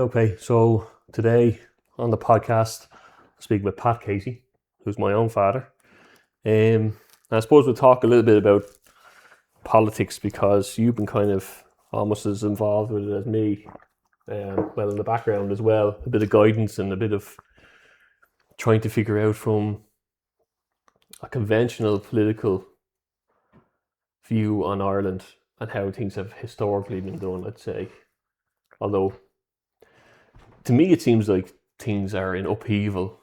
okay. So today on the podcast, I speak with Pat Casey, who's my own father. And I suppose we'll talk a little bit about politics because you've been kind of almost as involved with it as me. Well, in the background as well, a bit of guidance and a bit of trying to figure out from a conventional political view on Ireland and how things have historically been done, let's say. Although, to me, it seems like things are in upheaval.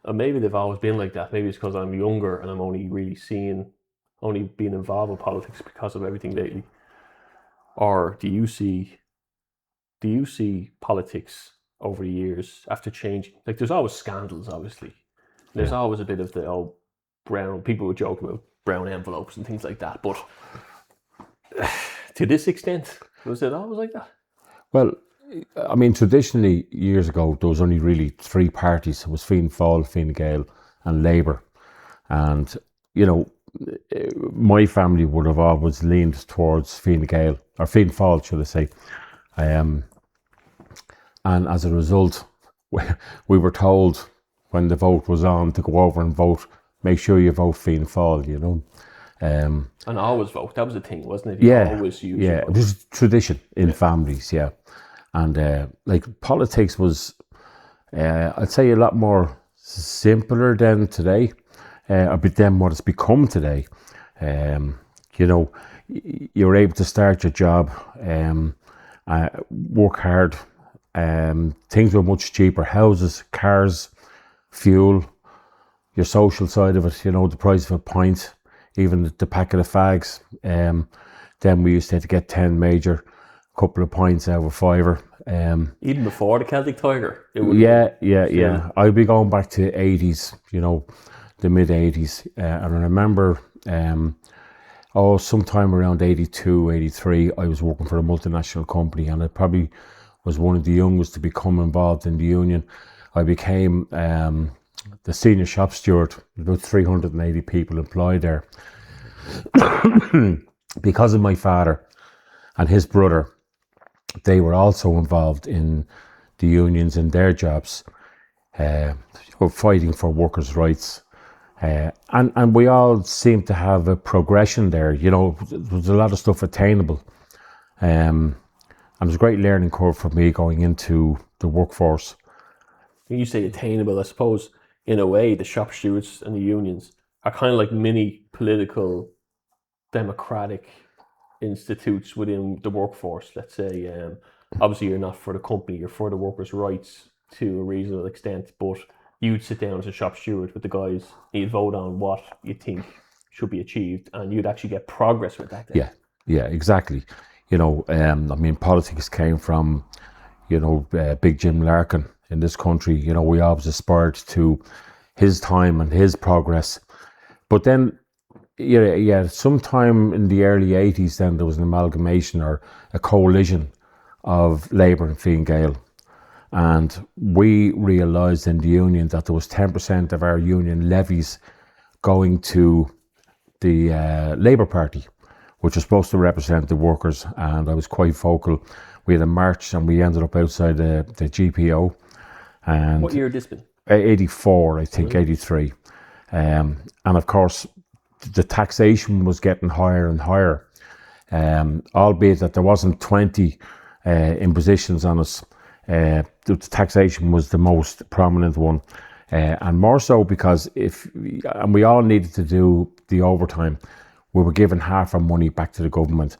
And maybe they've always been like that. Maybe it's because I'm younger and I'm only being involved with politics because of everything lately. Or do you see politics over the years after changing? Like, there's always scandals, obviously. There's always a bit of the brown, people would joke about brown envelopes and things like that. But to this extent, was it always like that? Well, I mean, traditionally, years ago, there was only really three parties. It was Fianna Fáil, Fine Gael and Labour. And, you know, my family would have always leaned towards Fine Gael, or Fianna Fáil, should I say. And as a result, we were told when the vote was on to go over and vote, make sure you vote Fianna Fáil, you know. And always vote, that was the thing, wasn't it? It was tradition in families, And like politics was, I'd say, a lot more simpler than today, a bit than what it's become today. You know, you're able to start your job, work hard. Things were much cheaper: houses, cars, fuel, your social side of it. You know, the price of a pint, even the packet of fags. Then we used to have to get 10 major. Couple of points out of a fiver. Even before the Celtic Tiger? Yeah. I'd be going back to 80s, you know, the mid 80s. And I remember, sometime around 82, 83, I was working for a multinational company, and I probably was one of the youngest to become involved in the union. I became the senior shop steward, about 380 people employed there. Because of my father and his brother, they were also involved in the unions in their jobs, fighting for workers' rights. And we all seemed to have a progression there. You know, there was a lot of stuff attainable. And it was a great learning curve for me going into the workforce. When you say attainable, I suppose, in a way, the shop stewards and the unions are kind of like mini political democratic institutes within the workforce. Let's say, obviously you're not for the company, you're for the workers' rights to a reasonable extent, but you'd sit down as a shop steward with the guys, you'd vote on what you think should be achieved, and you'd actually get progress with that then. Yeah, exactly. You know, I mean, politics came from, you know, Big Jim Larkin in this country. You know, we always aspired to his time and his progress. But then, sometime in the early 80s, then there was an amalgamation or a coalition of Labour and Fine Gael. And we realised in the union that there was 10% of our union levies going to the Labour Party, which was supposed to represent the workers. And I was quite vocal. We had a march and we ended up outside the GPO. And what year had this been? 84, I think, 83. And of course, the taxation was getting higher and higher, albeit that there wasn't 20 impositions on us. The taxation was the most prominent one, and more so because we all needed to do the overtime. We were giving half our money back to the government.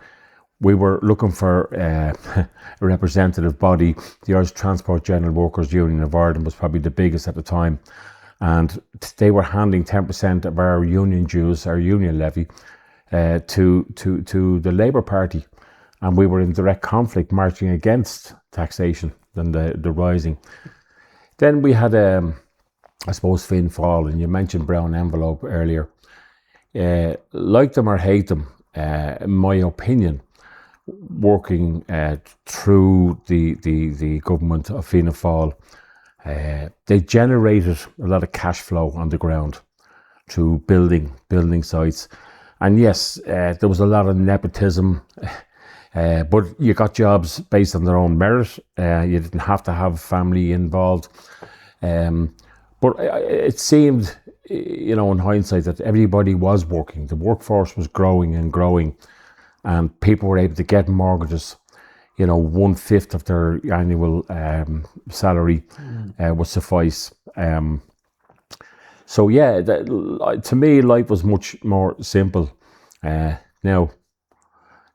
We were looking for a representative body. The Irish Transport General Workers Union of Ireland was probably the biggest at the time. And they were handing 10% of our union dues, our union levy, to the Labour Party. And we were in direct conflict, marching against taxation and the rising. Then we had, I suppose, Fianna Fáil, and you mentioned brown envelope earlier. Like them or hate them, in my opinion, working through the government of Fianna Fáil, they generated a lot of cash flow on the ground through building sites. And yes, there was a lot of nepotism But you got jobs based on their own merit. You didn't have to have family involved. But it seemed, in hindsight, that everybody was working. The workforce was growing and growing, and people were able to get mortgages. 1/5 of their annual salary would suffice. So yeah, to me, life was much more simple. Now,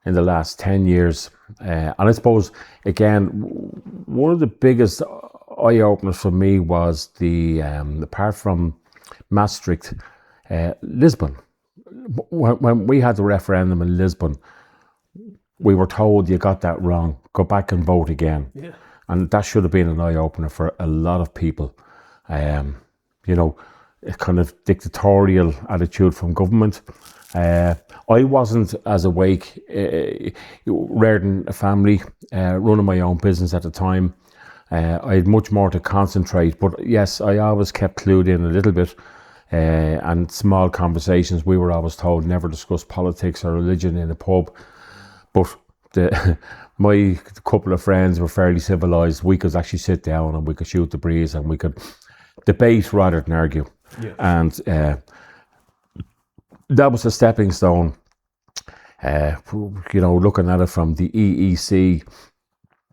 in the last 10 years, and I suppose, again, one of the biggest eye-openers for me was apart from Maastricht, Lisbon. When we had the referendum in Lisbon, we were told, you got that wrong, go back and vote again. Yeah. And that should have been an eye-opener for a lot of people. A kind of dictatorial attitude from government. I wasn't as awake, reared in a family, running my own business at the time. I had much more to concentrate, but yes, I always kept clued in a little bit. And small conversations, we were always told never discuss politics or religion in a pub. But my couple of friends were fairly civilised. We could actually sit down and we could shoot the breeze and we could debate rather than argue. Yeah. And that was a stepping stone. Looking at it from the EEC,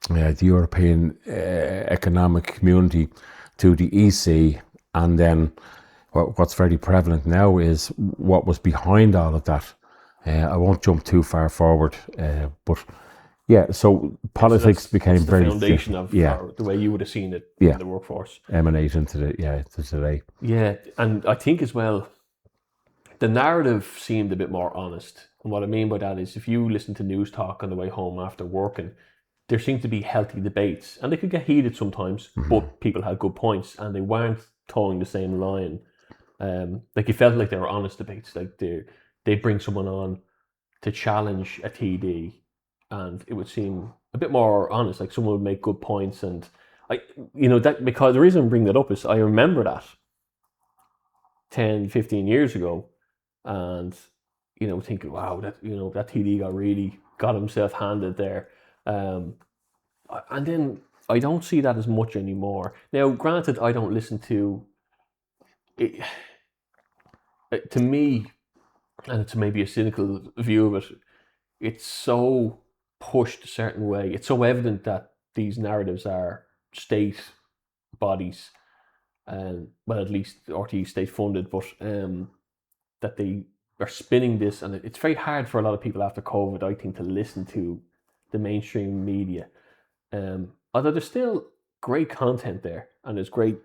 the European Economic Community, to the EC, and then what's very prevalent now is what was behind all of that. I won't jump too far forward, but yeah, so politics became that's the very foundation of the way you would have seen it in the workforce. Emanate into to today. Yeah, and I think as well, the narrative seemed a bit more honest. And what I mean by that is, if you listen to news talk on the way home after working, there seemed to be healthy debates, and they could get heated sometimes, but people had good points, and they weren't towing the same line. Like, you felt like they were honest debates. Like they'd bring someone on to challenge a TD, and it would seem a bit more honest. Like, someone would make good points, and that, because the reason I'm bringing that up is I remember that 10, 15 years ago, and thinking, wow, that TD got himself handed there. And then I don't see that as much anymore. Now, granted, I don't listen to it. To me, and it's maybe a cynical view of it, it's so pushed a certain way. It's so evident that these narratives are state bodies, well, at least RTE state funded, but that they are spinning this, and it's very hard for a lot of people after COVID, I think, to listen to the mainstream media. Although there's still great content there, and there's great,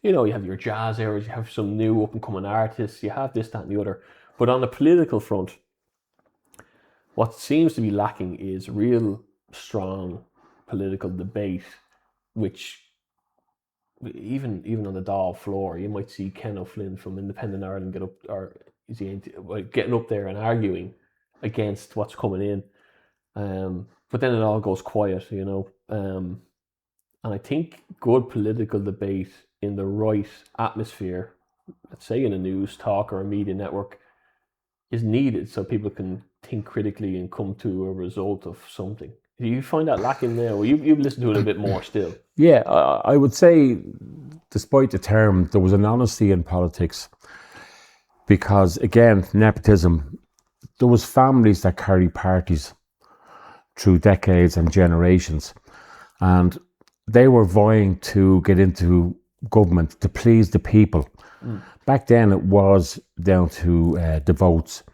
you have your jazz areas, you have some new up and coming artists, you have this, that, and the other. But on the political front, what seems to be lacking is real strong political debate, which even on the Dáil floor, you might see Ken O'Flynn from Independent Ireland get up, or is he getting up there and arguing against what's coming in. But then it all goes quiet, and I think good political debate in the right atmosphere, let's say in a news talk or a media network, is needed so people can think critically and come to a result of something. Do you find that lacking now? Well, you've listened to it a bit more still. Yeah, I would say, despite the term, there was an honesty in politics. Because, again, nepotism, there was families that carried parties through decades and generations. And they were vying to get into government to please the people. Back then, it was down to the votes,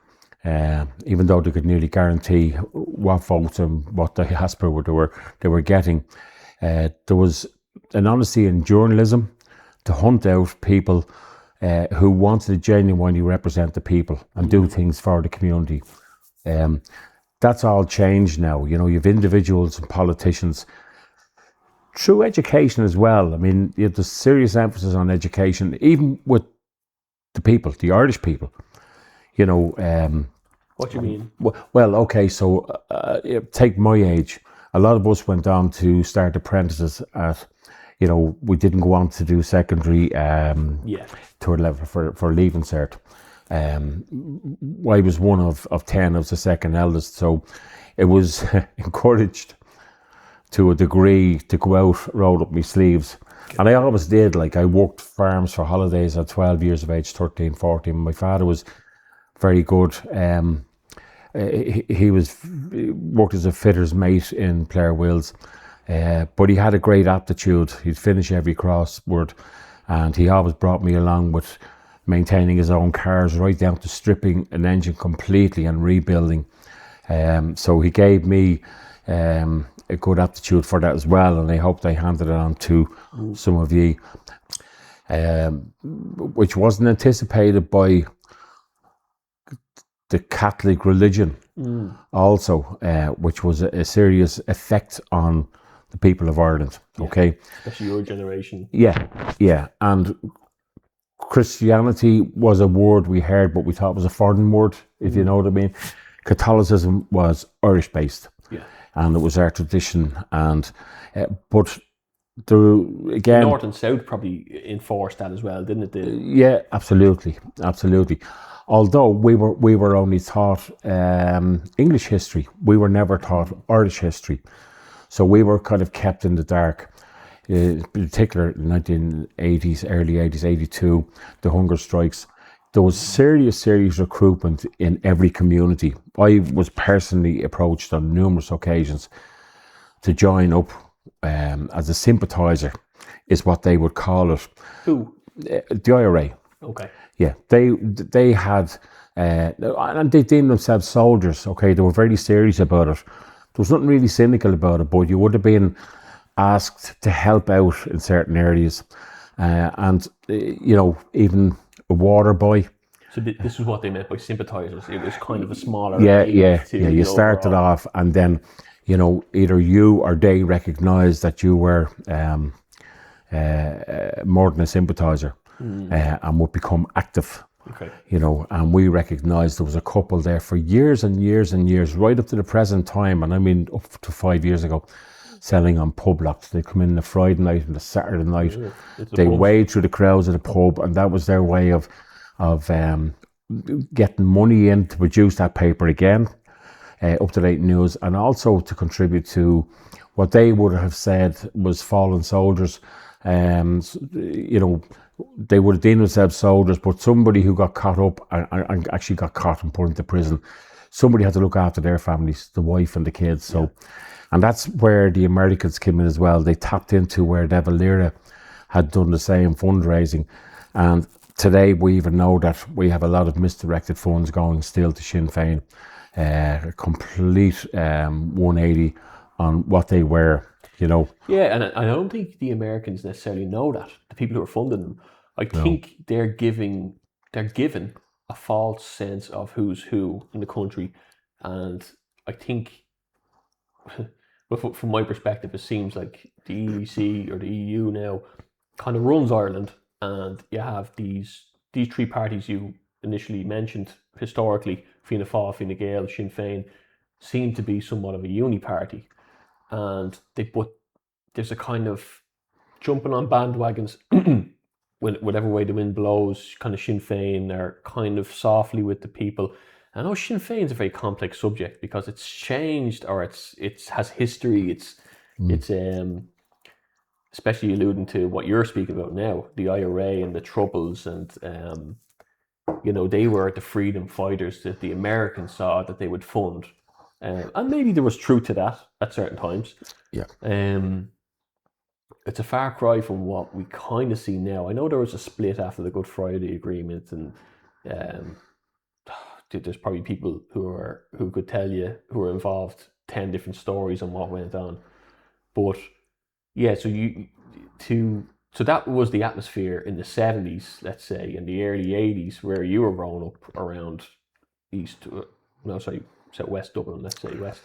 even though they could nearly guarantee what votes and what diaspora they were getting. There was an honesty in journalism to hunt out people who wanted to genuinely represent the people and do things for the community. That's all changed now. You have individuals and politicians through education as well. I mean, there's serious emphasis on education, even with the people, the Irish people. What do you mean? Well, okay, so take my age. A lot of us went on to start apprentices at, we didn't go on to do secondary to a level for leaving cert. I was one of 10. I was the second eldest, so it was encouraged to a degree to go out, roll up my sleeves. And I always did. Like, I worked farms for holidays at 12 years of age, 13, 14. My father was very good. He worked as a fitter's mate in Player Wills, but he had a great aptitude. He'd finish every crossword, and he always brought me along with maintaining his own cars, right down to stripping an engine completely and rebuilding. So he gave me a good aptitude for that as well, and I hoped I handed it on to some of you, which wasn't anticipated by the Catholic religion also, which was a serious effect on the people of Ireland, okay? Especially your generation. Yeah, and Christianity was a word we heard, but we thought it was a foreign word, if you know what I mean. Catholicism was Irish-based, and it was our tradition, and but again, North and South probably enforced that as well, didn't it? Yeah, absolutely. Although we were only taught English history, we were never taught Irish history, so we were kind of kept in the dark. In particular, 1980s, early 80s, 82, the hunger strikes. There was serious recruitment in every community. I was personally approached on numerous occasions to join up as a sympathiser, is what they would call it. Who? The IRA. Okay. Yeah, they had, and they deemed themselves soldiers. Okay, they were very serious about it. There was nothing really cynical about it, but you would have been asked to help out in certain areas, and even a water boy. So this is what they meant by sympathisers. It was kind of a smaller. Yeah. You started off, and then either you or they recognised that you were more than a sympathiser, and would become active. Okay. And we recognised there was a couple there for years and years and years, right up to the present time, and I mean up to 5 years ago, selling on pub locks. They come in the Friday night and the Saturday night. They wade through the crowds of the pub, and that was their way of getting money in to produce that paper again, up-to-date news, and also to contribute to what they would have said was fallen soldiers. They would have deemed themselves soldiers, but somebody who got caught up and actually got caught and put into prison, somebody had to look after their families, the wife and the kids. So, and that's where the Americans came in as well. They tapped into where De Valera had done the same fundraising, and today we even know that we have a lot of misdirected funds going still to Sinn Féin, a complete 180 on what they were. Yeah, and I don't think the Americans necessarily know that, the people who are funding them. I think they're given a false sense of who's who in the country, and I think, but from my perspective, it seems like the EEC or the EU now kind of runs Ireland, and you have these three parties you initially mentioned historically, Fianna Fáil, Fine Gael, Sinn Féin, seem to be somewhat of a uni party. And there's a kind of jumping on bandwagons whatever way the wind blows. Kind of Sinn Féin are kind of softly with the people. I know Sinn Féin's a very complex subject because it's changed, or it has history. It's especially alluding to what you're speaking about now, the IRA and the Troubles, and they were the freedom fighters that the Americans saw that they would fund. And maybe there was truth to that at certain times. Yeah. It's a far cry from what we kind of see now. I know there was a split after the Good Friday Agreement, and there's probably people who could tell you, who were involved, 10 different stories on what went on. But yeah, so that was the atmosphere in the 70s, let's say, in the early 80s, where you were growing up around West Dublin, let's say West.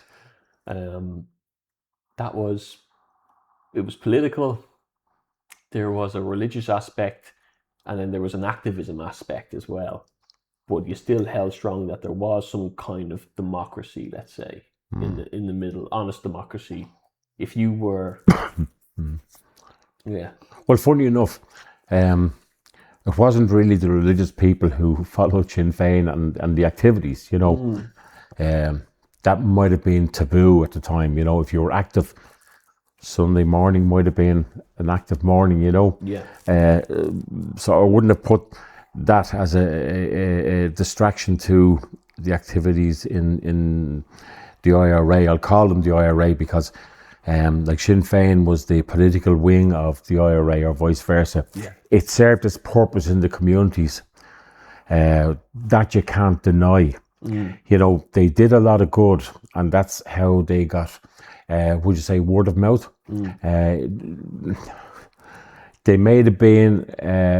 It was political, there was a religious aspect, and then there was an activism aspect as well. But you still held strong that there was some kind of democracy, let's say, in the middle, honest democracy. If you were, yeah. Well, funny enough, it wasn't really the religious people who followed Sinn Féin and the activities, you know. That might have been taboo at the time, you know. If you were active, Sunday morning might have been an active morning, you know. Yeah. So I wouldn't have put that as a distraction to the activities in the IRA. I'll call them the IRA because like Sinn Féin was the political wing of the IRA or vice versa. Yeah. It served its purpose in the communities that you can't deny. You know, they did a lot of good, and that's how they got, would you say, word of mouth? They may have been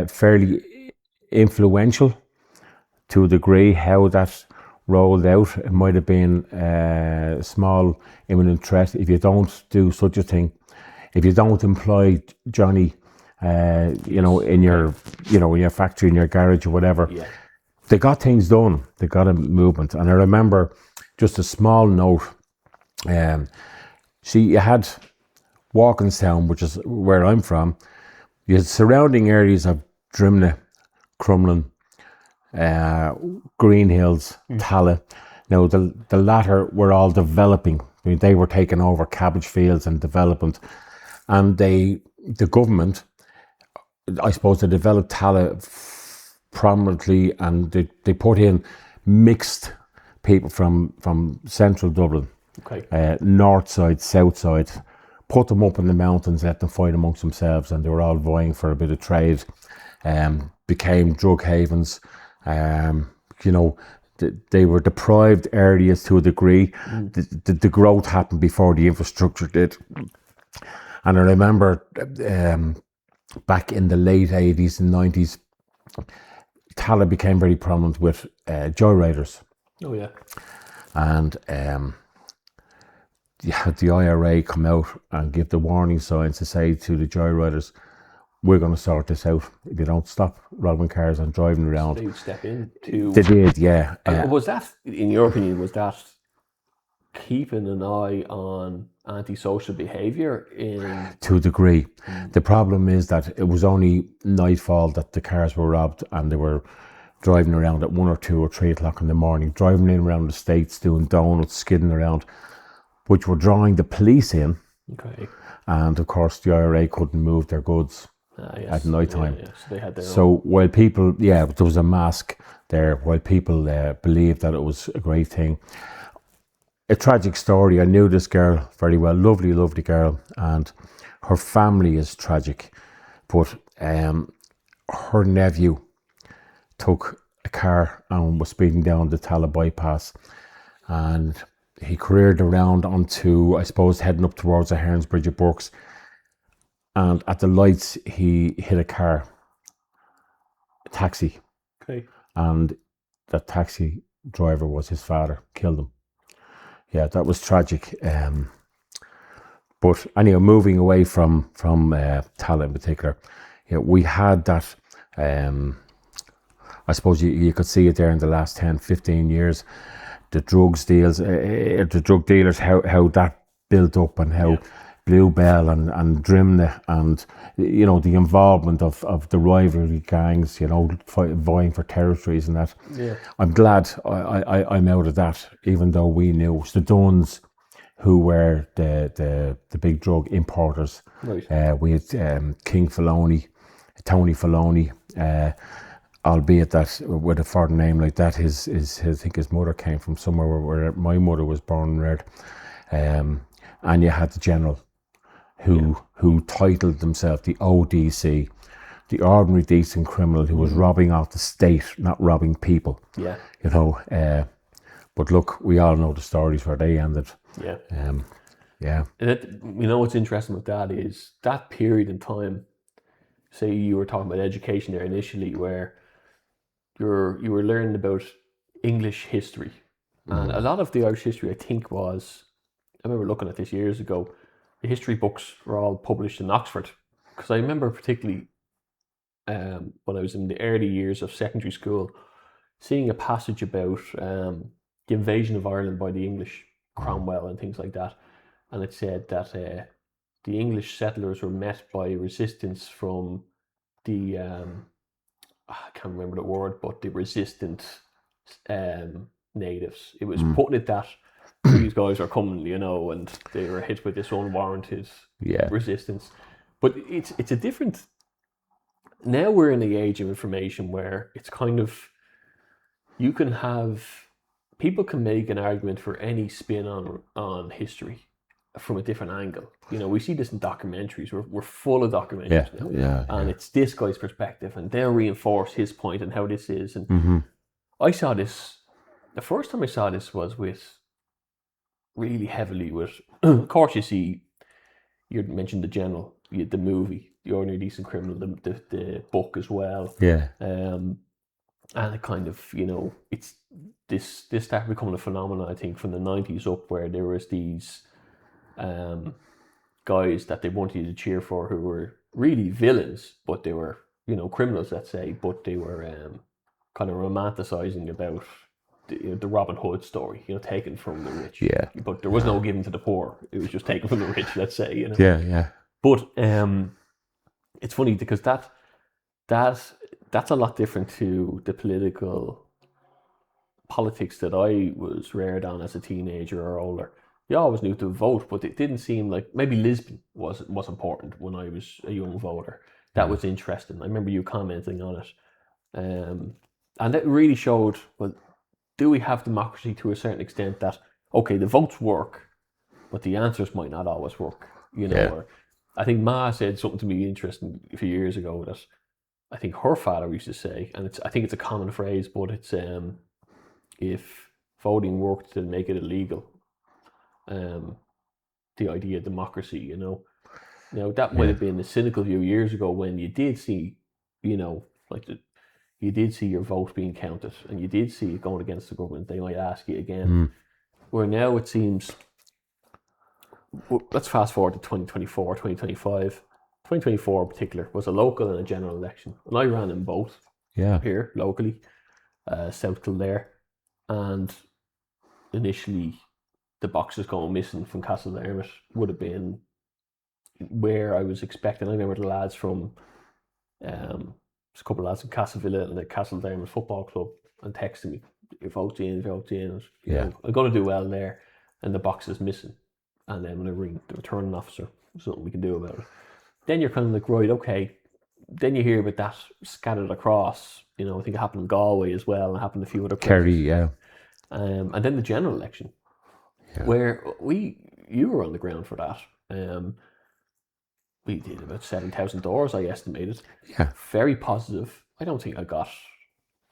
fairly influential to a degree. How that rolled out, it might have been a small imminent threat. If you don't do such a thing, if you don't employ Johnny, you know, in your factory, in your garage or whatever, Yeah. they got things done. They got a movement. And I remember, just a small note, see, you had Walkinstown, which is where I'm from. You had surrounding areas of Drimna, Crumlin, Green Hills, Tala. Now, the latter were all developing. I mean, they were taking over cabbage fields and development. And the government, I suppose, they developed Tala prominently, and they put in mixed people from central Dublin, north side, south side, put them up in the mountains, let them fight amongst themselves, and they were all vying for a bit of trade. Became drug havens. You know, they were deprived areas to a degree. The growth happened before the infrastructure did. And I remember back in the late 80s and 90s, Tala became very prominent with joyriders. Oh yeah. And you had the IRA come out and give the warning signs to say to the joyriders, we're going to sort this out. If you don't stop robbing cars and driving around. They would step in to... They did, yeah. was that, in your opinion, was that keeping an eye on antisocial behaviour in... To a degree. The problem is that it was only nightfall that the cars were robbed, and they were driving around at 1 or 2 or 3 o'clock in the morning, driving in around the States, doing donuts, skidding around, which were drawing the police in. Okay. And of course the IRA couldn't move their goods at night time. Yeah. So they had their own. While people, there was a mask there, while people believed that it was a great thing. A tragic story. I knew this girl very well, lovely, lovely girl, and her family is tragic. But her nephew took a car and was speeding down the Tala bypass, and he careered around onto, I suppose, heading up towards the Hearns Bridge of Burks, and at the lights he hit a car, a taxi. Okay. And that taxi driver was his father, killed him. Yeah, that was tragic. But anyway, moving away from Tala in particular, we had that, I suppose you could see it there in the last 10, 15 years, the drug dealers, how that built up, and how Bluebell and Drimna, and you know, the involvement of the rivalry gangs, you know, vying for territories and that. Yeah. I'm glad I'm out of that, even though we knew it was the Duns who were the big drug importers. Right. We had King Filoni, Tony Filoni, albeit that with a foreign name like that, his I think his mother came from somewhere where my mother was born and reared. And you had the general who titled themselves the ODC, the ordinary decent criminal who was robbing off the state, not robbing people. Yeah. You know, but look, we all know the stories where they ended. Yeah. Yeah. And you know what's interesting with that is that period in time, say you were talking about education there initially, where you were learning about English history. And a lot of the Irish history, I think, was, I remember looking at this years ago, the history books were all published in Oxford. Because I remember particularly when I was in the early years of secondary school, seeing a passage about the invasion of Ireland by the English, Cromwell and things like that. And it said that the English settlers were met by resistance from the I can't remember the word, but the resistant natives. It was putting it that these guys are coming, you know, and they were hit with this unwarranted resistance. But it's a different. Now we're in the age of information where it's kind of, you can have, people can make an argument for any spin on history from a different angle. You know, we see this in documentaries. We're full of documentaries now. And it's this guy's perspective, and they'll reinforce his point and how this is. And I saw this, the first time I saw this was really heavily with, of course you mentioned The General, the movie, The Ordinary Decent Criminal, the book as well. And it kind of, you know, it's this started becoming a phenomenon, I think, from the 90s up, where there was these guys that they wanted you to cheer for who were really villains, but they were, you know, criminals, let's say, but they were kind of romanticizing about the Robin Hood story, you know, taken from the rich. But there was no giving to the poor. It was just taken from the rich, let's say, you know. But it's funny because that's a lot different to the politics that I was reared on as a teenager or older. You always knew to vote, but it didn't seem like, maybe Lisbon was important when I was a young voter. That was interesting. I remember you commenting on it. And that really showed, well, do we have democracy to a certain extent that, okay, the votes work, but the answers might not always work, you know? Or, I think Ma said something to me interesting a few years ago that I think her father used to say, and I think it's a common phrase, but it's if voting worked to make it illegal, the idea of democracy, you know. Now that might have been a cynical view years ago when you did see, you know, like you did see your vote being counted and you did see it going against the government. They might ask you again. Where now it seems, let's fast forward to 2024, 2025. 2024 in particular was a local and a general election, and I ran in both here locally, South Kildare, and initially the boxes going missing from Castledermot would have been where I was expecting. I remember the lads from there's a couple of lads in Castlevilla and the Castledermot Football Club and texting me, vote in, you know, I'm going to do well there, and the box is missing. And then when I ring the returning officer, there's nothing we can do about it. Then you're kind of like, right, okay. Then you hear about that scattered across. You know, I think it happened in Galway as well, and it happened in a few other places. Kerry, And then the general election, where you were on the ground for that. We did about 7,000 doors, I estimated. Very positive. I don't think I got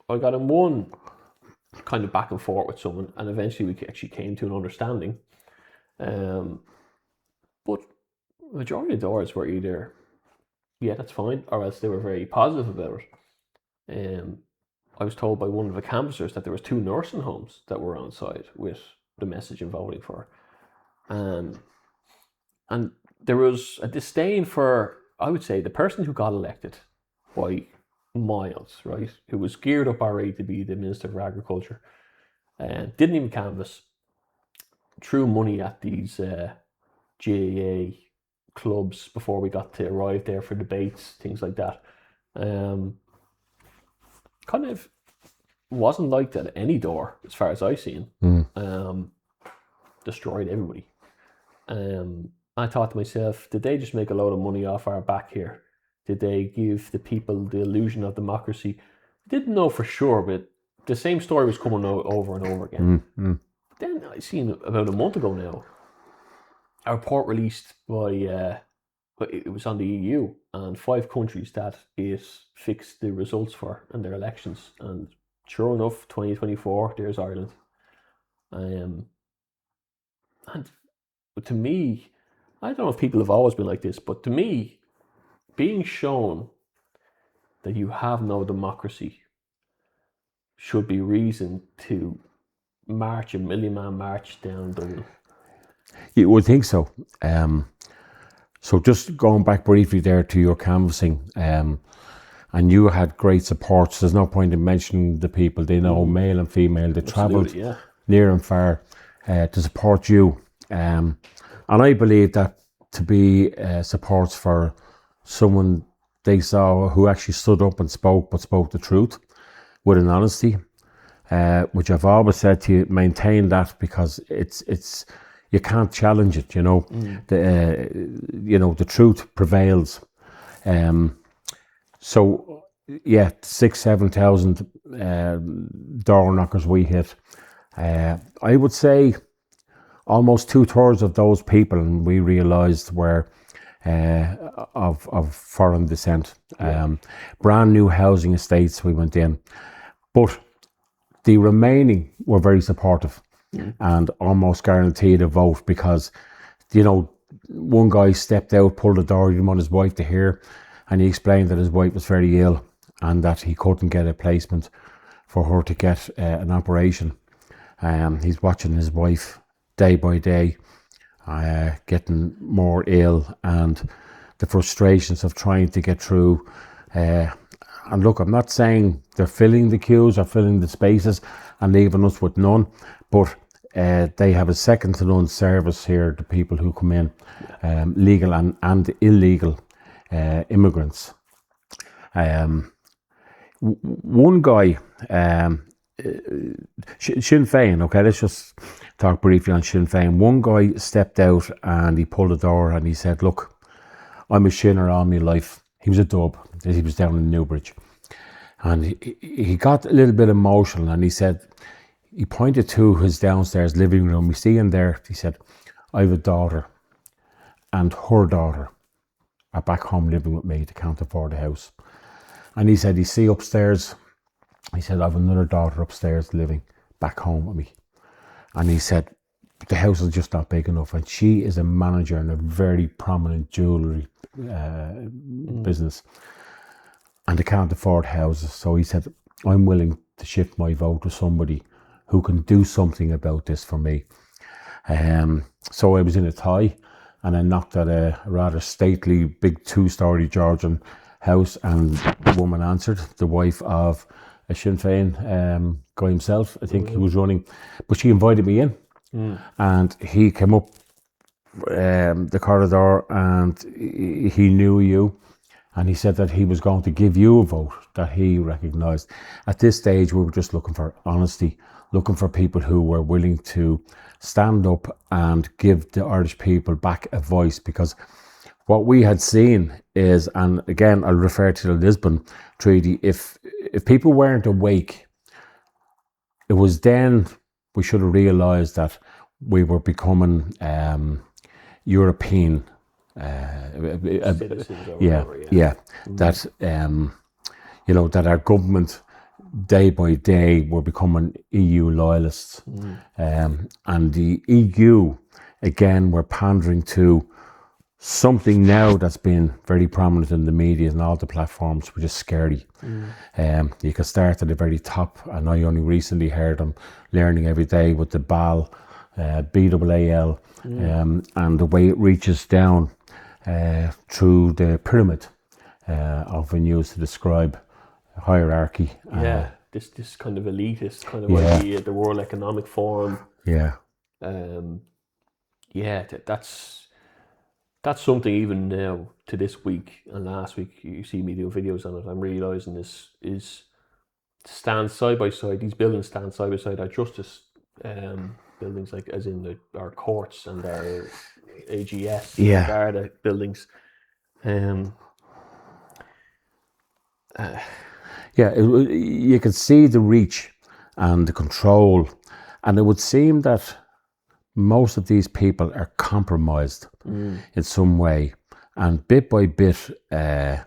in one kind of back and forth with someone, and eventually we actually came to an understanding. But majority of doors were either, that's fine, or else they were very positive about it. I was told by one of the canvassers that there was 2 nursing homes that were on side with the message I'm voting for. And there was a disdain for, I would say, the person who got elected by miles, right, who was geared up already to be the Minister for Agriculture, didn't even canvass, threw money at these GAA clubs before we got to arrive there for debates, things like that. Kind of wasn't liked at any door as far as I've seen. Destroyed everybody. I thought to myself, did they just make a load of money off our back here? Did they give the people the illusion of democracy? Didn't know for sure, but the same story was coming over and over again. Then I seen about a month ago now, a report released by, it was on the EU, and 5 countries that it fixed the results for and their elections. And sure enough, 2024, there's Ireland. And to me, I don't know if people have always been like this, but to me, being shown that you have no democracy should be reason to march a 1 million man march down Dublin. You would think so. So just going back briefly there to your canvassing, and you had great support. So there's no point in mentioning the people. They know, male and female. They travelled near and far to support you. And I believe that to be supports for someone they saw who actually stood up and spoke, but spoke the truth with an honesty, which I've always said to you, maintain that, because it's you can't challenge it. The truth prevails. So yeah, 6,000-7,000 door knockers we hit. I would say almost 2/3 of those people, and we realised, were of foreign descent. Brand new housing estates we went in, but the remaining were very supportive and almost guaranteed a vote, because one guy stepped out, pulled the door, he didn't want his wife to hear, and he explained that his wife was very ill and that he couldn't get a placement for her to get an operation. He's watching his wife day by day getting more ill, and the frustrations of trying to get through. And look, I'm not saying they're filling the queues or filling the spaces and leaving us with none, but they have a second to none service here, the people who come in, legal and illegal immigrants. One guy, Sinn Féin, okay, let's just talk briefly on Sinn Féin. One guy stepped out and he pulled the door and he said, look, I'm a Shinner all my life. He was a dub. He was down in Newbridge. And he got a little bit emotional, and he said, he pointed to his downstairs living room. We see in there, he said, I have a daughter, and her daughter are back home living with me. They can't afford a house. And he said, you see upstairs, he said, I have another daughter upstairs living back home with me. And he said, the house is just not big enough. And she is a manager in a very prominent jewellery business. And they can't afford houses. So he said, I'm willing to shift my vote to somebody who can do something about this for me. So I was in a tie, and I knocked at a rather stately, big 2-story Georgian house, and the woman answered, the wife of a Sinn Féin guy himself, I think he was running. But she invited me in, and he came up the corridor, and he knew you. And he said that he was going to give you a vote that he recognised. At this stage, we were just looking for honesty, looking for people who were willing to stand up and give the Irish people back a voice. Because what we had seen is, and again, I'll refer to the Lisbon Treaty, if people weren't awake, it was then we should have realised that we were becoming European. That that our government day by day were becoming EU loyalists, and the EU again were pandering to something now that's been very prominent in the media and all the platforms, which is scary. You can start at the very top, and I only recently heard, I'm learning every day with the BAL, BAAL, and the way it reaches down through the pyramid, often used to describe hierarchy. This kind of elitist kind of idea, the World Economic Forum. That's something even now to this week and last week. You see me do videos on it. I'm realising this is stand side by side. These buildings stand side by side. Our justice buildings, like as in our courts and our AGS, Garda buildings. You could see the reach and the control, and it would seem that most of these people are compromised in some way, and bit by bit there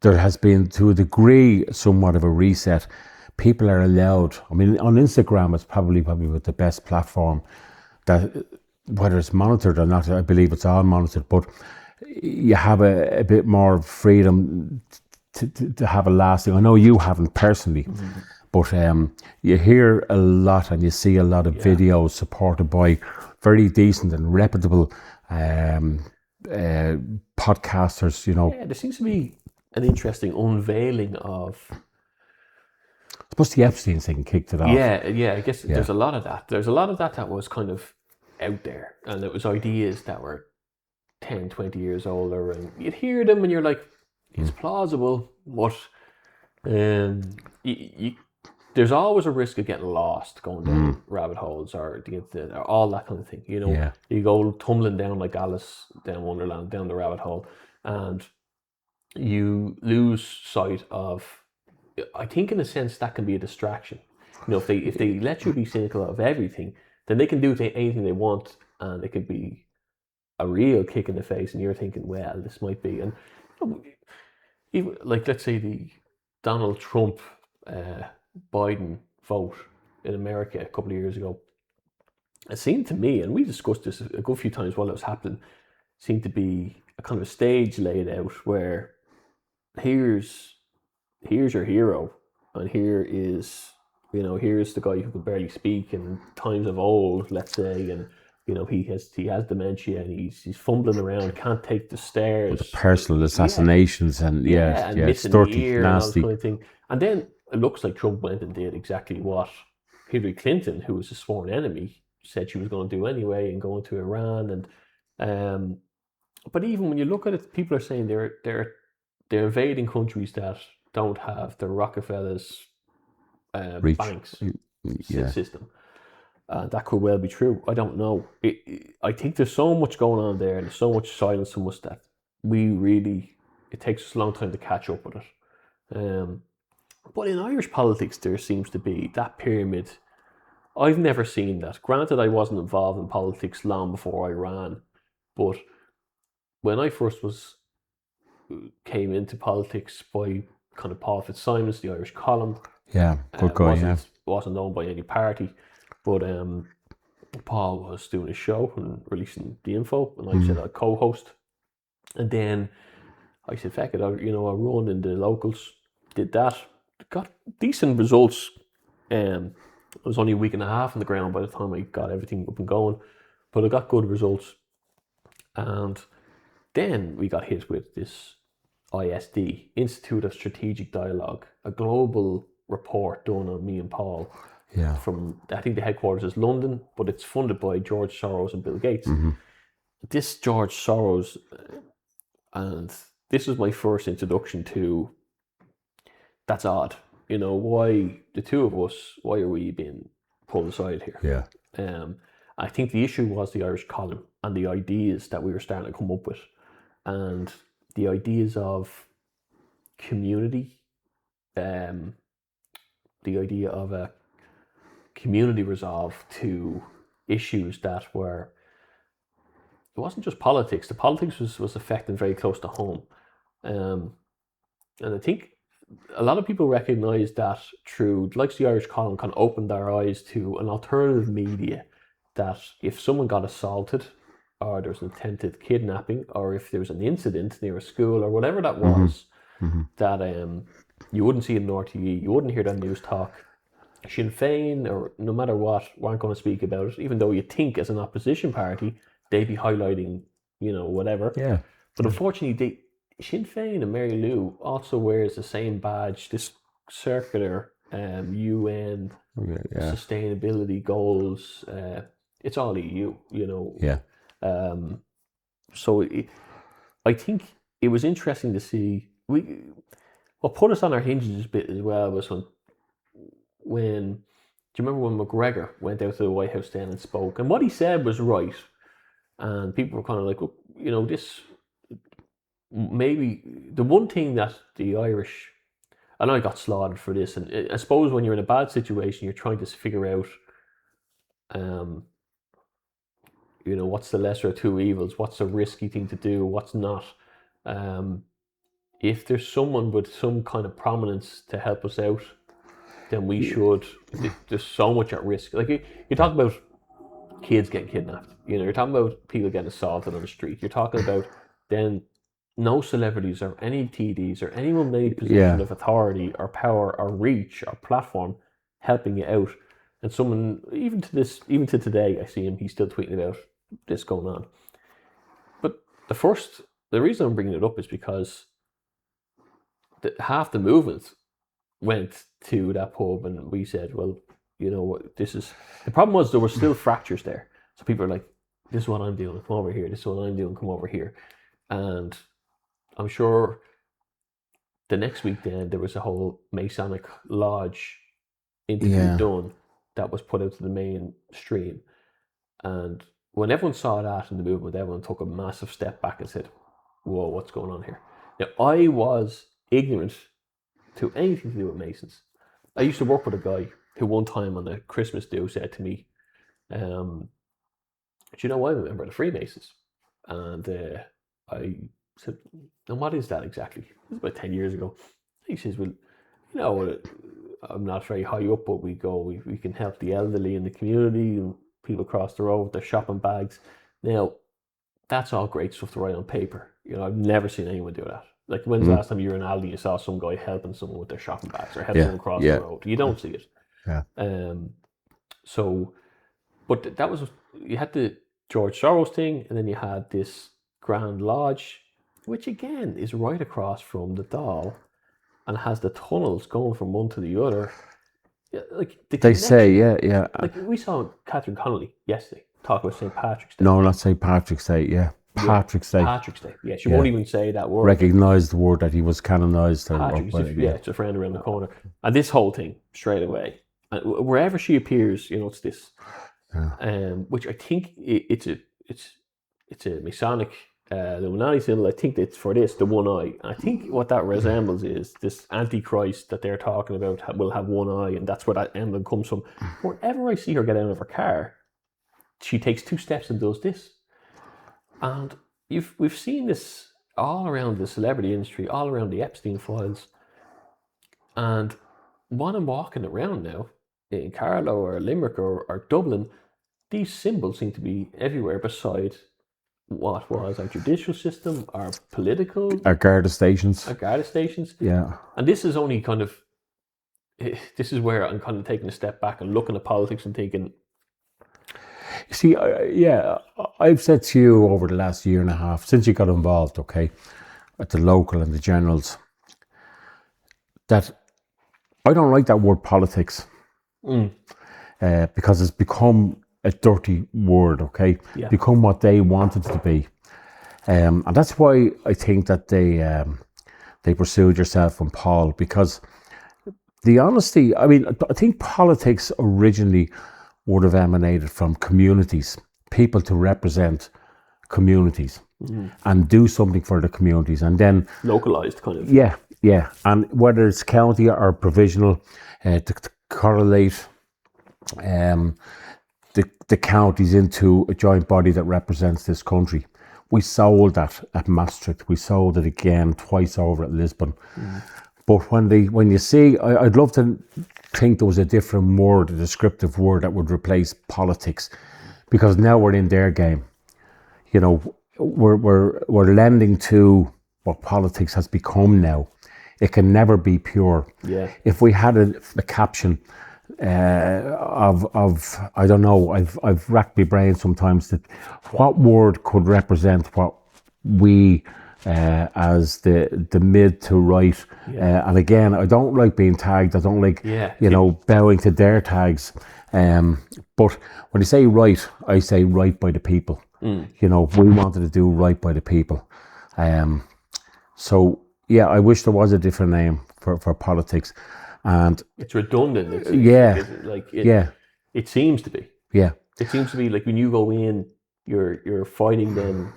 has been, to a degree, somewhat of a reset. People are allowed, I mean, on Instagram it's probably with the best platform, that whether it's monitored or not, I believe it's all monitored, but you have a bit more freedom to have a lasting. I know you haven't personally, but you hear a lot and you see a lot of videos supported by very decent and reputable podcasters, there seems to be an interesting unveiling of... I suppose the Epstein thing kicked it off. I guess there's a lot of that. There's a lot of that was kind of out there, and it was ideas that were 10, 20 years older, and you'd hear them and you're like, it's plausible, but there's always a risk of getting lost going down rabbit holes or all that kind of thing. You know, Yeah. you go tumbling down like Alice down Wonderland, down the rabbit hole, and you lose sight of. I think, in a sense, that can be a distraction. You know, if they let you be cynical of everything, then they can do anything they want, and it could be a real kick in the face. And you're thinking, well, this might be, and even like, let's say the Donald Trump Biden vote in America a couple of years ago. It seemed to me, and we discussed this a good few times while it was happening, seemed to be a kind of a stage laid out where here's your hero, and here's the guy who could barely speak in times of old, let's say, and he has dementia, and he's fumbling around, can't take the stairs, Personal assassinations, and and it's missing the dirty, ear, and all this nasty. kind of thing. And then it looks like Trump went and did exactly what Hillary Clinton, who was a sworn enemy, said she was going to do anyway, and going to Iran. And but even when you look at it, people are saying they're invading countries that don't have the Rockefellers banks system. That could well be true. I don't know. I think there's so much going on there, and there's so much silence from us that it takes us a long time to catch up with it. But in Irish politics, there seems to be that pyramid. I've never seen that. Granted, I wasn't involved in politics long before I ran, but when I first came into politics by kind of Paul Fitzsimons, the Irish column. Yeah, good guy. Wasn't owned by any party, but Paul was doing a show and releasing the info, and I said I'd co-host, and then I said, "Feck it, I'll run in the locals." Did that, got decent results. It was only a week and a half on the ground by the time I got everything up and going, but I got good results. And then we got hit with this ISD, Institute of Strategic Dialogue, a global report done on me and Paul. Yeah. From, I think the headquarters is London, but it's funded by George Soros and Bill Gates. This George Soros, and this was my first introduction to, that's odd. Why the two of us, why are we being pulled aside here? Yeah. I think the issue was the Irish column and the ideas that we were starting to come up with, and the ideas of community, the idea of a community resolve to issues that were, it wasn't just politics. The politics was affecting very close to home. And I think a lot of people recognize that through, like the Irish column, kind of opened their eyes to an alternative media, that if someone got assaulted, or there was an attempted kidnapping, or if there was an incident near a school, or whatever that was, that you wouldn't see it in RTE, you wouldn't hear that news talk. Sinn Féin, or no matter what, weren't going to speak about it, even though you think as an opposition party, they'd be highlighting, whatever. Yeah. But unfortunately, Sinn Féin and Mary Lou also wears the same badge, this circular UN sustainability goals. It's all EU, Yeah. So I think it was interesting to see. What put us on our hinges a bit as well was when, do you remember when McGregor went out to the White House then and spoke, and what he said was right, and people were kind of like, well, this maybe the one thing that the Irish, and I got slaughtered for this, and I suppose when you're in a bad situation, you're trying to figure out, what's the lesser of two evils, what's a risky thing to do, what's not. If there's someone with some kind of prominence to help us out, then we should. There's so much at risk. Like you talk about kids getting kidnapped. You're talking about people getting assaulted on the street. You're talking about then no celebrities or any TDs or anyone in any position of authority or power or reach or platform helping you out. And someone, even to today, I see him, he's still tweeting about this going on. But the reason I'm bringing it up is because half the movement went to that pub, and we said, well, what, this is, the problem was there were still fractures there. So people are like, this is what I'm doing, come over here. This is what I'm doing, come over here. And I'm sure the next week then there was a whole Masonic lodge interview done that was put out to the mainstream. And when everyone saw that in the movement, everyone took a massive step back and said, whoa, what's going on here? Now, I was ignorant to anything to do with Masons. I used to work with a guy who one time on a Christmas do said to me, do you know, I'm a member of the Freemasons. And I said, and what is that exactly? It was about 10 years ago. He says, well, you know, I'm not very high up, but we can help the elderly in the community and people across the road with their shopping bags. Now, that's all great stuff to write on paper. You know, I've never seen anyone do that. Like, when's the last time you were in Aldi and you saw some guy helping someone with their shopping bags or helping someone across the road? You don't see it. Yeah. So, but that was, you had the George Soros thing, and then you had this Grand Lodge, which again is right across from the Dáil and has the tunnels going from one to the other. Yeah, like they say, yeah. Like we saw Catherine Connolly yesterday talk about St. Patrick's Day. No, not St. Patrick's Day, Patrick's Day. Patrick's Day. Yeah, she won't even say that word. Recognise the word that he was canonised. It's a friend around the corner. And this whole thing, straight away, and wherever she appears, you know, it's this. Which I think it's a Masonic Illuminati symbol. I think it's for this, the one eye. And I think what that resembles is this Antichrist that they're talking about will have one eye, and that's where that emblem comes from. Wherever I see her get out of her car, she takes 2 steps and does this. And we've seen this all around the celebrity industry, all around the Epstein files. And when I'm walking around now, in Carlow or Limerick or Dublin, these symbols seem to be everywhere beside what was our judicial system, our political... Our Garda stations. Yeah. And this is only kind of... This is where I'm kind of taking a step back and looking at politics and thinking... See, I've said to you over the last year and a half, since you got involved, okay, at the local and the generals, that I don't like that word politics. Because it's become a dirty word, okay? Yeah. Become what they wanted to be. And that's why I think that they pursued yourself and Paul, because the honesty, I mean, I think politics originally would have emanated from communities, people to represent communities and do something for the communities, and then... Localised, kind of. Yeah. And whether it's county or provisional, to correlate the counties into a joint body that represents this country. We sold that at Maastricht. We sold it again twice over at Lisbon. But when you see, I'd love to think there was a different word, a descriptive word that would replace politics, because now we're in their game. You know, we're lending to what politics has become now. It can never be pure. Yeah. If we had a caption of I don't know, I've racked my brain sometimes that what word could represent what we as the mid to right, and again, I don't like being tagged. I don't like bowing to their tags. But when you say right, I say right by the people. You know, we wanted to do right by the people. So yeah, I wish there was a different name for politics. And it's redundant. It seems to be. Yeah. It seems to be like when you go in, you're fighting them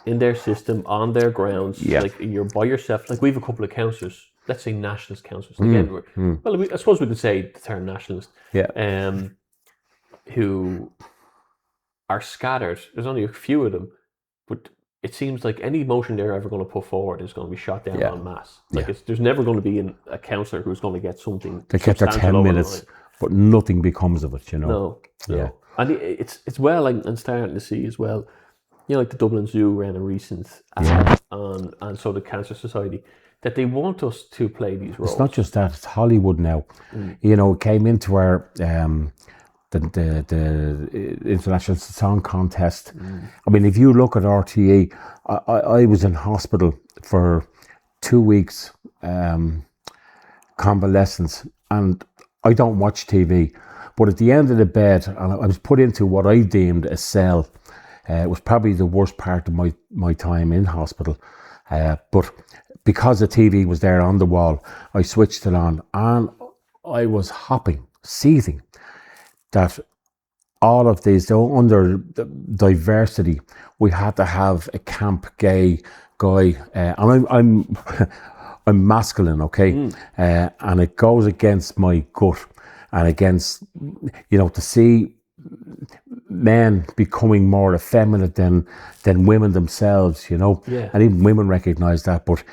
in their system, on their grounds. Yeah. Like you're by yourself. Like we have a couple of councillors, let's say nationalist councillors. Again, well, I suppose we could say the term nationalist. Yeah. Who are scattered. There's only a few of them, but it seems like any motion they're ever going to put forward is going to be shot down en masse. Like there's never going to be a councillor who's going to get something. They get their 10 minutes, but nothing becomes of it, you know. No. Yeah. And it's well, I'm starting to see as well, you know, like the Dublin Zoo ran a recent ad and so the Cancer Society, that they want us to play these roles. It's not just that, it's Hollywood now. You know, it came into our the International Song Contest. I mean, if you look at RTE, I was in hospital for 2 weeks, convalescence, and I don't watch TV. But at the end of the bed, and I was put into what I deemed a cell. It was probably the worst part of my time in hospital. But because the TV was there on the wall, I switched it on, and I was hopping, seething, that all of these, under the diversity, we had to have a camp gay guy, and I'm I'm masculine, okay, and it goes against my gut, and against, to see men becoming more effeminate than women themselves, Yeah. and even women recognise that. But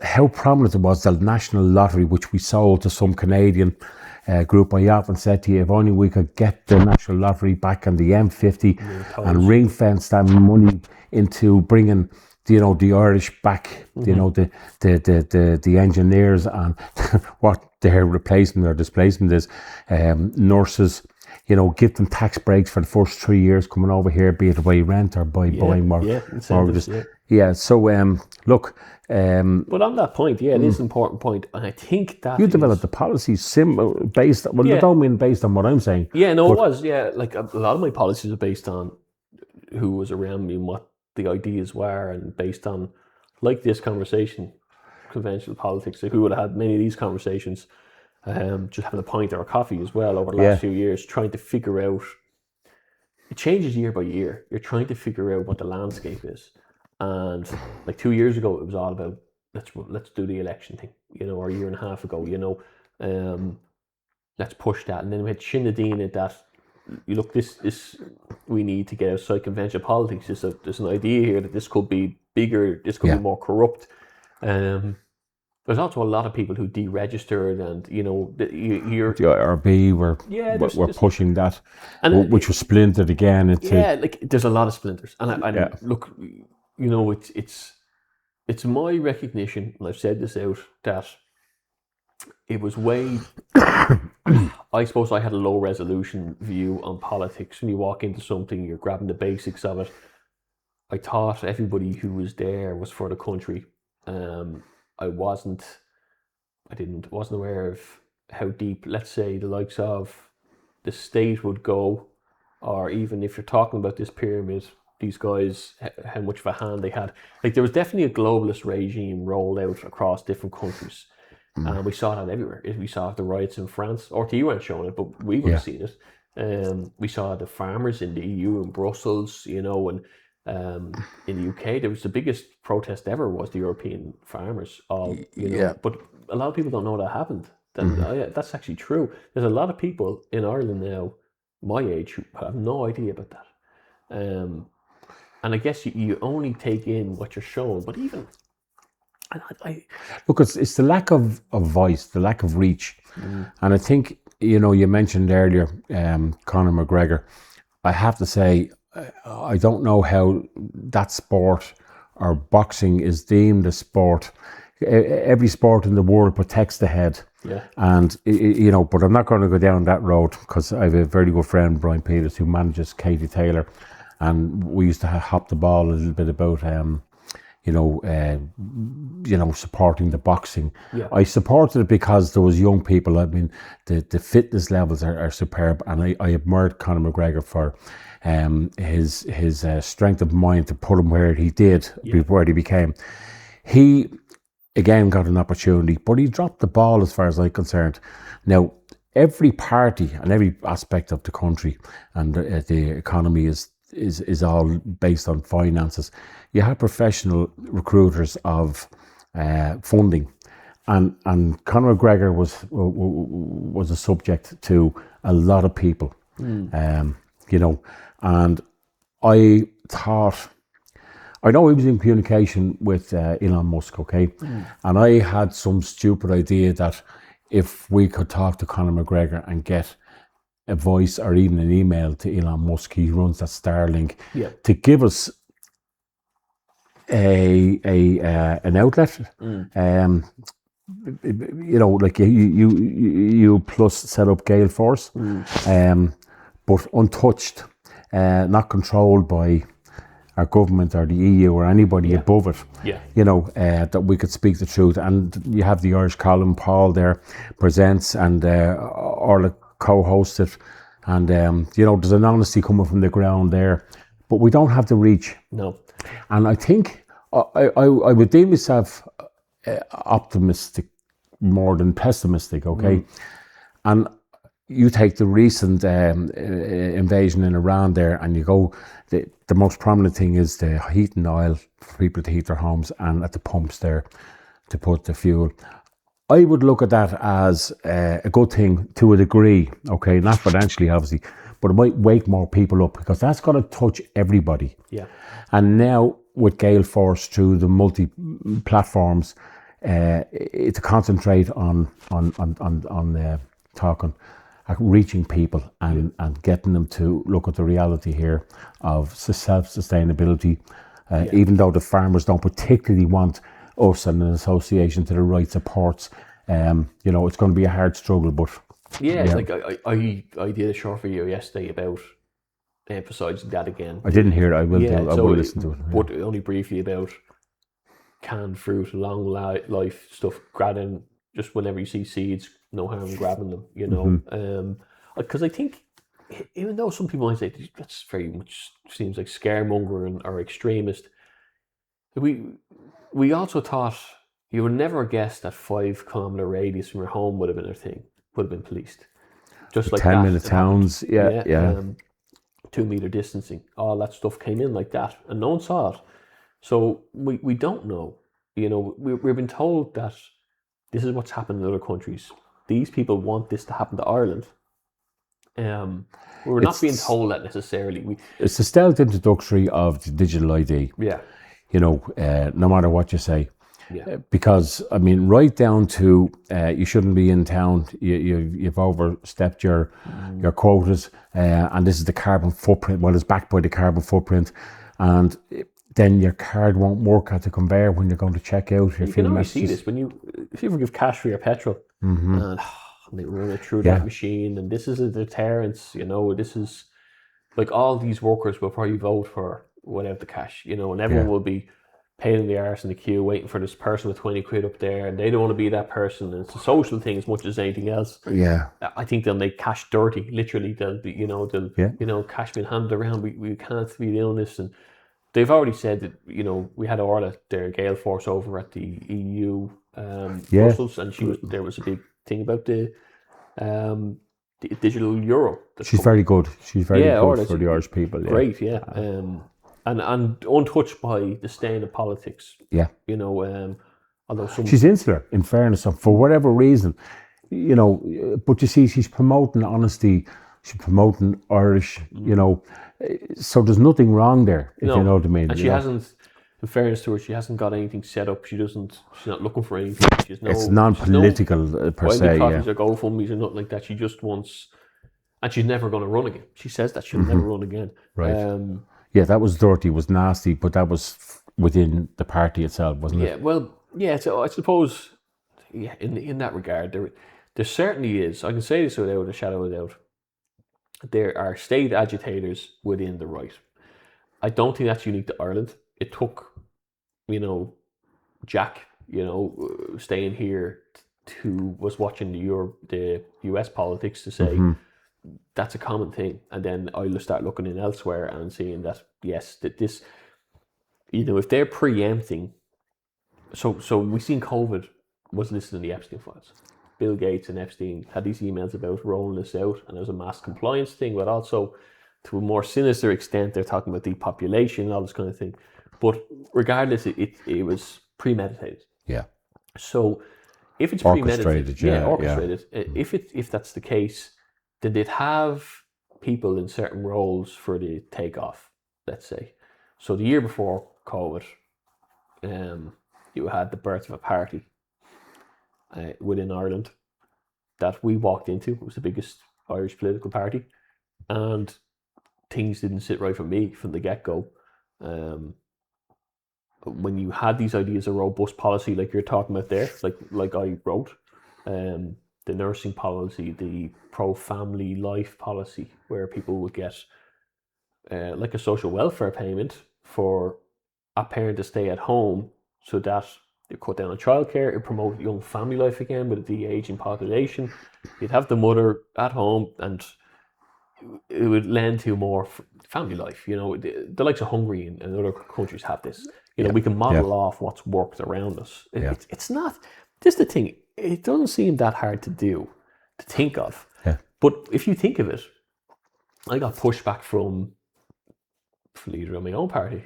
how prominent it was, the national lottery, which we sold to some Canadian group. I often said to you, if only we could get the national lottery back on the M50 and ring fence that money into bringing, the Irish back, the engineers, and what their replacement or displacement is, nurses, give them tax breaks for the first 3 years coming over here, be it by rent or by buying more mortgages. Yeah. So look. But on that point, it is an important point, and I think that you developed the policies based. Well, I don't mean based on what I'm saying. Yeah, no, it was. Yeah, like a lot of my policies are based on who was around me and what the ideas were, and based on, like this conversation, conventional politics. So who would have had many of these conversations, just having a pint or a coffee as well over the last few years, trying to figure out. It changes year by year. You're trying to figure out what the landscape is. And like 2 years ago, it was all about let's do the election thing, or a year and a half ago, let's push that. And then we had Shinedina that, look, this we need to get outside conventional politics. There's an idea here that this could be bigger, this could be more corrupt. There's also a lot of people who deregistered, and the IRB were pushing that, and which was splintered again into like there's a lot of splinters, and look. It's my recognition, and I've said this out, that it was way. I suppose I had a low resolution view on politics. When you walk into something, you're grabbing the basics of it. I thought everybody who was there was for the country. I wasn't aware of how deep, let's say, the likes of the state would go, or even if you're talking about this pyramid. These guys, how much of a hand they had. Like, there was definitely a globalist regime rolled out across different countries. And we saw that everywhere. We saw the riots in France. RTE weren't showing it, but we would have seen it. We saw the farmers in the EU and Brussels, and in the UK, there was the biggest protest ever was the European farmers. But a lot of people don't know that happened. That's actually true. There's a lot of people in Ireland now, my age, who have no idea about that. And I guess you only take in what you're shown, but even look, it's the lack of voice, the lack of reach, and I think you mentioned earlier Conor McGregor. I have to say, I don't know how that sport or boxing is deemed a sport. Every sport in the world protects the head. Yeah. And but I'm not going to go down that road, because I have a very good friend, Brian Peters, who manages Katie Taylor. And we used to hop the ball a little bit about, supporting the boxing. Yeah. I supported it because there was young people. I mean, the fitness levels are superb, and I admired Conor McGregor for his strength of mind to put him where he did, where he became. He again got an opportunity, but he dropped the ball as far as I'm concerned. Now, every party and every aspect of the country and the economy is all based on finances. You have professional recruiters of funding, and Conor McGregor was a subject to a lot of people, and I thought, I know he was in communication with Elon Musk, okay, and I had some stupid idea that if we could talk to Conor McGregor and get a voice or even an email to Elon Musk, he runs that Starlink, to give us an outlet. Like you plus set up Gael Force, but untouched, not controlled by our government or the EU or anybody above it. That we could speak the truth. And you have the Irish column, Paul there presents, and Orla co-host it, and there's an honesty coming from the ground there, but we don't have the reach. No. And I think I would deem myself optimistic more than pessimistic, okay? And you take the recent invasion in Iran there, and you go, the most prominent thing is the heating oil for people to heat their homes, and at the pumps there to put the fuel. I would look at that as a good thing to a degree, okay? Not financially, obviously, but it might wake more people up, because that's going to touch everybody. Yeah. And now with Gael forced through the multi-platforms, to concentrate on talking, reaching people and getting them to look at the reality here of self-sustainability, even though the farmers don't particularly want us and an association to the right supports. You know, it's going to be a hard struggle, but it's like I did a short video yesterday about emphasising that again. I didn't hear it. I will listen to it. But only briefly about canned fruit, long life stuff, grabbing just whenever you see seeds, no harm in grabbing them, you know. Because I think, even though some people might say that's very much seems like scaremongering or extremist, we also thought you would never guess that 5 kilometre radius from your home would have been a thing, would have been policed. Just like 10-minute towns, 2 metre distancing, all that stuff came in like that, and no one saw it. So we don't know. You know, we've been told that this is what's happened in other countries. These people want this to happen to Ireland. We're not being told that necessarily. It's the stealth introductory of the digital ID. Yeah. You know, no matter what you say. Yeah. Because, I mean, right down to you shouldn't be in town, you've overstepped your quotas, and this is the carbon footprint. Well, it's backed by the carbon footprint, and then your card won't work at the conveyor when you're going to check out. You can only see this when if you ever give cash for your petrol, and they run it through that machine, and this is a deterrence. You know, this is like all these workers will probably vote for without the cash. You know, and everyone will be paying the arse in the queue, waiting for this person with 20 quid up there, and they don't want to be that person. And it's a social thing as much as anything else. Yeah, I think they'll make cash dirty. Literally, they'll be, you know, cash being handed around. We can't be doing this, and they've already said that, you know, we had Orla, their Gael force over at the EU, Brussels, and there was a big thing about the digital euro. She's very good. She's very good for the Irish people. Yeah. Great, yeah. And untouched by the stain of politics. Yeah. You know, although she's insular, in fairness, for whatever reason, you know, but you see, she's promoting honesty, she's promoting Irish, you know, so there's nothing wrong there, if you know what I mean. And she hasn't, in fairness to her, she hasn't got anything set up. She's not looking for anything. It's non-political per se, or GoFundMes or nothing like that. She just wants, and she's never going to run again. She says that she'll never run again. Right. Yeah, that was dirty, was nasty, but that was within the party itself, wasn't it? Yeah, well, yeah, so I suppose, yeah, in that regard, there certainly is, I can say this without a shadow of a doubt, there are state agitators within the right. I don't think that's unique to Ireland. It took, you know, Jack, you know, staying here was watching the US politics to say, that's a common thing, and then I'll start looking in elsewhere and seeing that yes, that this, you know, if they're preempting, so we've seen COVID was listed in the Epstein files. Bill Gates and Epstein had these emails about rolling this out, and there was a mass compliance thing, but also to a more sinister extent, they're talking about depopulation and all this kind of thing. But regardless, it was premeditated. Yeah. So if it's orchestrated, orchestrated. If that's the case, then they'd have people in certain roles for the takeoff, let's say. So the year before COVID, you had the birth of a party within Ireland that we walked into. It was the biggest Irish political party, and things didn't sit right for me from the get-go. When you had these ideas of robust policy like you're talking about there, like I wrote, the nursing policy, the pro-family life policy, where people would get like a social welfare payment for a parent to stay at home so that they cut down on childcare, it promote young family life again with the ageing population. You'd have the mother at home, and it would lend to more family life. You know, the likes of Hungary and other countries have this. You know, we can model off what's worked around us. It's not, this is the thing, it doesn't seem that hard to do, to think of. Yeah. But if you think of it, I got pushback from the leader of my own party.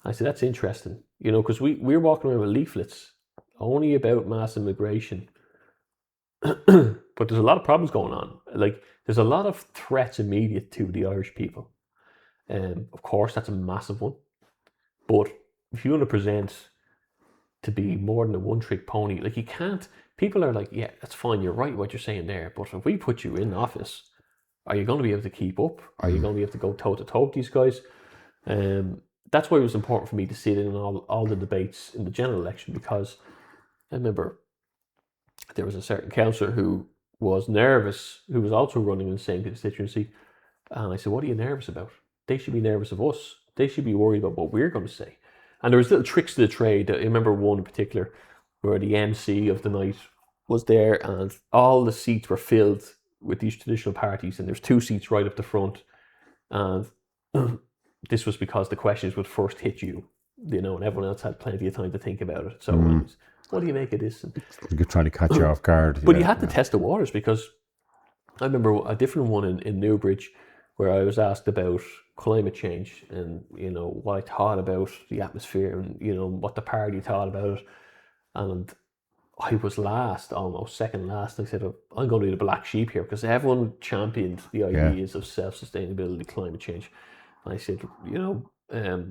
I said, that's interesting, you know, because we're walking around with leaflets only about mass immigration. But there's a lot of problems going on. Like, there's a lot of threats immediate to the Irish people. Of course, that's a massive one. But if you want to present to be more than a one-trick pony, like, you can't, people are like, yeah, that's fine, you're right what you're saying there, but if we put you in office, are you going to be able to keep up? Are you going to be able to go toe-to-toe with these guys? That's why it was important for me to sit in on all the debates in the general election, because I remember there was a certain councillor who was nervous, who was also running in the same constituency. And I said, what are you nervous about? They should be nervous of us. They should be worried about what we're going to say. And there was little tricks to the trade. I remember one in particular where the MC of the night was there and all the seats were filled with these traditional parties, and there's 2 seats right up the front. And this was because the questions would first hit you, you know, and everyone else had plenty of time to think about it. So what do you make of this? And you're trying to catch you off guard. But you had to test the waters, because I remember a different one in Newbridge where I was asked about climate change and, you know, what I thought about the atmosphere and, you know, what the party thought about it. And I was last, almost second last. I said, I'm going to be the black sheep here, because everyone championed the ideas of self-sustainability, climate change. And I said, you know, I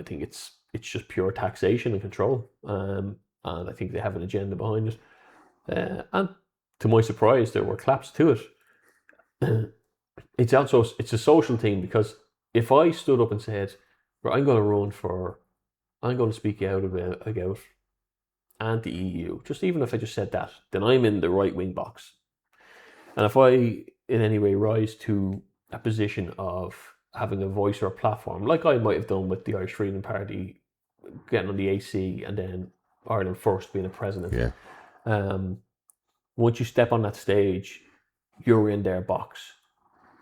think it's just pure taxation and control. And I think they have an agenda behind it. And to my surprise, there were claps to it. It's a social thing, because if I stood up and said, I'm going to speak out about anti-EU, just even if I just said that, then I'm in the right-wing box. And if I in any way rise to a position of having a voice or a platform, like I might have done with the Irish Freedom Party, getting on the AC and then Ireland First being a president, once you step on that stage, you're in their box.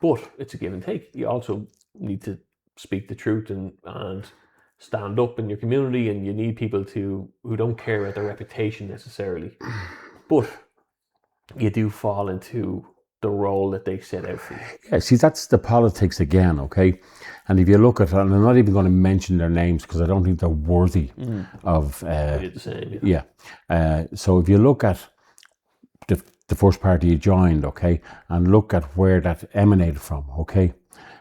But it's a give and take. You also need to speak the truth and stand up in your community, and you need people who don't care about their reputation necessarily. But you do fall into the role that they set out for you. Yeah, see, that's the politics again, okay? And if you look at it, and I'm not even going to mention their names because I don't think they're worthy of... I did the same, so if you look at the first party you joined, okay, and look at where that emanated from, okay,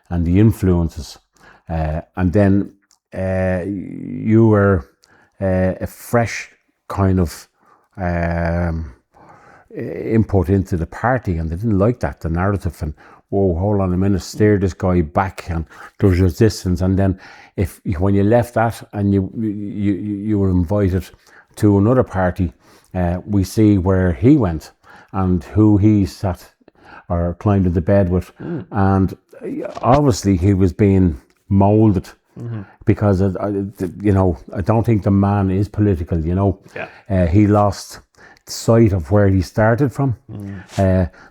and the influences, and then you were a fresh kind of input into the party, and they didn't like that, the narrative, and whoa, hold on a minute, steer this guy back, and there's resistance. And then when you left that and you were invited to another party, we see where he went and who he sat or climbed into bed with. And obviously he was being moulded because, I don't think the man is political, he lost sight of where he started from.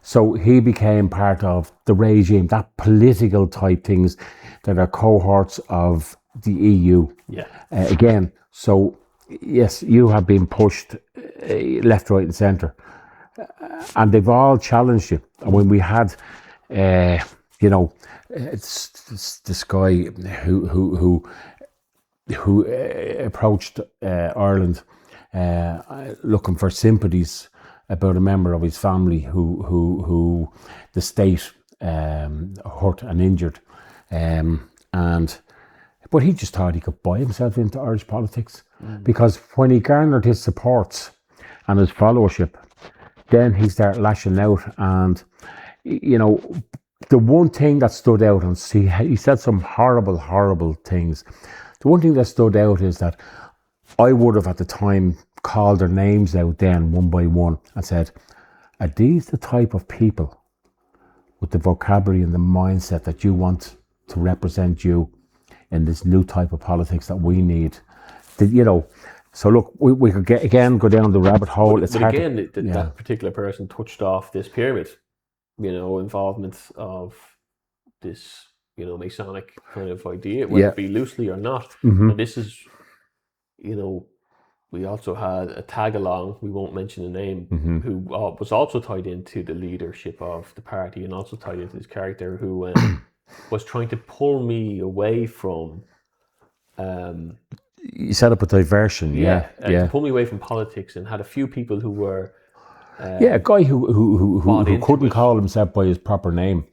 So he became part of the regime, that political type things that are cohorts of the EU. Again, so yes, you have been pushed left, right and centre. And they've all challenged you. And when we had, it's this guy who approached Ireland looking for sympathies about a member of his family who the state hurt and injured, but he just thought he could buy himself into Irish politics, because when he garnered his supports and his followership, then he started lashing out. And the one thing that stood out, and he said some horrible things. The one thing that stood out is that I would have at the time called their names out then one by one and said, are these the type of people with the vocabulary and the mindset that you want to represent you in this new type of politics that we need? So look, we could go down the rabbit hole. That particular person touched off this pyramid, involvement of this, Masonic kind of idea, whether it be loosely or not. And this is, we also had a tag-along, we won't mention the name, who was also tied into the leadership of the party and also tied into this character who was trying to pull me away from... you set up a diversion, to pull me away from politics, and had a few people who were... a guy who couldn't call himself by his proper name,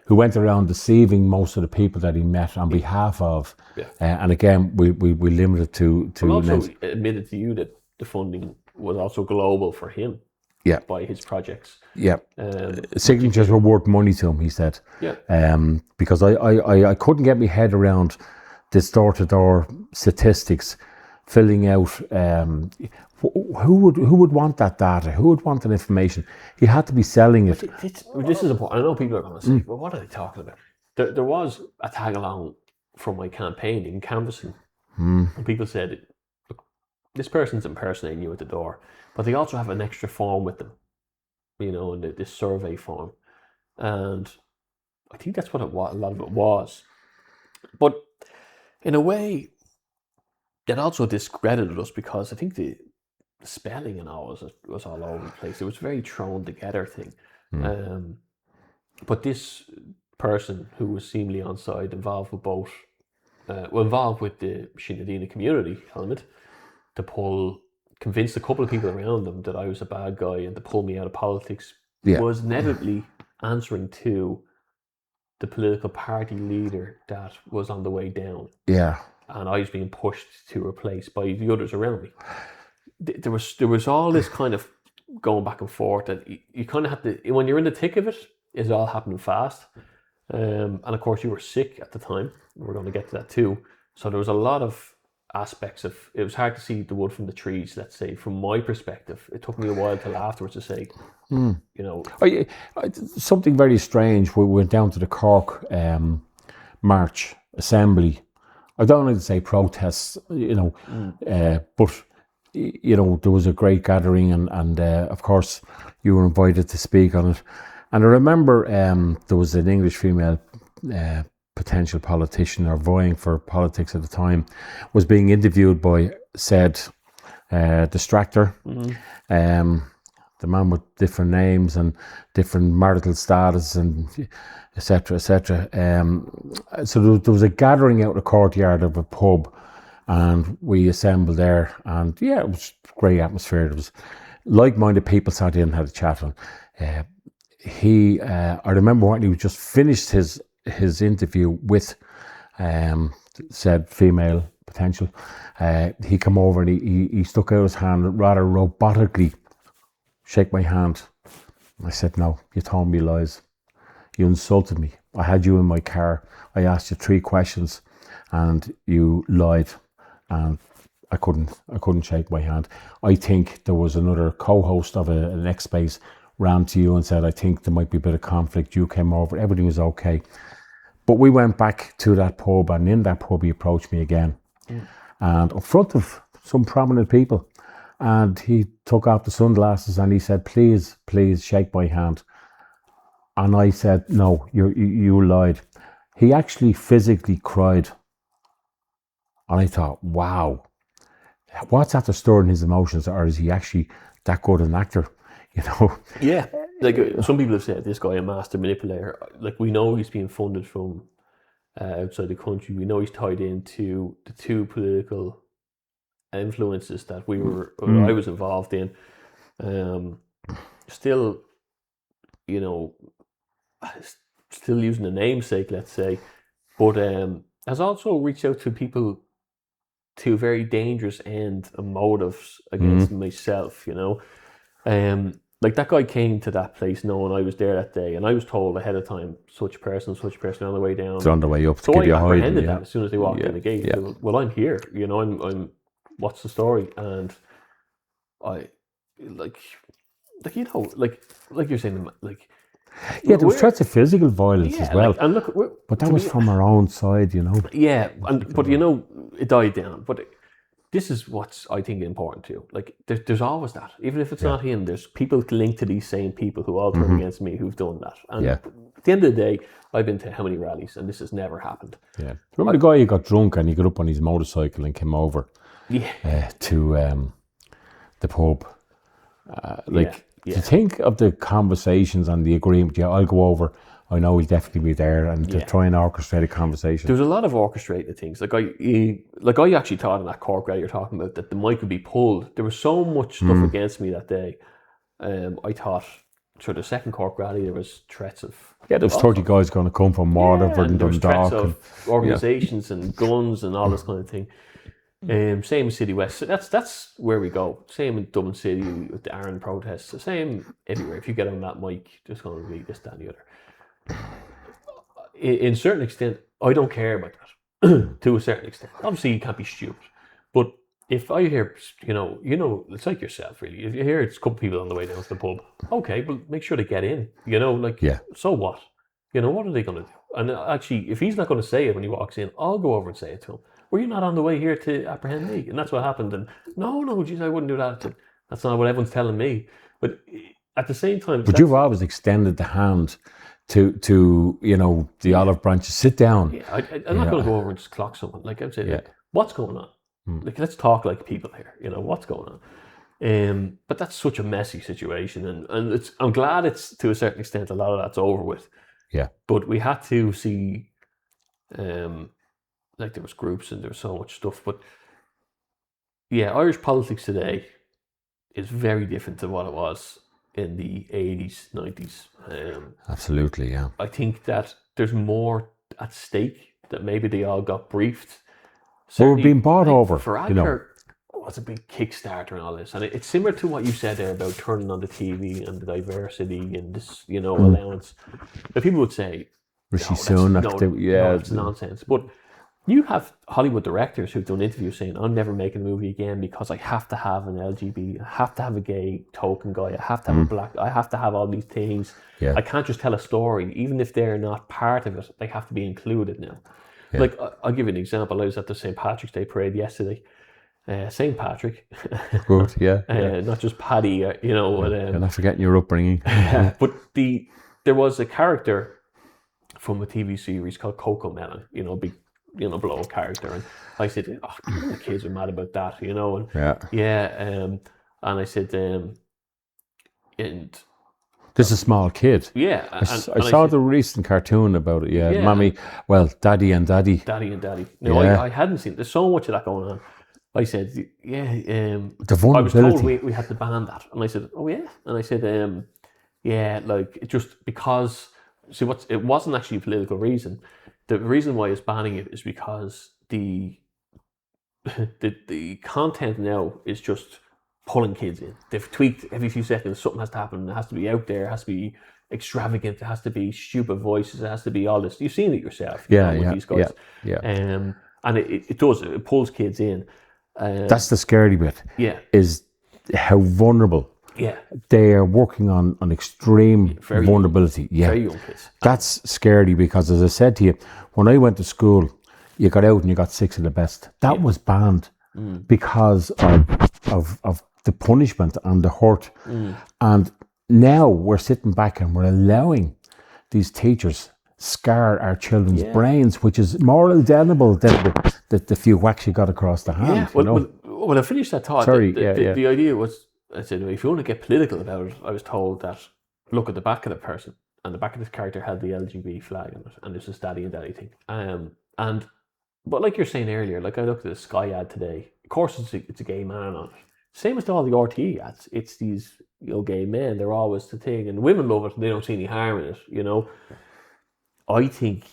who went around deceiving most of the people that he met on behalf of. And again, we limited to also admitted to you that the funding was also global for him by his projects. Signatures were worth money to him, he said. Because I couldn't get my head around distorted or statistics, filling out... who would want that data? Who would want that information? He had to be selling it. This is important. I know people are going to say, well, what are they talking about? There was a tag-along from my campaign in canvassing. And people said, look, this person's impersonating you at the door, but they also have an extra form with them, in this survey form. And I think that's what a lot of it was. But in a way, it also discredited us, because I think the spelling and all was all over the place. It was a very thrown together thing. But this person who was seemingly on side, involved with both, involved with the Shinedina community element, to convince a couple of people around them that I was a bad guy and to pull me out of politics, was inevitably answering to the political party leader that was on the way down. And I was being pushed to replace by the others around me. There was all this kind of going back and forth that you kind of have to, when you're in the thick of it, it's all happening fast. And of course you were sick at the time. We're going to get to that too. So there was a lot of aspects of, it was hard to see the wood from the trees, let's say, from my perspective. It took me a while till afterwards to say, something very strange. We went down to the Cork March Assembly. I don't like to say protests, but there was a great gathering, and of course you were invited to speak on it. And I remember there was an English female potential politician, or vying for politics at the time, was being interviewed by said distractor. The man with different names and different marital status and etc. So there was a gathering out in the courtyard of a pub, and we assembled there, and it was a great atmosphere. There was like-minded people sat in and had a chat. And I remember when he just finished his interview with said female potential, he came over and he stuck out his hand rather robotically, shake my hand. I said, no, you told me lies. You insulted me. I had you in my car. I asked you 3 questions and you lied, and I couldn't shake my hand. I think there was another co-host of an X Space ran to you and said, I think there might be a bit of conflict. You came over, everything was okay. But we went back to that pub, and in that pub he approached me again. And in front of some prominent people. And he took off the sunglasses and he said, please shake my hand. And I said, no, you lied. He actually physically cried. And I thought, wow, what's after stirring his emotions? Or is he actually that good an actor? Yeah, like some people have said, this guy a master manipulator. Like, we know he's being funded from outside the country. We know he's tied into the 2 political influences that I was involved in. Still using the namesake, let's say, but has also reached out to people to very dangerous end and motives against myself. Like, that guy came to that place knowing I was there that day, and I was told ahead of time, such person on the way down. It's on the way up. So I apprehended that as soon as they walked in the gate. Yeah. Well, I'm here. I'm. What's the story? And I, like you're saying, like. Yeah, there was threats of physical violence as well. And look, but that was from our own side, Yeah, but it died down. But this is what's, I think, important too. Like, there's always that. Even if it's not him, there's people linked to these same people who all turn against me who've done that. And at the end of the day, I've been to how many rallies, and this has never happened. Yeah. Remember the guy who got drunk and he got up on his motorcycle and came over? to the pub. To think of the conversations and the agreement, I'll go over, I know he'll definitely be there, and to try and orchestrate a conversation. There's a lot of orchestrated things. Like I actually thought in that Cork rally you're talking about that the mic would be pulled. There was so much stuff against me that day. I thought through the second Cork rally there was threats of... Yeah, there's 30 guys going to come from Waterford and Dundalk. There was threats of organisations and guns and all this kind of thing. Same in City West. So that's where we go. Same in Dublin City with the Aaron protests. The same everywhere. If you get on that mic, there's going to be this, that, and the other. In a certain extent, I don't care about that. To a certain extent, obviously you can't be stupid. But if I hear, it's like yourself really. If you hear it's a couple of people on the way down to the pub, okay, but make sure they get in. So what? What are they going to do? And actually, if he's not going to say it when he walks in, I'll go over and say it to him. Were you not on the way here to apprehend me? And that's what happened. And no, geez, I wouldn't do that. That's not what everyone's telling me. But at the same time... But you've always extended the hand to the olive branches. Sit down. Yeah, I'm not going to go over and just clock someone. Like I'm saying, what's going on? Like, let's talk like people here. What's going on? But that's such a messy situation. And I'm glad it's, to a certain extent, a lot of that's over with. Yeah. But we had to see... like there was groups and there was so much stuff, but Irish politics today is very different to what it was in the 80s, 90s. Absolutely, yeah. I think that there's more at stake, that maybe they all got briefed. We're being bought over. For Adler, was a big Kickstarter and all this, and it's similar to what you said there about turning on the TV and the diversity and this, allowance. But people would say, Rishi Sunak, it's nonsense. But you have Hollywood directors who've done interviews saying, I'm never making a movie again because I have to have an LGBT, I have to have a gay token guy, I have to have a black, I have to have all these things. Yeah. I can't just tell a story. Even if they're not part of it, they have to be included now. Yeah. Like, I'll give you an example. I was at the St. Patrick's Day parade yesterday. St. Patrick. Good, yeah. Not just Paddy, You're not forgetting your upbringing. But there was a character from a TV series called Coco Melon, big, below character, and I said, the kids are mad about that, and and I said, and this is a small kid. Yeah, I saw the recent cartoon about it. Yeah, Mommy, Daddy and Daddy. No, I hadn't seen. There's so much of that going on. I said, the vulnerability. I was told we had to ban that, and I said, oh yeah, and I said, like it just because. See, it wasn't actually a political reason. The reason why it's banning it is because the content now is just pulling kids in. They've tweaked every few seconds. Something has to happen. It has to be out there. It has to be extravagant. It has to be stupid voices. It has to be all this. You've seen it yourself. With these guys. Yeah. And it does. It pulls kids in. That's the scary bit. Yeah. Is how vulnerable. Yeah. They are working on extreme vulnerability. Very young kids. That's scary because, as I said to you, when I went to school, you got out and you got 6 of the best. That was banned because of the punishment and the hurt. And now we're sitting back and we're allowing these teachers scar our children's brains, which is more indelible than the few whacks you got across the hand. Yeah. Well, I finished that thought. Sorry. The idea was, I said, if you want to get political about it, I was told that look at the back of the person, and the back of this character had the LGBT flag on it, and this is Daddy and Daddy thing. But like you're saying earlier, like I looked at the Sky ad today. Of course, it's a gay man on it. Same as all the RTE ads. It's these gay men. They're always the thing, and women love it. They don't see any harm in it. I think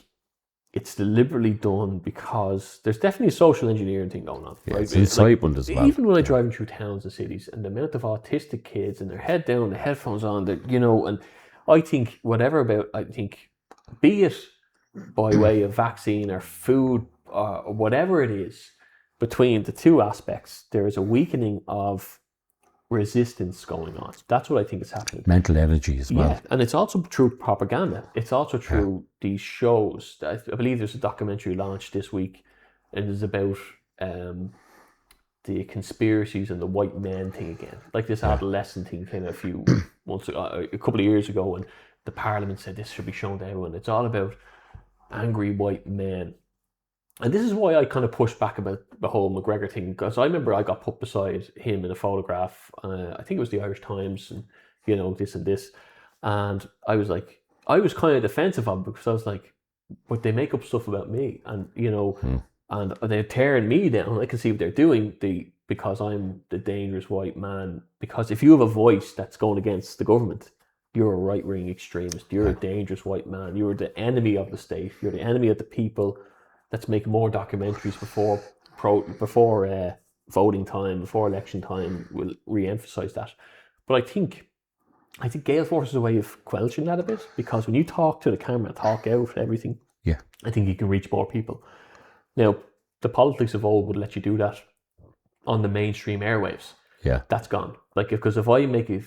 it's deliberately done because there's definitely a social engineering thing going on. Yeah, right? It's incitement as well. Even when I'm driving through towns and cities, and the amount of autistic kids and their head down, the headphones on, and I think be it by way of vaccine or food or whatever it is, between the two aspects, there is a weakening of resistance going on. That's what I think is happening. Mental energy as well. Yeah, and it's also through propaganda. It's also through these shows. I believe there's a documentary launched this week, and it's about the conspiracies and the white men thing again. Like this adolescent thing came a few months ago, a couple of years ago, and the Parliament said this should be shown to everyone. It's all about angry white men And this is why I kind of pushed back about the whole McGregor thing, because I remember I got put beside him in a photograph. I think it was the Irish Times, and this and this, and I was like, I was kind of defensive of it because I was like, but they make up stuff about me, and and they're tearing me down. I can see what they're doing. Because I'm the dangerous white man. Because if you have a voice that's going against the government, you're a right-wing extremist. You're a dangerous white man. You're the enemy of the state. You're the enemy of the people. Let's make more documentaries before voting time, before election time. We'll re-emphasize that. But I think Gael Force is a way of quelching that a bit, because when you talk to the camera, talk out everything, I think you can reach more people. Now, the politics of old would let you do that on the mainstream airwaves. Yeah, that's gone. Like, because if I make it,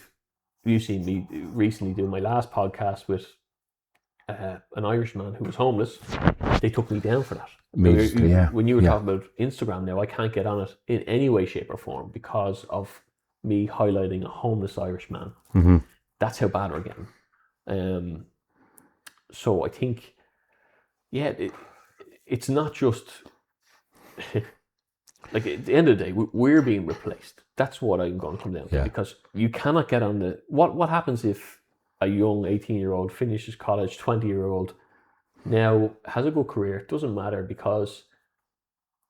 you seen me recently do my last podcast with an Irishman who was homeless. They took me down for that. When you were talking about Instagram now, I can't get on it in any way, shape, or form because of me highlighting a homeless Irishman. Mm-hmm. That's how bad we're getting. So I think, it's not just like, at the end of the day, we're being replaced. That's what I'm going to come down to, because you cannot get on the... What happens if a young 18-year-old finishes college, 20-year-old, now has a good career? It doesn't matter, because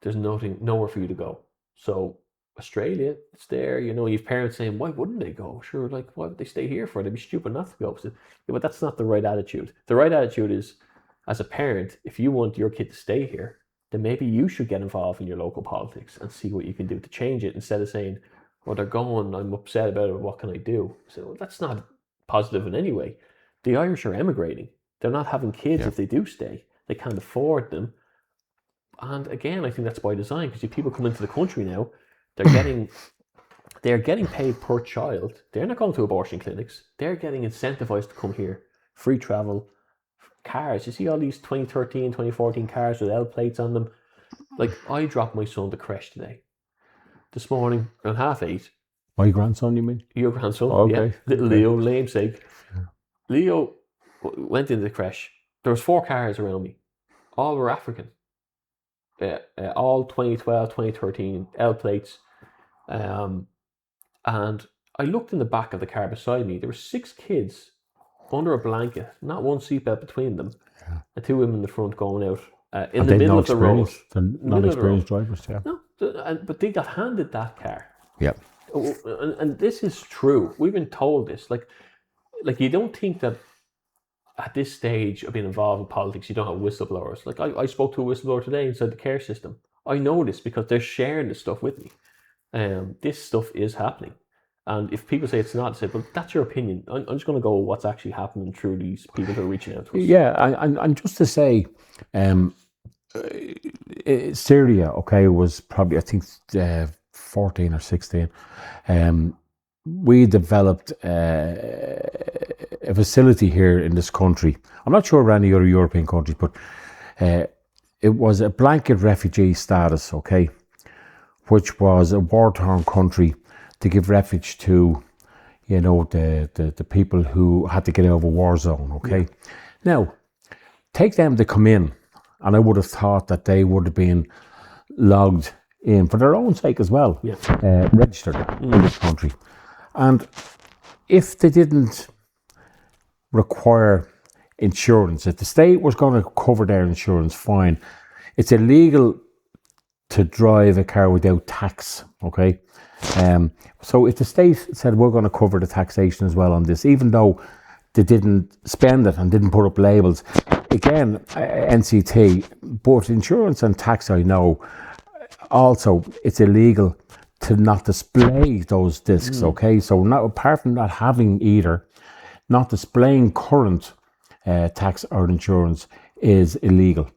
there's nowhere for you to go. So Australia, it's there. You've parents saying, why wouldn't they go? Sure, like, why would they stay here for? They'd be stupid not to go. So, but that's not the right attitude. The right attitude is, as a parent, if you want your kid to stay here, then maybe you should get involved in your local politics and see what you can do to change it, instead of saying, well, they're going, I'm upset about it, what can I do? So, well, that's not positive in any way. The Irish are emigrating. They're not having kids if they do stay. They can't afford them. And again, I think that's by design, because if people come into the country now, they're getting paid per child. They're not going to abortion clinics. They're getting incentivized to come here. Free travel, cars. You see all these 2013, 2014 cars with L plates on them. Like, I dropped my son to creche today. This morning around 8:30. My grandson, you mean? Your grandson, okay. Little Leo, namesake. Yeah. Leo went into the creche. There was 4 cars around me. All were African. All 2012, 2013 L plates. And I looked in the back of the car beside me. There were 6 kids under a blanket, not one seatbelt between them, and 2 women in the front going out in the middle of the road. They're not experienced drivers, No, but they got handed that car. Yeah. And this is true. We've been told this. Like you don't think that at this stage of being involved in politics, you don't have whistleblowers. Like, I spoke to a whistleblower today inside the care system. I know this because they're sharing this stuff with me. This stuff is happening. And if people say it's not, I say, well, that's your opinion. I'm just going to go with what's actually happening through these people who are reaching out to us. Yeah, and just to say, Syria, was probably, I think, 14 or 16. We developed a facility here in this country. I'm not sure around any other European countries, but it was a blanket refugee status, which was a war-torn country to give refuge to, the people who had to get out of a war zone, Now, take them to come in, and I would have thought that they would have been logged in for their own sake as well, registered in this country. And if they didn't require insurance, if the state was going to cover their insurance, fine. It's illegal to drive a car without tax, so if the state said, we're going to cover the taxation as well on this, even though they didn't spend it and didn't put up labels, again, NCT, but insurance and tax, I know, also it's illegal to not display those discs, So not, apart from not having either, not displaying current tax or insurance is illegal,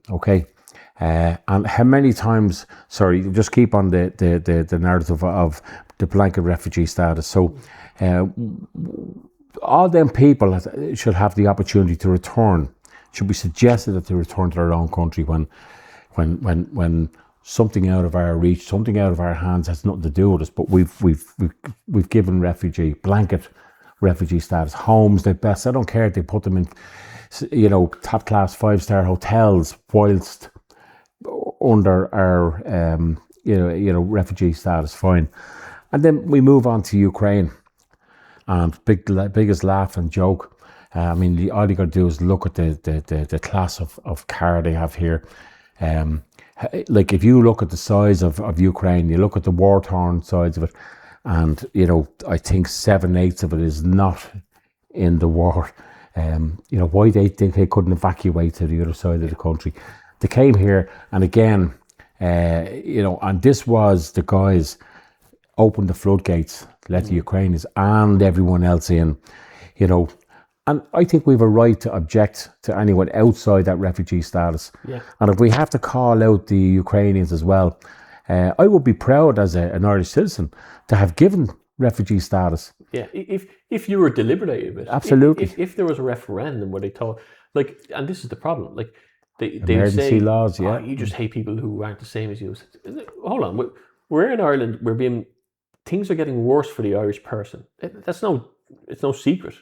and how many times, just keep on the narrative of the blanket refugee status. So all them people should have the opportunity to return, should be suggested that they return to their own country when something out of our reach, something out of our hands has nothing to do with us, but we've given blanket refugee status, homes, the best. I don't care if they put them in, top class 5-star hotels, whilst under our refugee status, fine. And then we move on to Ukraine, and biggest laugh and joke. All you got to do is look at the class of car they have here. Like if you look at the size of Ukraine, you look at the war-torn sides of it, and I think 7/8 of it is not in the war. Why they think they couldn't evacuate to the other side of the country. They came here, and again, and this was the guys opened the floodgates, let the Ukrainians and everyone else in, and I think we have a right to object to anyone outside that refugee status. Yeah. And if we have to call out the Ukrainians as well, I would be proud as an Irish citizen to have given refugee status. Yeah, if you were deliberated with, absolutely. If there was a referendum where they thought, and this is the problem, they emergency say, laws, yeah, you just hate people who aren't the same as you. Hold on, we're in Ireland. Things are getting worse for the Irish person. It's no secret.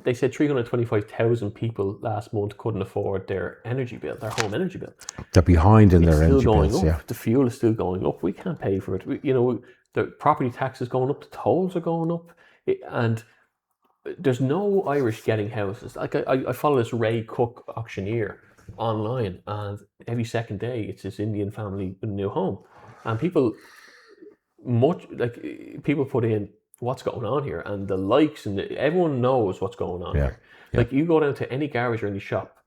They said 325,000 people last month couldn't afford their energy bill, their home energy bill. They're behind in their energy bills. Yeah. The fuel is still going up. We can't pay for it. The property tax is going up. The tolls are going up, and there's no Irish getting houses. Like I follow this Ray Cook auctioneer online, and every second day it's this Indian family with a new home, and people put in what's going on here, and the likes, and everyone knows what's going on here. Yeah. Like you go down to any garage or any shop,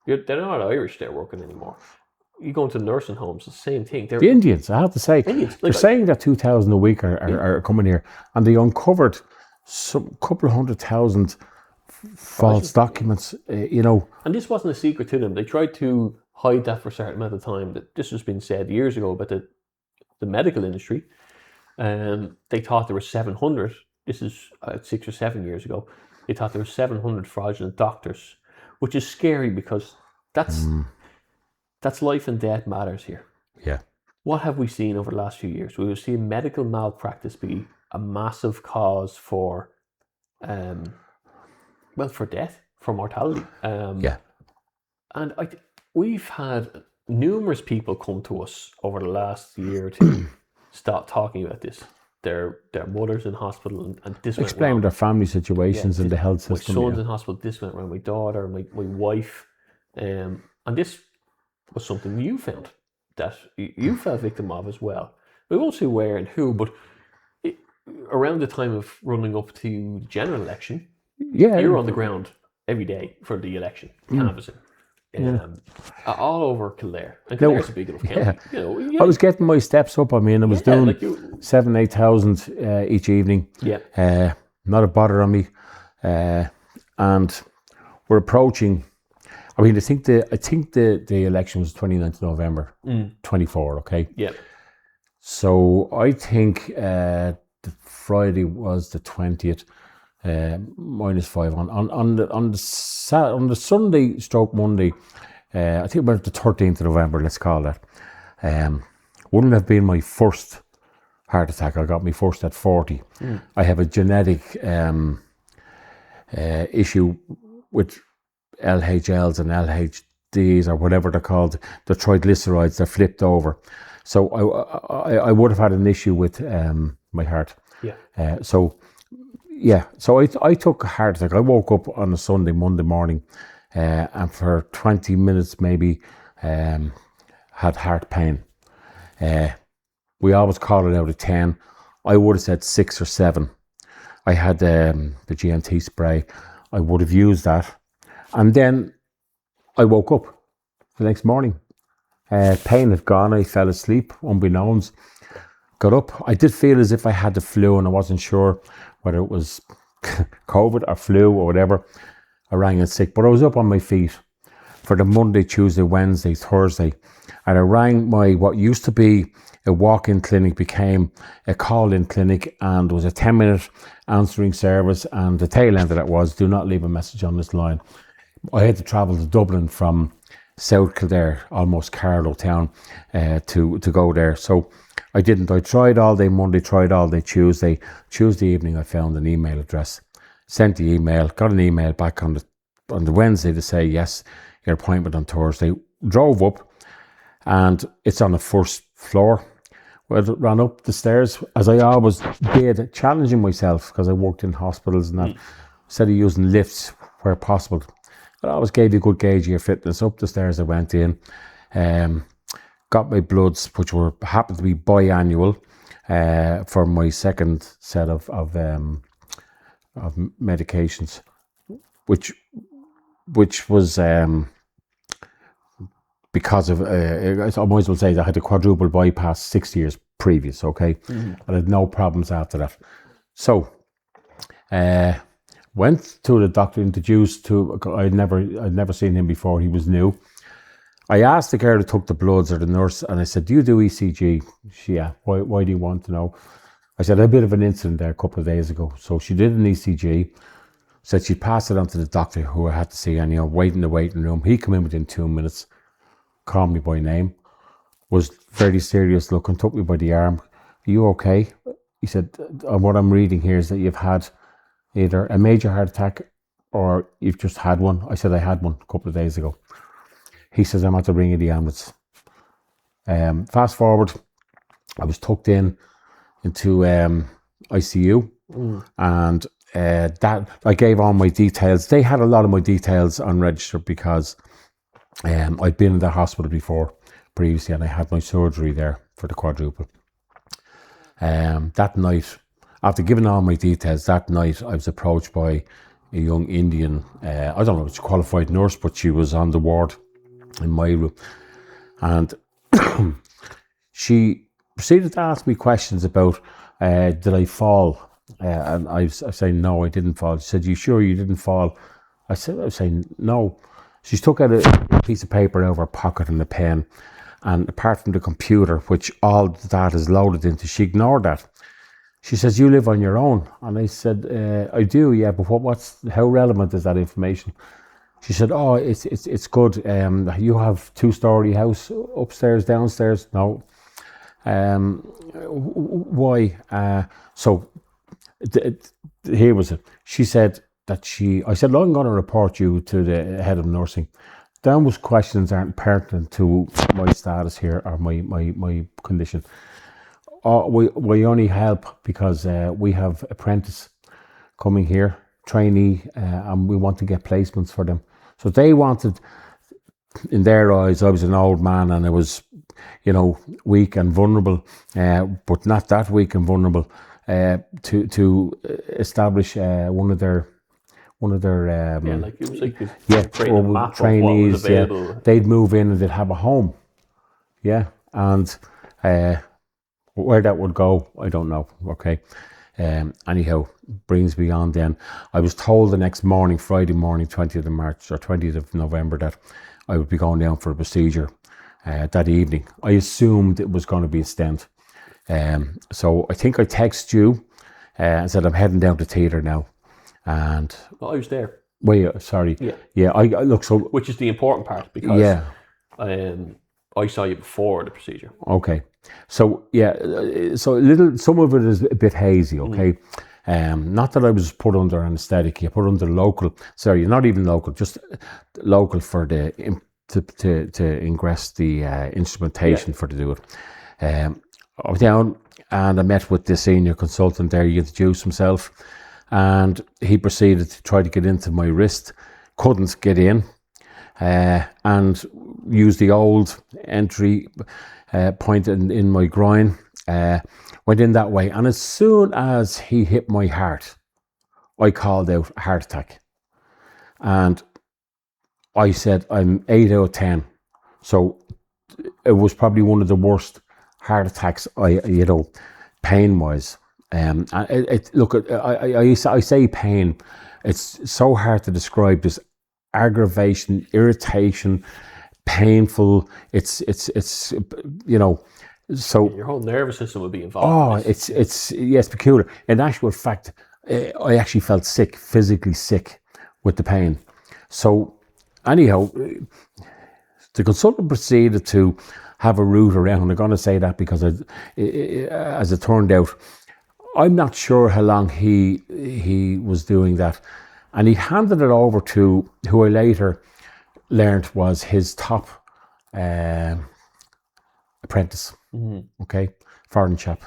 they're not Irish there working anymore. You go into nursing homes, the same thing. The Indians, I have to say, they're saying that 2,000 a week are coming here, and they uncovered some couple of 100,000 false documents. And this wasn't a secret to them. They tried to hide that for a certain amount of time. That this has been said years ago about the medical industry. They thought there were 700. This is 6 or 7 years ago. They thought there were 700 fraudulent doctors, which is scary because that's life and death matters here. Yeah. What have we seen over the last few years? We've seen medical malpractice be a massive cause for, for death, for mortality. And we've had numerous people come to us over the last year or two. Stop talking about this. Their mothers in hospital and this explain their family situations in the health system. My son's in hospital. This went wrong. My daughter, my wife, and this was something you found that you fell victim of as well. We won't say where and who, but around the time of running up to the general election, you were on the ground every day for the election, canvassing. All over Kildare. And Kildare's a big enough county. I was getting my steps up. I was doing 7,000-8,000 each evening. Yeah. Not a bother on me. And we're approaching. I think the election was 29th of November, 24. Okay. Yeah. So I think the Friday was the 20th. -5 on the Sunday stroke Monday, I think about the 13th of November, let's call that, wouldn't have been my first heart attack. I got my first at 40. I have a genetic issue with LHLs and LHDs or whatever they're called, the triglycerides, they're flipped over. So I would have had an issue with my heart. Yeah. So I took a heart attack. I woke up on a Monday morning, and for 20 minutes maybe had heart pain. We always call it out of 10. I would have said 6 or 7. I had the GNT spray. I would have used that. And then I woke up the next morning. Pain had gone. I fell asleep, unbeknownst. Got up. I did feel as if I had the flu, and I wasn't sure whether it was COVID or flu or whatever. I rang in sick, but I was up on my feet for the Monday, Tuesday, Wednesday, Thursday, and I rang what used to be a walk-in clinic became a call-in clinic, and there was a 10-minute answering service, and the tail end of that was, do not leave a message on this line. I had to travel to Dublin from South Kildare, almost Carlow town, to go there. So I didn't. I tried all day Monday, tried all day Tuesday. Tuesday evening I found an email address, sent the email, got an email back on the Wednesday to say, yes, your appointment on Thursday. Drove up, and it's on the first floor. Well, I ran up the stairs, as I always did, challenging myself, because I worked in hospitals and that, instead of using lifts where possible. I always gave you a good gauge of your fitness. Up the stairs I went in, got my bloods, which happened to be biannual, for my second set of medications, which was because of, I might as well say that I had a quadruple bypass 6 years previous, okay? And I had no problems after that. So, went to the doctor, introduced to, I'd never seen him before, he was new. I asked the girl who took the bloods, or the nurse, and I said, do you do ECG? Yeah, why do you want to know? I said, I had a bit of an incident there a couple of days ago. So she did an ECG, said she passed it on to the doctor who I had to see, and wait in the waiting room. He came in within 2 minutes, called me by name, was very serious looking, took me by the arm. Are you okay? He said, what I'm reading here is that you've had either a major heart attack or you've just had one. I said, I had one a couple of days ago. He says, I'm at the ring of the ambulance. Fast forward, I was tucked into ICU, and that I gave all my details. They had a lot of my details unregistered because I'd been in the hospital before previously, and I had my surgery there for the quadruple. That night, after giving all my details, that night I was approached by a young Indian, I don't know if it's a qualified nurse, but she was on the ward in my room, and she proceeded to ask me questions about, did I fall? And I was saying, no, I didn't fall. She said, you sure you didn't fall? I was saying, no. She took out a piece of paper out of her pocket and a pen, and apart from the computer, which all the data is loaded into, she ignored that. She says, you live on your own? And I said, I do, yeah, but how relevant is that information? She said, oh, it's good. You have 2-story house, upstairs, downstairs? No. Why? So here was it. She said that I said, I'm going to report you to the head of nursing. Those questions aren't pertinent to my status here or my condition. We only help because we have apprentice coming here, trainee, and we want to get placements for them. So they wanted, in their eyes, I was an old man and I was, weak and vulnerable, but not that weak and vulnerable, to establish one of their trainees. They'd move in and they'd have a home. Yeah, and where that would go, I don't know. Okay. Anyhow, brings me on then. I was told the next morning, Friday morning, 20th of March or 20th of November, that I would be going down for a procedure that evening. I assumed it was going to be a stent. So I think I texted you and said, I'm heading down to theatre now. And I was there. Well, sorry. Yeah. I look, so which is the important part, because I saw you before the procedure. Okay. So some of it is a bit hazy, okay? Not that I was put under anaesthetic, you put under not even local, just local for to ingress the instrumentation for to do it. I was down and I met with the senior consultant there. He introduced himself and he proceeded to try to get into my wrist, couldn't get in, and used the old entry point in my groin, went in that way. And as soon as he hit my heart, I called out heart attack. And I said, I'm 8 out of 10. So it was probably one of the worst heart attacks, pain-wise. I say pain. It's so hard to describe this aggravation, irritation, painful. It's so your whole nervous system would be involved. Oh, it's peculiar. In actual fact, I actually felt sick, physically sick with the pain. So anyhow, the consultant proceeded to have a route around. I'm going to say that because as it turned out, I'm not sure how long he was doing that. And he handed it over to who I later learned was his top apprentice, okay, foreign chap,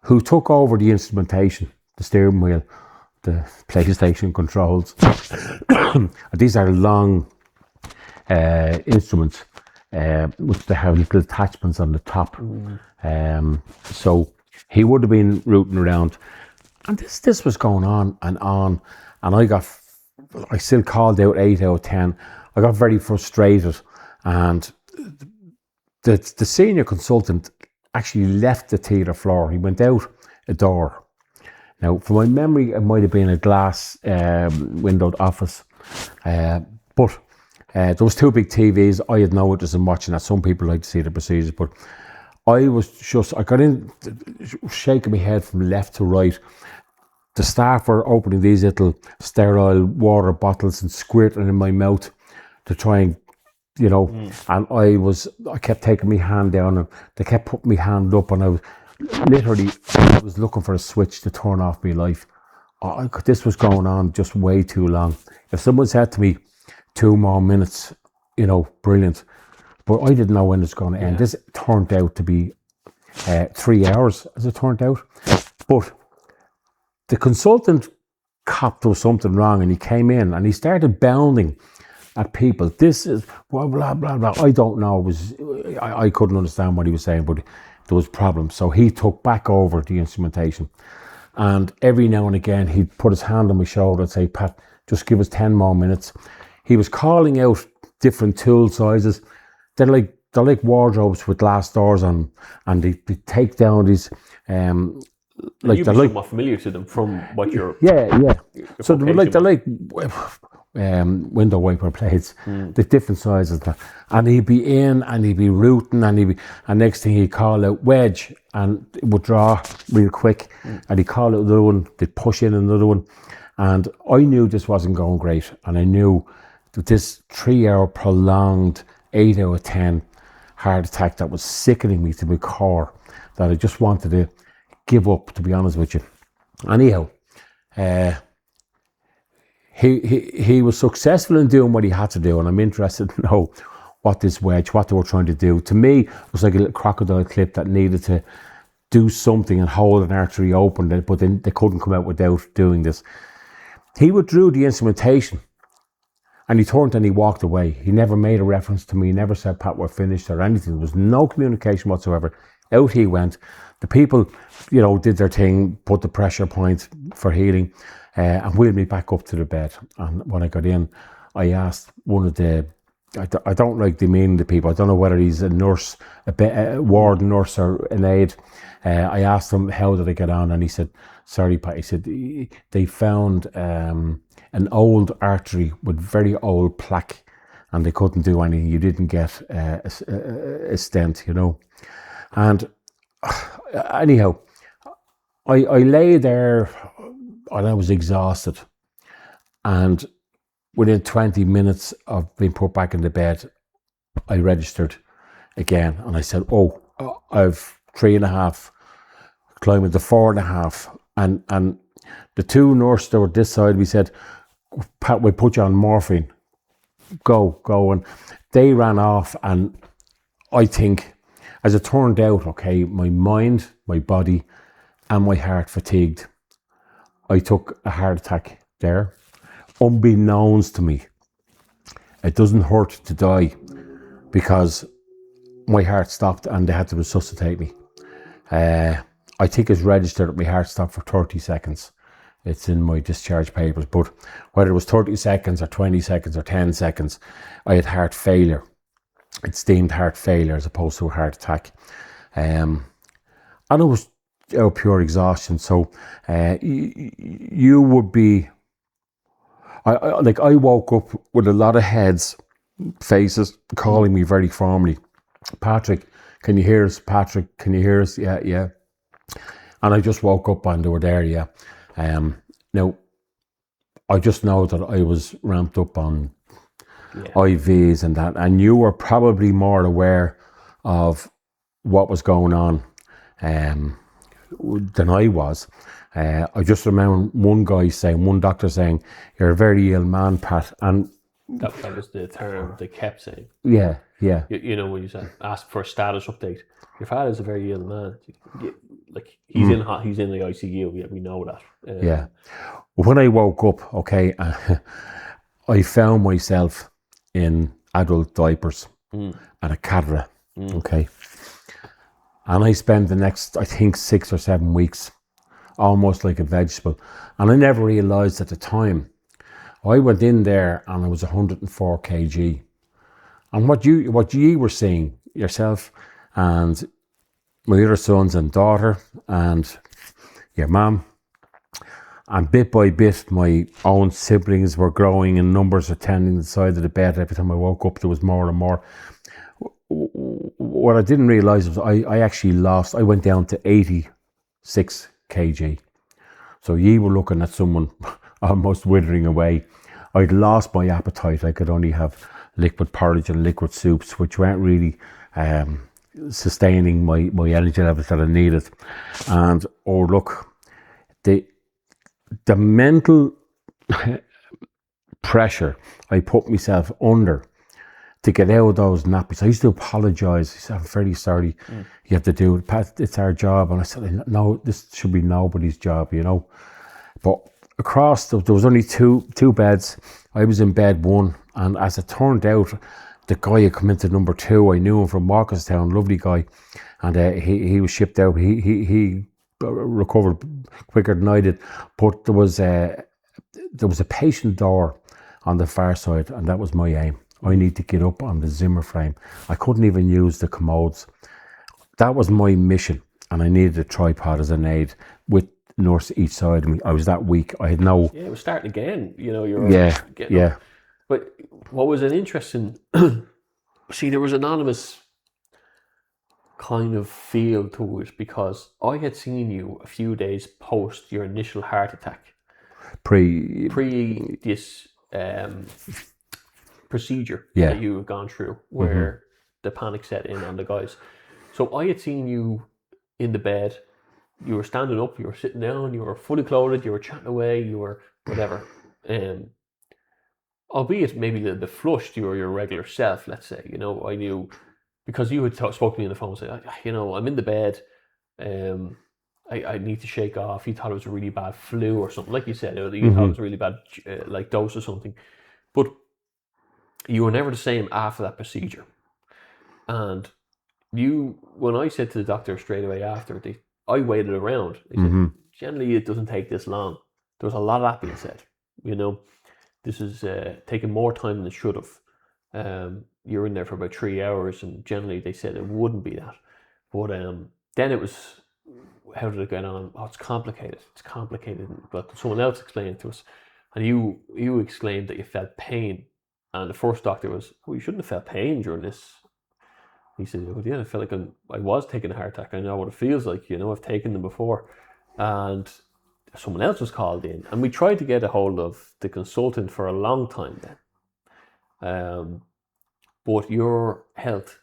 who took over the instrumentation, the steering wheel, the PlayStation controls. These are long instruments, which they have little attachments on the top. So he would have been rooting around, and this was going on, and I still called out 8 out of 10. I got very frustrated, and the senior consultant actually left the theatre floor. He went out a door. Now, from my memory, it might have been a glass windowed office, but there was 2 big TVs. I had no interest in watching that. Some people like to see the procedures, but I got in shaking my head from left to right. The staff were opening these little sterile water bottles and squirting in my mouth to try and, and I kept taking my hand down, and they kept putting my hand up, and I was looking for a switch to turn off my life. This was going on just way too long. If someone said to me, 2 more minutes, brilliant. But I didn't know when it's going to end. This turned out to be 3 hours, as it turned out. But the consultant copped there was something wrong, and he came in and he started bounding at people. This is blah, blah, blah, blah. I don't know. I couldn't understand what he was saying, but there was problems. So he took back over the instrumentation. And every now and again, he'd put his hand on my shoulder and say, Pat, just give us 10 more minutes. He was calling out different tool sizes. They're like wardrobes with glass doors on, and they take down these you'd be somewhat familiar to them from what you're... Yeah. So they're like window wiper plates, the different sizes. And he'd be in, and he'd be rooting, and next thing he'd call out wedge, and it would draw real quick, and he'd call out another one, they'd push in another one. And I knew this wasn't going great, and I knew that this 3-hour prolonged 8 out of 10 heart attack that was sickening me to my core, that I just wanted to give up, to be honest with you. Anyhow, he was successful in doing what he had to do, and I'm interested to know what they were trying to do. To me, it was like a little crocodile clip that needed to do something and hold an artery open, but then they couldn't come out without doing this. He withdrew the instrumentation, and he turned and he walked away. He never made a reference to me. He never said, Pat, we're finished or anything. There was no communication whatsoever. Out he went. The people, did their thing, put the pressure point for healing, and wheeled me back up to the bed. And when I got in, I asked one of the, I don't like demeaning the people. I don't know whether he's a nurse, a ward nurse or an aide. I asked him, how did I get on? And he said, sorry, Pat. He said, they found an old artery with very old plaque, and they couldn't do anything. You didn't get a stent, And anyhow, I lay there, and I was exhausted. And within 20 minutes of being put back in the bed, I registered again. And I said, I've 3.5, climbing to 4.5. And the 2 nurses that were this side, we said, Pat, we'll put you on morphine. Go. And they ran off, and I think, as it turned out, my mind, my body, and my heart fatigued. I took a heart attack there. Unbeknownst to me, it doesn't hurt to die, because my heart stopped and they had to resuscitate me. I think it's registered that my heart stopped for 30 seconds. It's in my discharge papers, but whether it was 30 seconds or 20 seconds or 10 seconds, I had heart failure. It's deemed heart failure as opposed to a heart attack. And it was pure exhaustion. So you would be... I woke up with a lot of heads, faces, calling me very formally. Patrick, can you hear us? Patrick, can you hear us? Yeah. And I just woke up and they were there, yeah. Now, I just know that I was ramped up on IVs and that, and you were probably more aware of what was going on than I was. I just remember one doctor saying, you're a very ill man, Pat. And That was the term they kept saying. Yeah, yeah. You know, when you said ask for a status update, your father's a very ill man. Like he's in the ICU. Yeah, we know that. Yeah. When I woke up, okay, I found myself in adult diapers and a catheter, okay. And I spent the next, I think, 6 or 7 weeks almost like a vegetable. And I never realised at the time. I went in there and I was 104 kg. And what you were seeing yourself and my other sons and daughter and your mum, and bit by bit my own siblings were growing in numbers, attending the side of the bed. Every time I woke up there was more and more. What I didn't realise was I actually lost, I went down to 86 kg. So ye were looking at someone almost withering away. I'd lost my appetite. I could only have liquid porridge and liquid soups, which weren't really sustaining my energy levels that I needed. And the mental pressure I put myself under to get out of those nappies. I used to apologise. I said, I'm very sorry. You have to do it. Pat, it's our job. And I said, no, this should be nobody's job, you know. But across, there was only two beds. I was in bed 1. And as it turned out, the guy who come into number 2, I knew him from Walkerstown, lovely guy. And he was shipped out. He recovered quicker than I did. But there was a patient door on the far side, and that was my aim. I need to get up on the Zimmer frame. I couldn't even use the commodes. That was my mission, and I needed a tripod as an aid with nurse each side of me. I was that weak. I had no. Yeah, it was starting again. You know, you're yeah. Up. But what was an interesting? See, there was an anonymous kind of feel to it because I had seen you a few days post your initial heart attack. Pre this procedure that you had gone through where the panic set in on the guys. So I had seen you in the bed, you were standing up, you were sitting down, you were fully clothed, you were chatting away, you were whatever. Albeit maybe a little bit flushed, you were your regular self, let's say. You know, I knew, because you had spoken to me on the phone and said, you know, I'm in the bed, I need to shake off. You thought it was a really bad flu or something. Like you said, you thought it was a really bad like dose or something. But you were never the same after that procedure. And when I said to the doctor straight away after, I waited around. They said, generally it doesn't take this long. There was a lot of that being said. You know, this is taking more time than it should have. You're in there for about 3 hours, and generally they said it wouldn't be that. But then it was, how did it get on? Oh, it's complicated. It's complicated. But someone else explained it to us. And you exclaimed that you felt pain. And the first doctor was, oh, you shouldn't have felt pain during this. He said, oh, yeah, I felt like I was taking a heart attack. I know what it feels like. You know, I've taken them before. And someone else was called in. And we tried to get a hold of the consultant for a long time then. But your health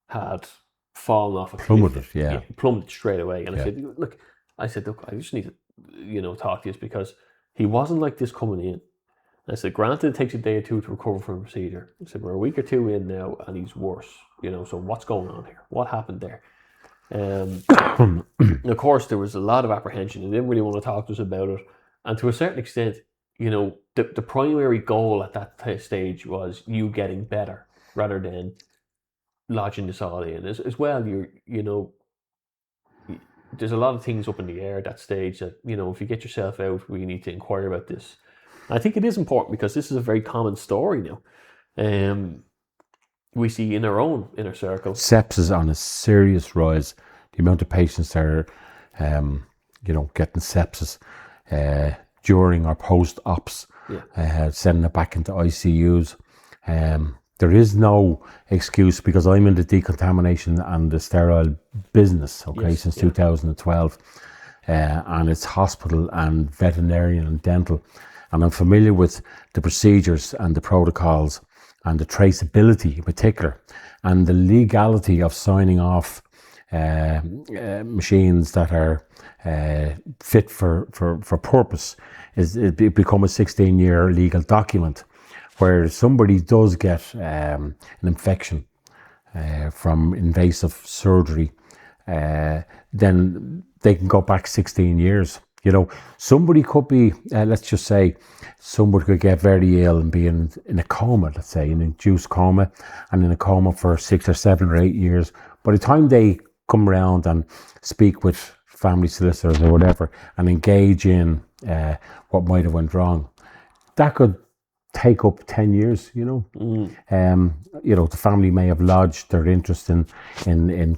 had fallen off a cliff. Plummeted straight away. And I said, look, I just need to, you know, talk to you because he wasn't like this coming in. I said, granted, it takes a day or two to recover from a procedure. I said, we're a week or two in now and he's worse, you know, so what's going on here? What happened there? And of course, there was a lot of apprehension. They didn't really want to talk to us about it. And to a certain extent, you know, the primary goal at that stage was you getting better rather than lodging this all in. As well, you know, there's a lot of things up in the air at that stage that, you know, if you get yourself out, we need to inquire about this. I think it is important because this is a very common story now. We see in our own inner circle. Sepsis on a serious rise. The amount of patients that are, you know, getting sepsis during or post-ops, sending it back into ICUs. There is no excuse because I'm in the decontamination and the sterile business, since 2012. And it's hospital and veterinarian and dental. And I'm familiar with the procedures and the protocols and the traceability in particular and the legality of signing off machines that are fit for purpose. It become a 16-year legal document. where somebody does get an infection from invasive surgery, then they can go back 16 years. You know, somebody could be, let's just say, somebody could get very ill and be in a coma, let's say, an induced coma, and in a coma for 6 or 7 or 8 years. By the time they come around and speak with family solicitors or whatever and engage in what might have went wrong, that could take up 10 years, you know. You know, the family may have lodged their interest in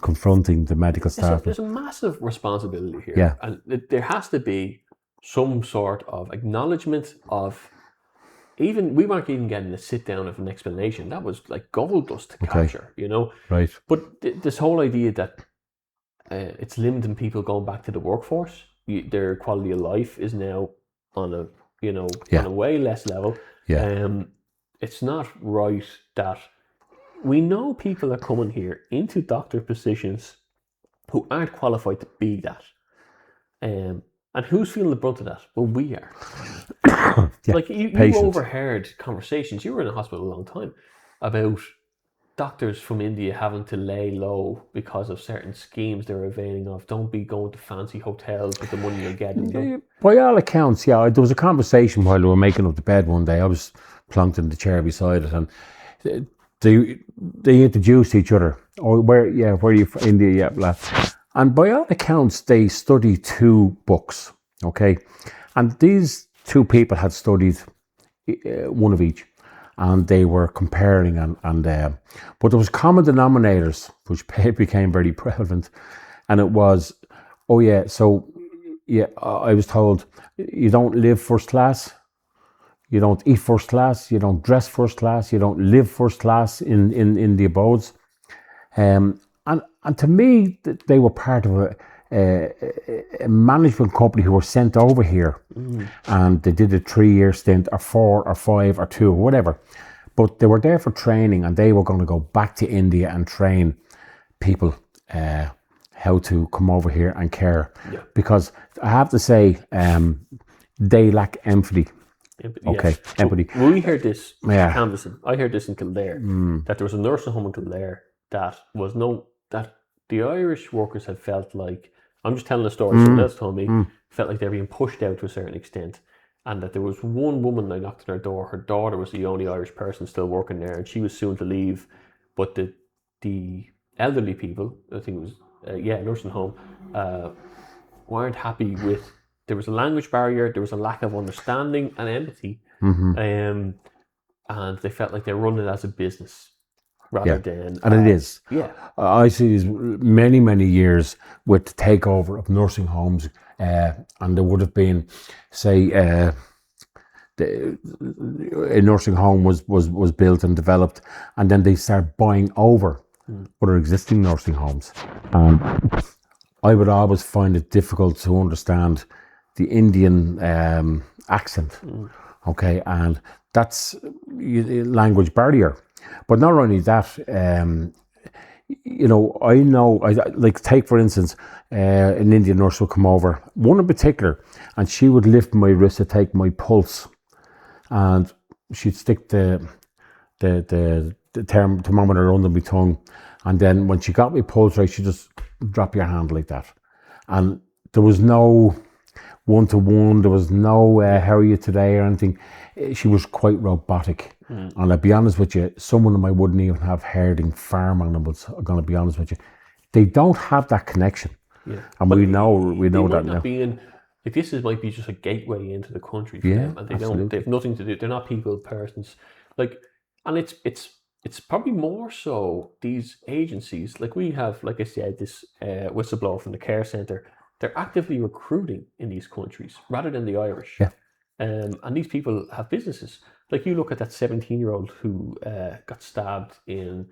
confronting the medical staff. There's a massive responsibility here. Yeah. And there has to be some sort of acknowledgement of, even, we weren't even getting a sit down of an explanation. That was like gold dust to capture, you know. Right. But this whole idea that it's limiting people going back to the workforce, their quality of life is now on a, you know, on a way less level. Yeah. It's not right that we know people are coming here into doctor positions who aren't qualified to be that. And who's feeling the brunt of that? Well, we are. Like you overheard conversations. You were in a hospital a long time about doctors from India having to lay low because of certain schemes they're availing of. Don't be going to fancy hotels with the money you're getting. By all accounts, yeah. There was a conversation while we were making up the bed one day. I was plunked in the chair beside it, and they introduced each other. Oh, where are you from? India? Yeah, blah. And by all accounts, they studied 2 books. Okay, and these 2 people had studied one of each, and they were comparing but there was common denominators which became very prevalent, and it was, I was told, you don't live first class, you don't eat first class, you don't dress first class, you don't live first class in the abodes, and to me they were part of a management company who were sent over here, and they did a 3-year stint, or 4 or 5 or 2 or whatever, but they were there for training, and they were going to go back to India and train people how to come over here and care, because I have to say they lack empathy. Okay, yes. Empathy. So we heard this canvassing. I heard this in Kildare, that there was a nursing home in Kildare that the Irish workers had felt like, I'm just telling a story, someone else told me, felt like they were being pushed out to a certain extent, and that there was one woman, I knocked on her door, her daughter was the only Irish person still working there, and she was soon to leave, but the elderly people, I think it was, nursing home, weren't happy with, there was a language barrier, there was a lack of understanding and empathy, and they felt like they were running it as a business. Rather than, and it is. Yeah, I see these many years with the takeover of nursing homes, and there would have been, say, a nursing home was built and developed, and then they start buying over other existing nursing homes. I would always find it difficult to understand the Indian accent. Okay, and that's a language barrier. But not only that, take for instance, an Indian nurse would come over, one in particular, and she would lift my wrist to take my pulse, and she'd stick the thermometer under my tongue, and then when she got my pulse right, she'd just drop your hand like that, and there was no one-to-one, there was no how are you today or anything. She was quite robotic. And I'll be honest with you, some of them I wouldn't even have herding farm animals, I'm going to be honest with you. They don't have that connection. Yeah. And we know that now. This might be just a gateway into the country for them, and they have nothing to do. They're not people persons. And it's probably more so these agencies, like we have, like I said, this whistleblower from the care centre, they're actively recruiting in these countries rather than the Irish. Yeah. And these people have businesses. Like you look at that 17-year-old who got stabbed in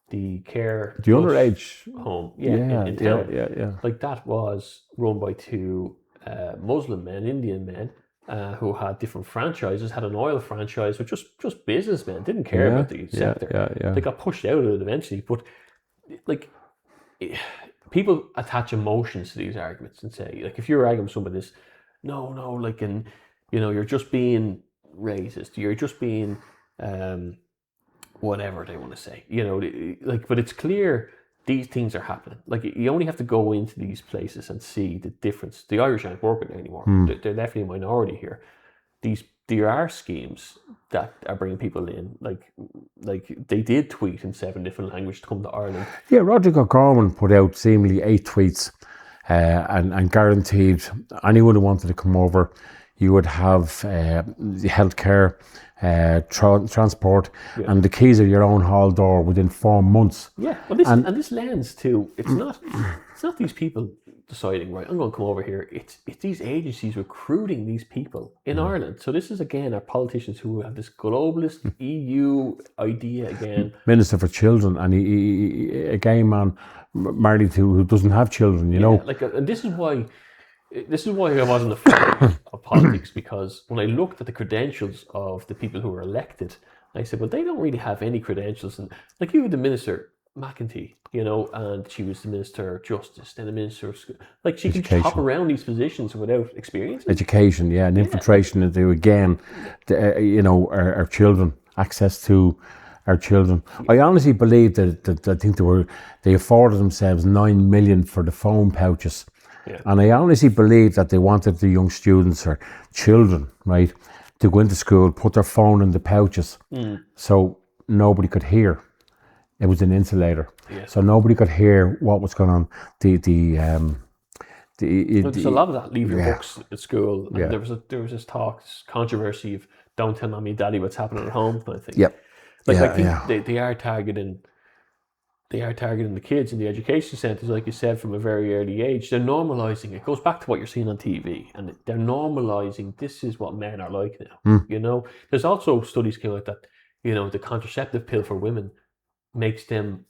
the underage home. In town. Yeah. Like that was run by 2 Muslim men, Indian men, who had different franchises, had an oil franchise, with just businessmen, didn't care about the sector. They got pushed out of it eventually. But like, people attach emotions to these arguments and say, like, if you're arguing with somebody this, no, like, and you're just being racist, you're just being whatever they want to say, but it's clear these things are happening. Like, you only have to go into these places and see the difference. The Irish aren't working anymore. They're definitely a minority here. There are schemes that are bringing people in, like they did tweet in 7 different languages to come to Ireland. Yeah, Roger O'Gorman put out seemingly 8 tweets and guaranteed anyone who wanted to come over, you would have healthcare, transport, and the keys of your own hall door within 4 months. Yeah, well, this lends to, it's not these people deciding, right, I'm going to come over here. It's these agencies recruiting these people in Ireland. So this is, again, our politicians who have this globalist EU idea again. Minister for Children, and he a gay man married to who doesn't have children, you know. And this is why I wasn't a fan of politics, because when I looked at the credentials of the people who were elected, I said, well, they don't really have any credentials. And like, you had the Minister McEntee, and she was the Minister of Justice, then the Minister of School. Like, she can hop around these positions without experience. Education, yeah, and infiltration into, again, our children, access to our children. I honestly believe that I think they afforded themselves 9 million for the phone pouches. Yeah. And I honestly believe that they wanted the young students or children, right, to go into school, put their phone in the pouches, so nobody could hear. It was an insulator, so nobody could hear what was going on. There's a lot of that. Leave your books at school. And there was this controversy of don't tell mommy and daddy what's happening at home, kind of thing. Yep. I think they are targeting the kids in the education centres, like you said, from a very early age. They're normalising it. It goes back to what you're seeing on TV, and they're normalising this is what men are like now. There's also studies came out that the contraceptive pill for women makes them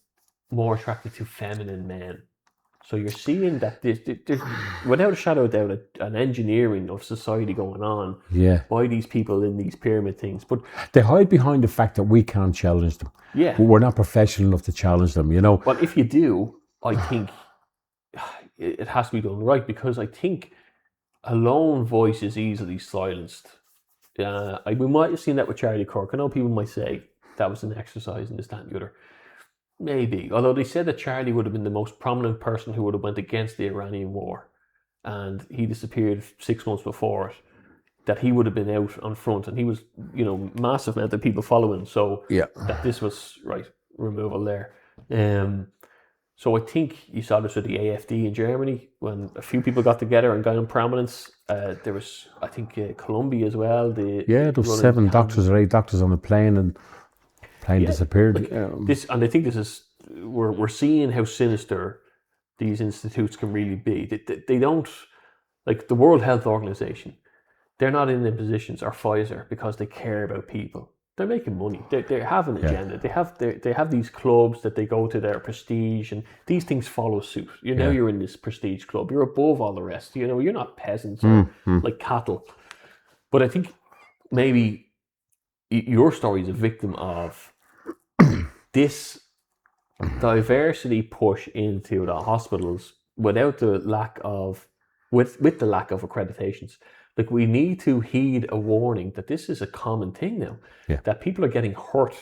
more attracted to feminine men. So you're seeing that there's without a shadow of doubt, an engineering of society going on by these people in these pyramid things. But they hide behind the fact that we can't challenge them. Yeah. We're not professional enough to challenge them, Well, if you do, I think it has to be done right, because I think a lone voice is easily silenced. We might have seen that with Charlie Kirk. I know people might say that was an exercise in this, that, and the other. Maybe, although they said that Charlie would have been the most prominent person who would have went against the Iranian war, and he disappeared 6 months before it, that he would have been out on front, and he was, massive amount of people following, so that this was, removal there. So I think you saw this with the AfD in Germany, when a few people got together and got in prominence. There was, I think, Colombia as well. There was 7 doctors or 8 doctors on the plane, and plane disappeared. This, and I think this is, we're seeing how sinister these institutes can really be. They don't, like the World Health Organization, they're not in the positions, or Pfizer, because they care about people. They're making money. They have an agenda. They have these clubs that they go to, their prestige, and these things follow suit. You're in this prestige club. You're above all the rest. You're not peasants or like cattle. But I think maybe your story is a victim of this diversity push into the hospitals without the lack of, with the lack of accreditations. Like, we need to heed a warning that this is a common thing now, that people are getting hurt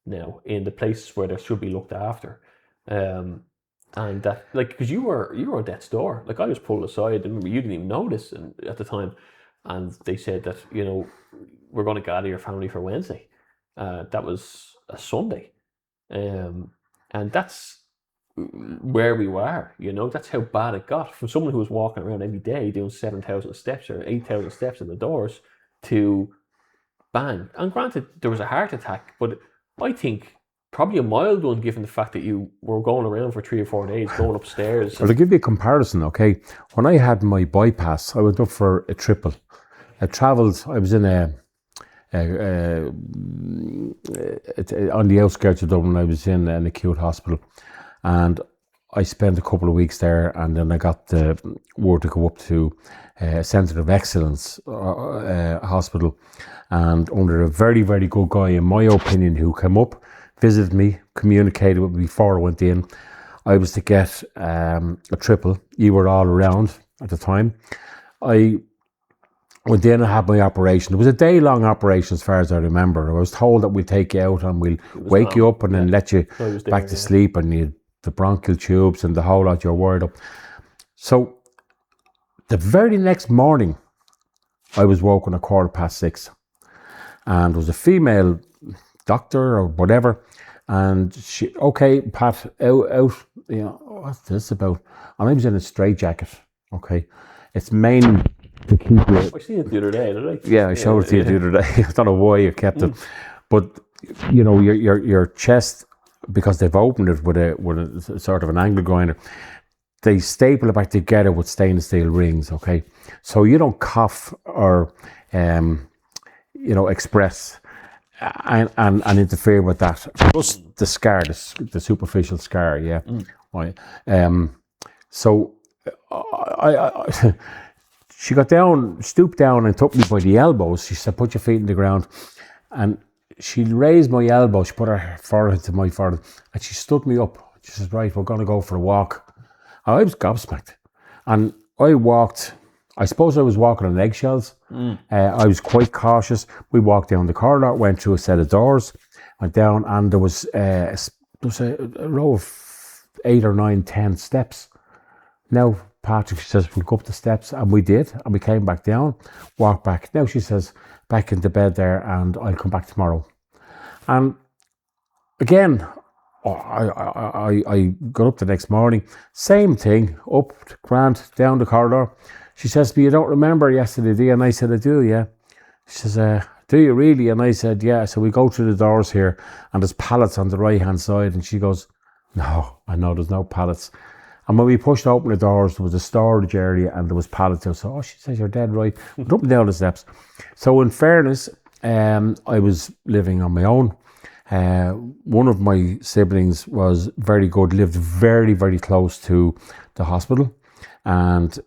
now in the places where they should be looked after. And that, like, because you were on death's door. Like, I was pulled aside, and remember, you didn't even notice at the time, and they said that, we're going to gather your family for Wednesday. That was a Sunday. And that's where we were, that's how bad it got. From someone who was walking around every day doing 7,000 steps or 8,000 steps in the doors to bang. And granted, there was a heart attack, but I think probably a mild one, given the fact that you were going around for 3 or 4 days, going upstairs. Well, to give you a comparison, okay, when I had my bypass, I went up for a triple. I was in on the outskirts of Dublin. I was in an acute hospital, and I spent a couple of weeks there, and then I got the word to go up to Centre of Excellence hospital, and under a very, very good guy, in my opinion, who came up, visited me, communicated with me before I went in. I was to get a triple. You were all around at the time. I Went in and had my operation. It was a day-long operation as far as I remember. I was told that we'll take you out and we'll wake you up and then let you back to sleep, and you the bronchial tubes and the whole lot, you're wired up. So the very next morning, I was woken at 6:15, and there was a female doctor or whatever, and she, okay, Pat, out, you know, what's this about? And I was in a straitjacket, okay? It's mainly to keep you... I seen it the other day, did I? Yeah, I showed it to you the other day. I don't know why you kept it. But, you know, your chest, because they've opened it with a sort of an angle grinder, they staple it back together with stainless steel rings, okay? So you don't cough or, you know, express and interfere with that. Plus the scar, the superficial scar, yeah. Right. So she got down, stooped down and took me by the elbows. She said, put your feet in the ground. And she raised my elbow, she put her forehead to my forehead, and she stood me up. She says, right, we're going to go for a walk. I was gobsmacked. And I walked, I suppose I was walking on eggshells. I was quite cautious. We walked down the corridor, went through a set of doors, went down, and there was a row of 8 or 9, 10 steps. Now, Patrick says, we'll go up the steps, and we did, and we came back down, walked back. Now she says, back into bed there, and I'll come back tomorrow. And again, I got up the next morning, same thing, up, grand, down the corridor. She says to me, you don't remember yesterday, do you? And I said, I do, yeah. She says, do you really? And I said, yeah. So we go through the doors here, and there's pallets on the right-hand side. And she goes, no, I know there's no pallets. And when we pushed open the doors, there was a storage area and there was pallets there. So, she says, you're dead right. Went up and down the steps. So in fairness, I was living on my own. One of my siblings was very good, lived very, very close to the hospital, and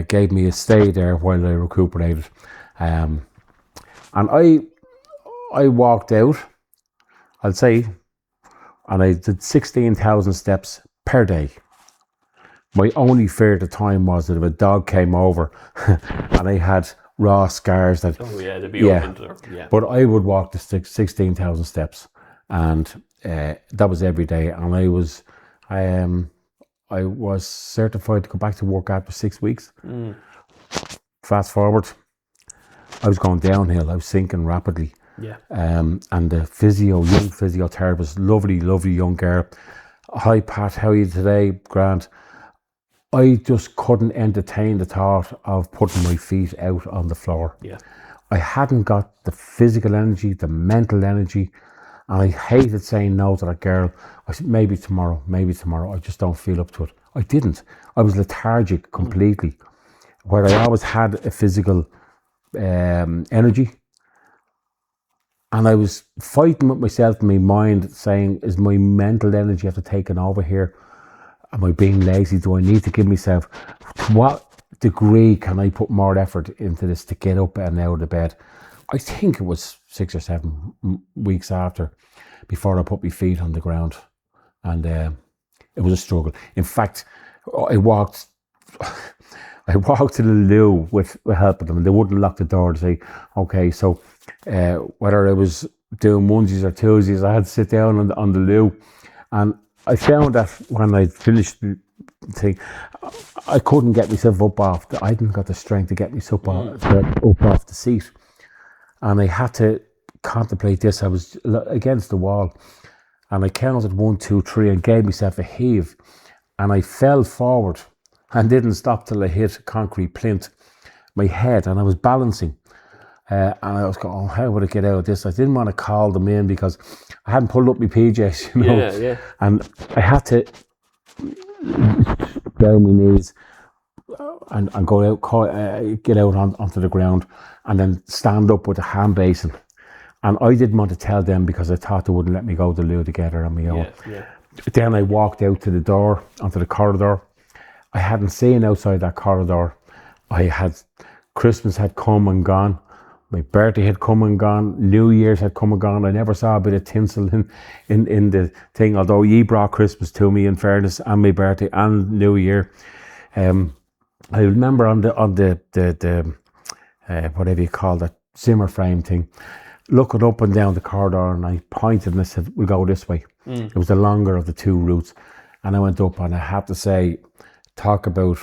gave me a stay there while I recuperated. And I walked out, I'll say, and I did 16,000 steps per day. My only fear at the time was that if a dog came over and I had raw scars that... Oh yeah, they'd be open to her. Yeah. But I would walk the 16,000 steps, and that was every day. And I was certified to go back to work after 6 weeks. Fast forward, I was going downhill. I was sinking rapidly. Yeah. And the young physiotherapist, lovely, lovely young girl. Hi Pat, how are you today? Grant. I just couldn't entertain the thought of putting my feet out on the floor. Yeah. I hadn't got the physical energy, the mental energy, and I hated saying no to that girl. I said, maybe tomorrow, I just don't feel up to it. I didn't. I was lethargic completely, where I always had a physical energy. And I was fighting with myself in my mind, saying, is my mental energy after taking over here? Am I being lazy? Do I need to give myself, to what degree can I put more effort into this to get up and out of the bed? I think it was 6 or 7 weeks after, before I put my feet on the ground. And it was a struggle. In fact, I walked to the loo with help of them, and they wouldn't lock the door to say, okay, so whether I was doing onesies or twosies, I had to sit down on the loo. And I found that when I finished the thing, I couldn't get myself up off. I didn't got the strength to get myself up off the seat. And I had to contemplate this. I was against the wall, and I counted 1, 2, 3 and gave myself a heave. And I fell forward and didn't stop till I hit concrete plinth, my head, and I was balancing. And I was going, how would I get out of this? I didn't want to call them in because I hadn't pulled up my PJs, you know. Yeah. And I had to down my knees and go out, get out onto the ground, and then stand up with a hand basin. And I didn't want to tell them because I thought they wouldn't let me go to the loo together on my own. Yeah. Then I walked out to the door, onto the corridor. I hadn't seen outside that corridor. Christmas had come and gone. My birthday had come and gone. New Year's had come and gone. I never saw a bit of tinsel in the thing, although ye brought Christmas to me, in fairness, and my birthday and New Year. I remember on the whatever you call that, Zimmer frame thing, looking up and down the corridor, and I pointed and I said, we'll go this way. It was the longer of the two routes. And I went up, and I have to say, talk about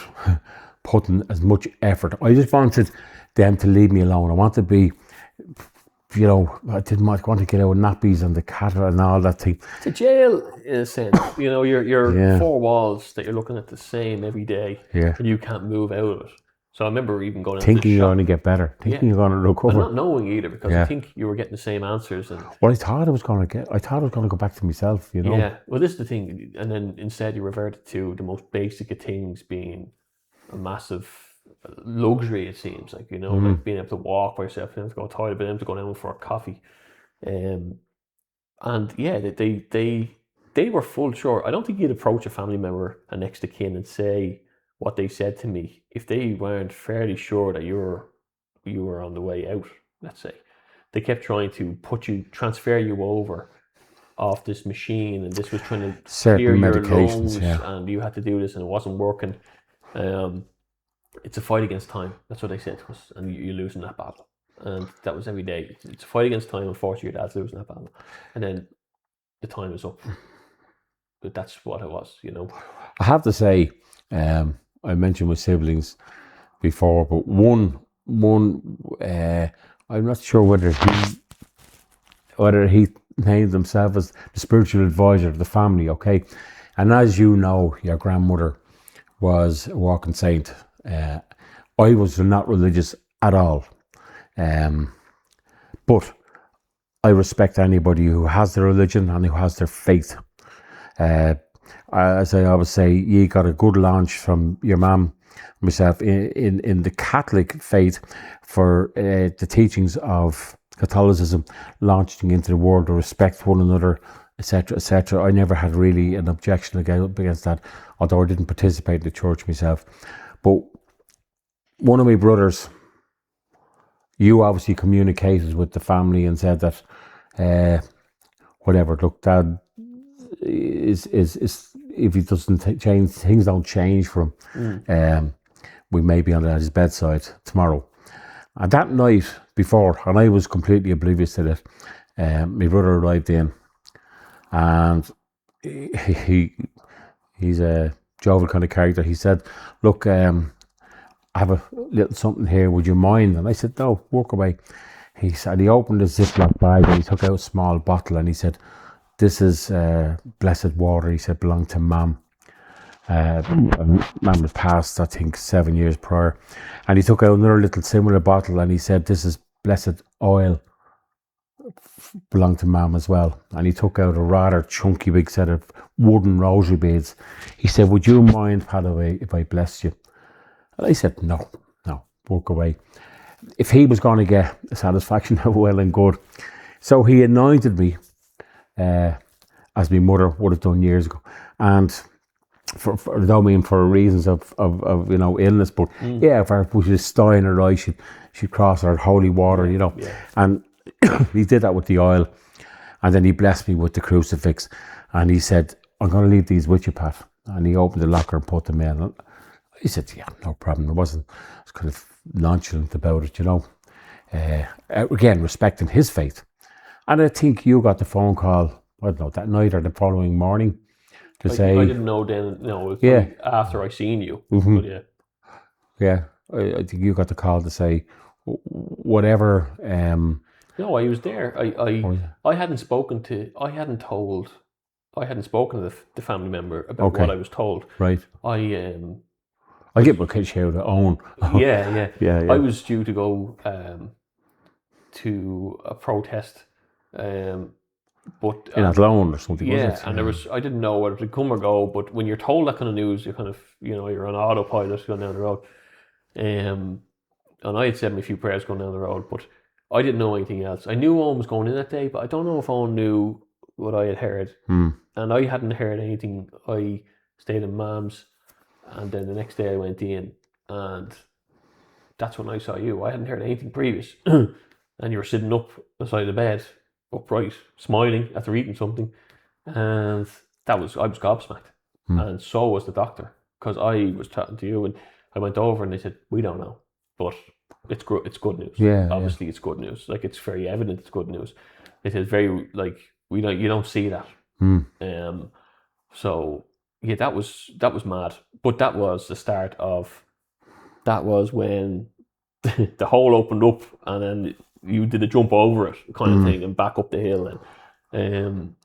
putting as much effort. I just wanted them to leave me alone. I wanted to be, I didn't want to get out of nappies and the cat and all that thing. It's a jail in a sense. You're four walls that you're looking at the same every day, and you can't move out of it. So I remember even going out thinking to the you're shop, going to get better, thinking you're going to recover. and not knowing either, because I think you were getting the same answers. And I thought I was going to go back to myself, Yeah, well, this is the thing, and then instead you reverted to the most basic of things being a massive luxury. It seems like like being able to walk by yourself, being able to go to the toilet, being able to go down for a coffee, and yeah, they were full short. I don't think you'd approach a family member and next of kin and say what they said to me if they weren't fairly sure that you were on the way out. Let's say they kept trying to transfer you over off this machine, and this was trying to clear your lungs, and you had to do this, and it wasn't working. It's a fight against time. That's what they said to us, and you're losing that battle. And that was every day. It's a fight against time. Unfortunately, your dad's losing that battle, and then the time is up. But that's what it was, I have to say, I mentioned my siblings before, but one, I'm not sure whether he named himself as the spiritual advisor of the family. Okay, and as you know, your grandmother was a walking saint. I was not religious at all, but I respect anybody who has their religion and who has their faith. As I always say, you got a good launch from your mum, myself, in the Catholic faith for the teachings of Catholicism, launching into the world to respect one another, etc., etc. I never had really an objection against that, although I didn't participate in the church myself. But one of my brothers, you obviously communicated with the family and said that, whatever, look, Dad is if he doesn't change, things don't change for him. We may be on his bedside tomorrow. And that night before, and I was completely oblivious to it, my brother arrived in, and he's a jovial kind of character. He said, look, I have a little something here, would you mind? And I said, no, walk away. He said, he opened his Ziploc bag and he took out a small bottle, and he said, this is blessed water. He said, belonged to Mum. Mum was passed, I think, 7 years prior. And he took out another little similar bottle, and he said, this is blessed oil, belonged to Mum as well. And he took out a rather chunky big set of wooden rosary beads. He said, would you mind, Padaway, if I bless you? And I said, no, walk away. If he was going to get a satisfaction, well and good. So he anointed me, as my mother would have done years ago. And for I don't mean for reasons of illness, but if her was just dying her eye, she'd cross her holy water, And he did that with the oil, and then he blessed me with the crucifix, and he said, I'm going to leave these with you, Pat. And he opened the locker and put them in. And he said, yeah, no problem. I was kind of nonchalant about it, again, respecting his faith. And I think you got the phone call, I don't know, that night or the following morning to say... I didn't know then, it was after I seen you. Mm-hmm. But I think you got the call to say, whatever... No, I was there. I hadn't spoken to the family member about what I was told. Right. I get my kids here to own. Yeah. I was due to go to a protest, but in Athlone or something. Yeah, and I didn't know whether to come or go. But when you're told that kind of news, you're kind of you're on autopilot going down the road. And I had said a few prayers going down the road, but I didn't know anything else. I knew Owen was going in that day, but I don't know if Owen knew what I had heard. And I hadn't heard anything. I stayed in Mum's, and then the next day I went in, and that's when I saw you. I hadn't heard anything previous. And you were sitting up beside the bed, upright, smiling after eating something. And I was gobsmacked. And so was the doctor, because I was chatting to you, and I went over and they said, we don't know. But it's good news. Yeah, Obviously, it's good news. Like, it's very evident it's good news. It is very, like, you don't see that. So yeah, that was mad. But that was the start of. That was when the hole opened up, and then you did a jump over it, kind of thing, and back up the hill, and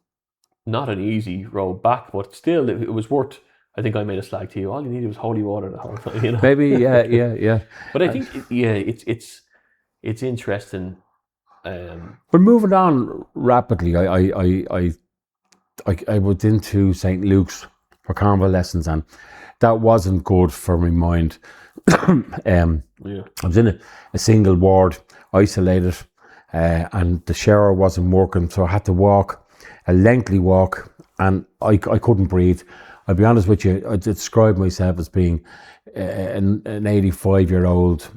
not an easy road back, but still, it was worth. I think I made a slag to you. All you needed was holy water the whole time, you know. Maybe, yeah. But I think, it's interesting. But moving on rapidly, I went into St. Luke's for convalescence, and that wasn't good for my mind. I was in a single ward, isolated, and the shower wasn't working, so I had to walk a lengthy walk, and I couldn't breathe. I'll be honest with you, I describe myself as being an 85-year-old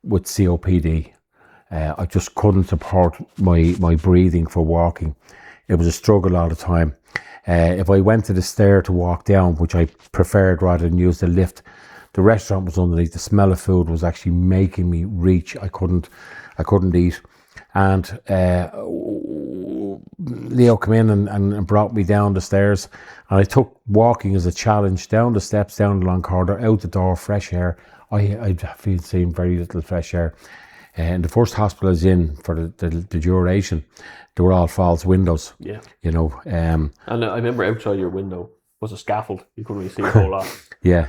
with COPD. I just couldn't support my breathing for walking. It was a struggle all the time. If I went to the stair to walk down, which I preferred rather than use the lift, the restaurant was underneath. The smell of food was actually making me reach. I couldn't eat. And Leo came in and brought me down the stairs. And I took walking as a challenge, down the steps, down the long corridor, out the door, fresh air. I'd seen very little fresh air. And the first hospital I was in for the duration, they were all false windows. Yeah. You know. And I remember outside your window was a scaffold. You couldn't really see a whole lot. Yeah.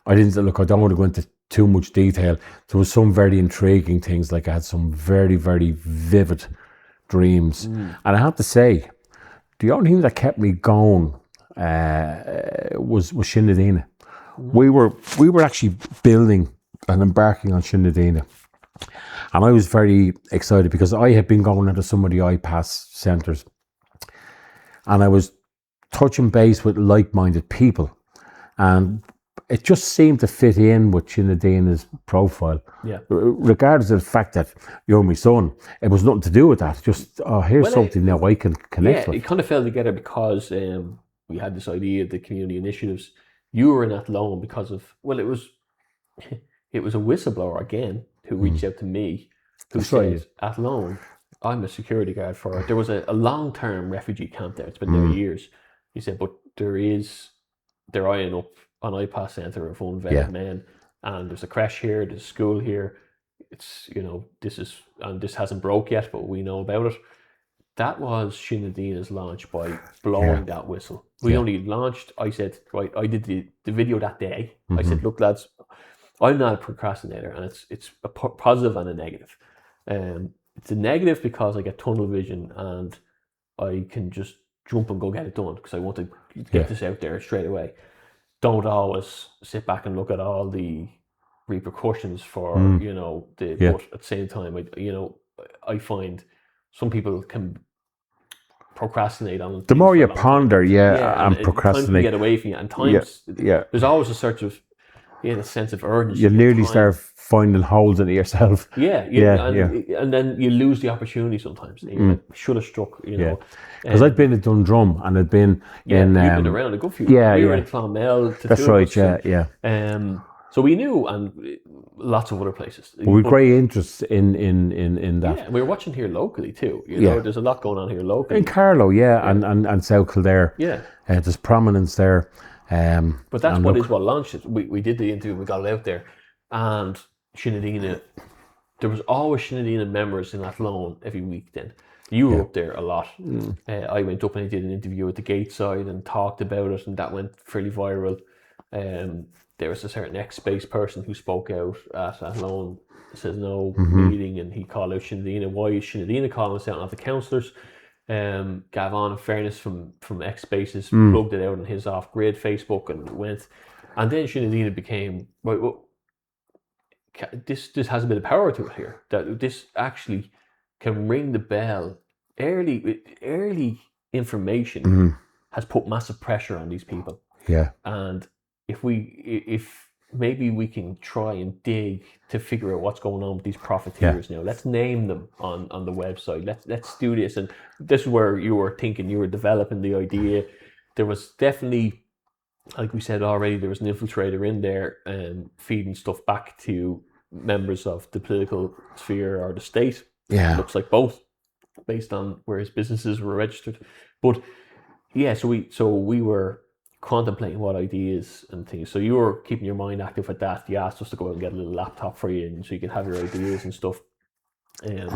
I didn't look. I don't want to go into too much detail. There was some very intriguing things. Like, I had some very, very vivid dreams, and I have to say, the only thing that kept me going was Shinedina. We were actually building and embarking on Shinedina, and I was very excited because I had been going into some of the IPAS centres, and I was touching base with like-minded people, and it just seemed to fit in with Shinedina's profile. Yeah. Regardless of the fact that you're my son, it was nothing to do with that. Just, here's something now I can connect with. It kind of fell together because we had this idea of the community initiatives. You were in Athlone because of, well, it was a whistleblower again who reached out to me, who said, Athlone, I'm a security guard for it. There was a long-term refugee camp there. It's been there years. He said, but they're eyeing up an IPAS centre of unvetted men, and there's a creche here, there's a school here. It's, this hasn't broke yet, but we know about it. That was Shinedina's launch by blowing that whistle. We only launched, I said, right, I did the video that day. I said, look, lads, I'm not a procrastinator, and it's a positive and a negative. It's a negative because I get tunnel vision and I can just jump and go get it done because I want to get this out there straight away. Don't always sit back and look at all the repercussions for, but at the same time, I find some people can procrastinate on the more you ponder, and procrastinate, time can get away from you. And times, there's always a search of, a sense of urgency. You nearly start finding holes in it yourself. And then you lose the opportunity sometimes. You should have struck, Because I'd been at Dundrum, and I'd been in... you've been around a good few. We were in Clonmel. That's right, so we knew, and lots of other places. But we had great interest in that. Yeah, we were watching here locally too. There's a lot going on here locally. In Carlow, and South Kildare. Yeah. There's prominence there. But that's what launched it. We did the interview, we got it out there, and Shinedina, there was always Shinedina members in Athlone every week then. You were up there a lot. I went up and I did an interview at the Gateside and talked about it, and that went fairly viral. There was a certain ex-space person who spoke out at Athlone, says no meeting, and he called out Shinedina. Why is Shinedina calling us out, not the councillors? Gavin, in fairness, from X Spaces, plugged it out on his off-grid Facebook, and went. And then Shinedina became, this has a bit of power to it here. That this actually can ring the bell. Early information has put massive pressure on these people. Yeah. And if maybe we can try and dig to figure out what's going on with these profiteers now. Let's name them on the website. Let's do this. And this is where you were thinking, you were developing the idea. There was definitely like we said already, there was an infiltrator in there feeding stuff back to members of the political sphere or the state. Yeah. Looks like both, based on where his businesses were registered. But yeah, so we were contemplating what ideas and things. So you were keeping your mind active at that. You asked us to go out and get a little laptop for you, and so you could have your ideas and stuff. And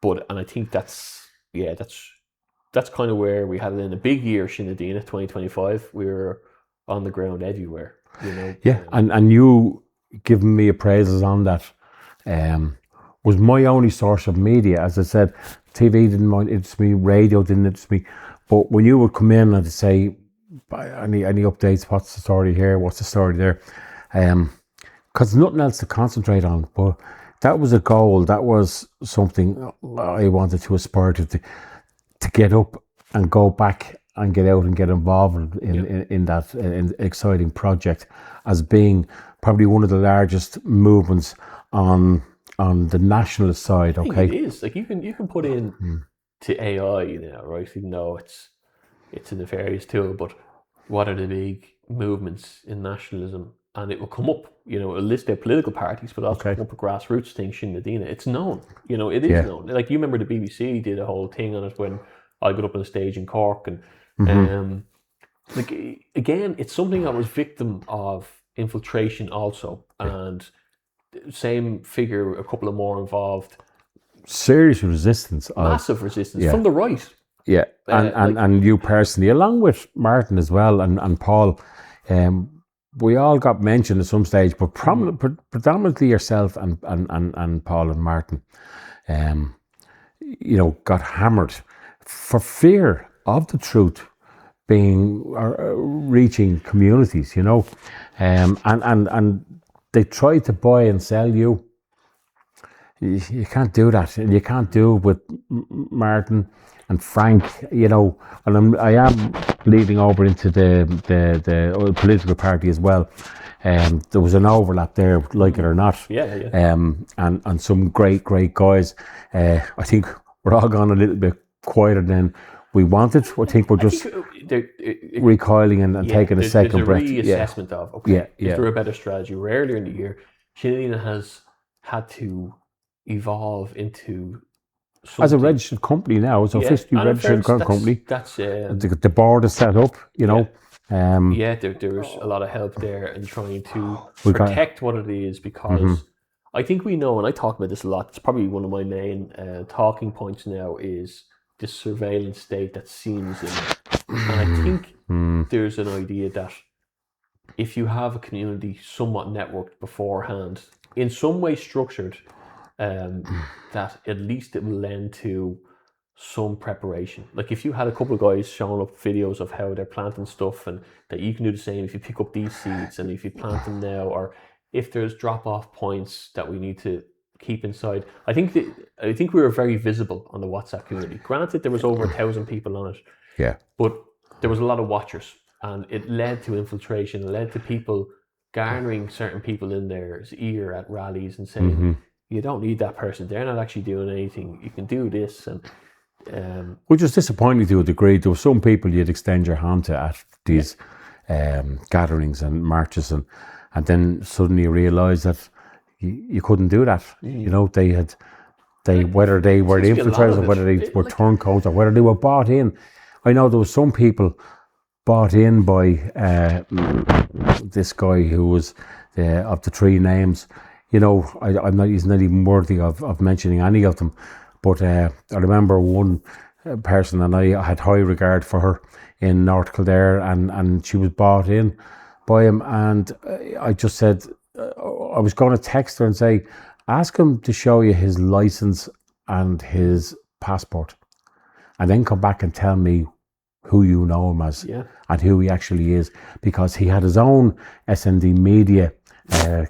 I think that's kind of where we had it in a big year, Shinedina 2025. We were on the ground everywhere, you know. Yeah, and you giving me appraisals on that was my only source of media. As I said, TV didn't interest me, radio didn't interest me. But when you would come in and say, any updates, what's the story here, what's the story there? Because nothing else to concentrate on. But that was a goal. That was something I wanted to aspire to get up and go back and get out and get involved in that exciting project, as being probably one of the largest movements on the nationalist side. Okay, it is. Like you can put in to AI, you know, right? Even though it's a nefarious tool, but what are the big movements in nationalism? And it will come up, you know, a list of political parties, but also come up a grassroots thing, Shinedina. It's known, you know, it is known. Like you remember the BBC did a whole thing on it when I got up on the stage in Cork, and like again, it's something that was victim of infiltration also, and same figure, a couple of more involved. Serious resistance, massive resistance from the right. Yeah, and you personally, along with Martin as well, and Paul, we all got mentioned at some stage, but predominantly yourself and Paul and Martin, you know, got hammered for fear of the truth being reaching communities, you know, and they tried to buy and sell you. You can't do that, and you can't do it with Martin and Frank, you know. And I am leading over into the political party as well. There was an overlap there, like it or not. And some great guys. I think we're all gone a little bit quieter than we wanted. I think we're just recoiling and taking a second breath. There's a reassessment of, is there a better strategy? We're earlier in the year. Shinedina has had to evolve into something. As a registered company now, it's officially registered company. That's the board is set up, you know. There's a lot of help there in trying to protect what it is, because I think we know, and I talk about this a lot, it's probably one of my main talking points now, is this surveillance state that seems in it. And I think there's an idea that if you have a community somewhat networked beforehand, in some way structured, that at least it will lend to some preparation. Like if you had a couple of guys showing up videos of how they're planting stuff, and that you can do the same if you pick up these seeds and if you plant them now, or if there's drop-off points that we need to keep inside. I think we were very visible on the WhatsApp community. Granted, there was over 1,000 people on it. Yeah. But there was a lot of watchers, and it led to infiltration. It led to people garnering certain people in their ear at rallies and saying, you don't need that person. They're not actually doing anything. You can do this. And which was disappointing to a degree. There were some people you'd extend your hand to at these gatherings and marches, and then suddenly you realise that you couldn't do that. You know, whether they were infiltrators or whether they were turncoats or whether they were bought in. I know there were some people bought in by this guy who was of the three names. You know, he's not even worthy of mentioning any of them. But I remember one person, and I had high regard for her in North Kildare, and she was bought in by him. And I just said, I was going to text her and say, ask him to show you his license and his passport, and then come back and tell me who you know him as and who he actually is. Because he had his own SND media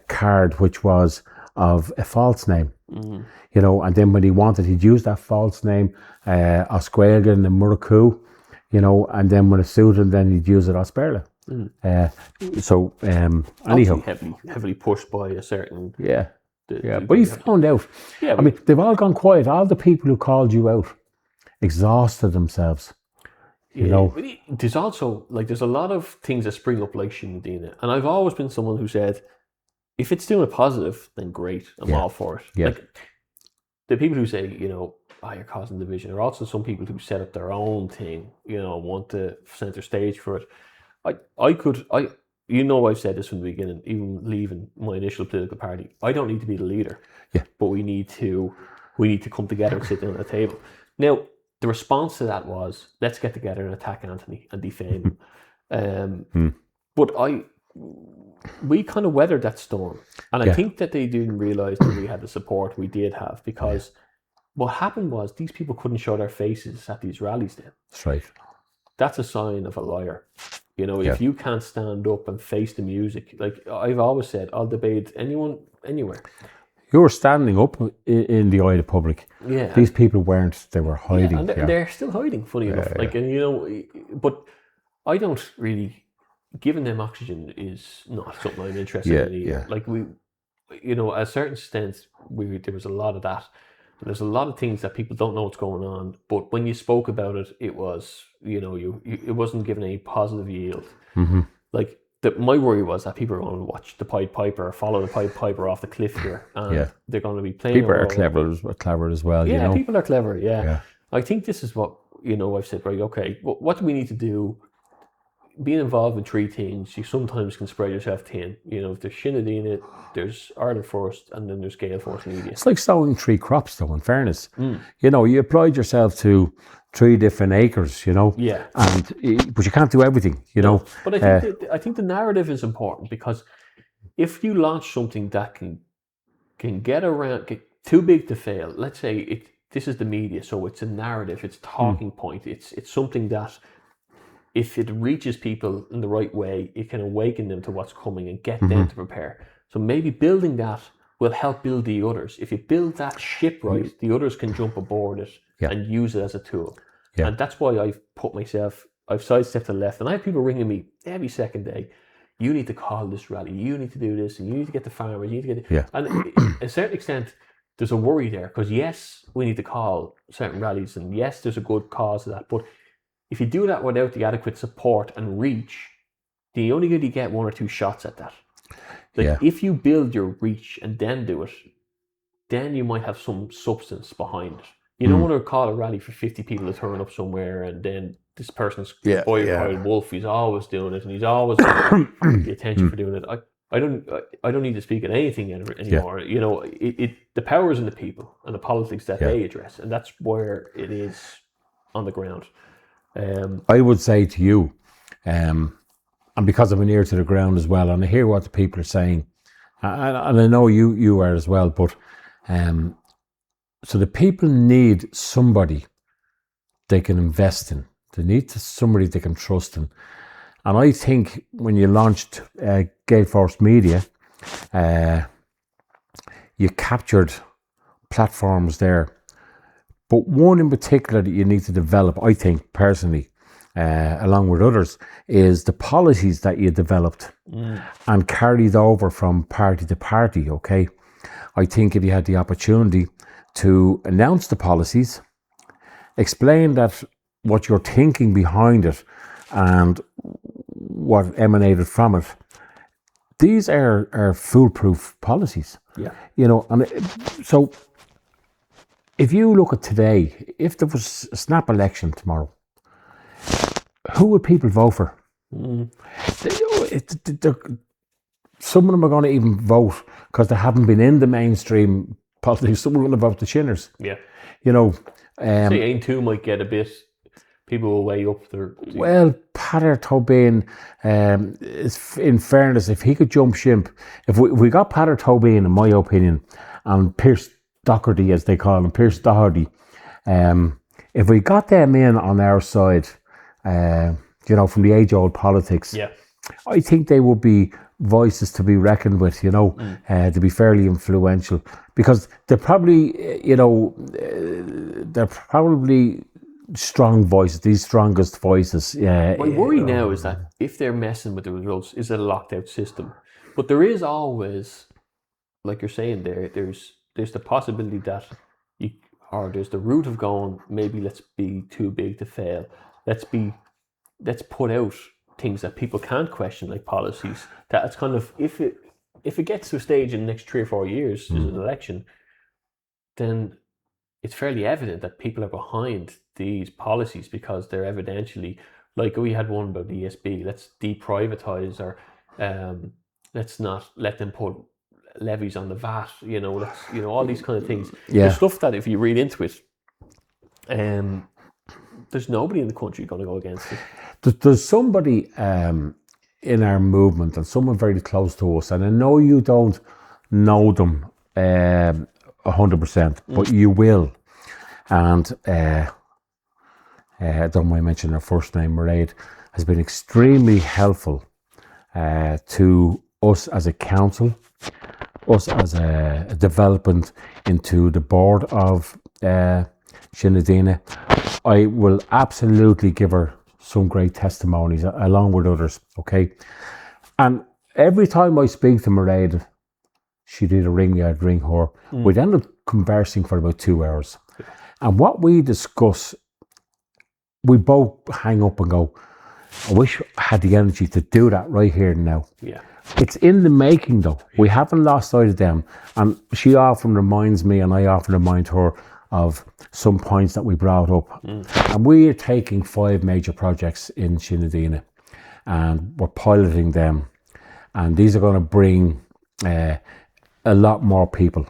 card, which was of a false name, you know, and then when he wanted, he'd use that false name, Osquagan and Muraku, you know, and then when it suited him, then he'd use it Osperla. Anyhow, heavily pushed by a certain but he found out. I mean, they've all gone quiet. All the people who called you out exhausted themselves. You know, there's also there's a lot of things that spring up like Shinedina, and I've always been someone who said, if it's doing a positive, then great, I'm all for it. Yeah. Like the people who say, you're causing division, are also some people who set up their own thing, want to center stage for it. I've said this from the beginning, even leaving my initial political party. I don't need to be the leader, but we need to come together and sit down at a table. Now, the response to that was, let's get together and attack Anthony and defame him. But we kind of weathered that storm, and I think that they didn't realize that we had the support we did have, because what happened was these people couldn't show their faces at these rallies then. That's right. That's a sign of a liar. If you can't stand up and face the music, like I've always said, I'll debate anyone, anywhere. You were standing up in the eye of the public. Yeah. These people weren't, they were hiding. And they're still hiding, funny enough. But I don't really, giving them oxygen is not something I'm interested in either. Yeah. Like at a certain extent, there was a lot of that. And there's a lot of things that people don't know what's going on. But when you spoke about it, it was, it wasn't giving any positive yield. Mm-hmm. Like, my worry was that people are going to watch the Pied Piper or follow the Pied Piper off the cliff here, and they're going to be playing. People are clever as well. Yeah, people are clever. Yeah. I think this is what I've said. Right, okay. What do we need to do? Being involved in three things, you sometimes can spread yourself thin. There's Shinedina, there's Ireland First, and then there's Gael First Media. It's like sowing three crops, though. In fairness, you applied yourself to 3 different acres, Yeah. But you can't do everything, know. But I think the narrative is important, because if you launch something that can get too big to fail, let's say this is the media, so it's a narrative, it's a talking point, it's something that, if it reaches people in the right way, it can awaken them to what's coming and get them to prepare. So maybe building that will help build the others. If you build that ship right, the others can jump aboard it and use it as a tool. Yeah. And that's why I've sidestepped to the left, and I have people ringing me every second day. You need to call this rally, you need to do this, and you need to get the farmers, you need to get... And to a certain extent, there's a worry there, because yes, we need to call certain rallies, and yes, there's a good cause of that, but if you do that without the adequate support and reach, then you only really get 1 or 2 shots at that. If you build your reach and then do it, then you might have some substance behind it. You don't want to call a rally for 50 people to turn up somewhere, and then this person's boy wolf, he's always doing it, and he's always getting the attention for doing it. I don't need to speak at anything anymore. The power is in the people and the politics that they address, and that's where it is on the ground. I would say to you, and because I'm near to the ground as well, and I hear what the people are saying, and I know you are as well, but so the people need somebody they can invest in. They need somebody they can trust in. And I think when you launched Gael First Media, you captured platforms there. But one in particular that you need to develop, I think, personally, along with others, is the policies that you developed and carried over from party to party, okay? I think if you had the opportunity to announce the policies, explain that what you're thinking behind it and what emanated from it, these are foolproof policies. Yeah. And so if you look at today, if there was a snap election tomorrow, who would people vote for? Some of them are going to even vote because they haven't been in the mainstream politics. Some are going to vote the Shinners. Yeah. Say Ain 2 might get a bit, people will weigh up their... Well, Pater Tobin, in fairness, if he could jump ship, if we got Pater Tobin, in my opinion, and Pierce Doherty, as they call him, Pierce Doherty, if we got them in on our side, from the age-old politics, I think they would be voices to be reckoned with, to be fairly influential, because they're probably, strong voices, these strongest voices. My worry now is that if they're messing with the results, is it a locked out system? But there is always, like you're saying there's the possibility that there's the route of going, maybe let's be too big to fail. let's put out things that people can't question, like policies. That it's kind of, if it gets to a stage in the next 3 or 4 years, there's an election, then it's fairly evident that people are behind these policies because they're evidentially, like we had one about the ESB, let's deprivatize, or let's not let them put levies on the VAT, let's, all these kind of things. There's stuff that if you read into it, there's nobody in the country going to go against it. There's somebody in our movement, and someone very close to us, and I know you don't know them 100%, but you will. And I don't mind mentioning her first name, Mairead, has been extremely helpful to us as a council, us as a development into the board of Shinedina. I will absolutely give her some great testimonies along with others, okay? And every time I speak to Mairead, she'd either ring me, I'd ring her. We'd end up conversing for about 2 hours. And what we discuss, we both hang up and go, I wish I had the energy to do that right here and now. Yeah. It's in the making though. We haven't lost sight of them. And she often reminds me, and I often remind her of some points that we brought up. And we are taking 5 major projects in Shinedina, and we're piloting them. And these are going to bring a lot more people,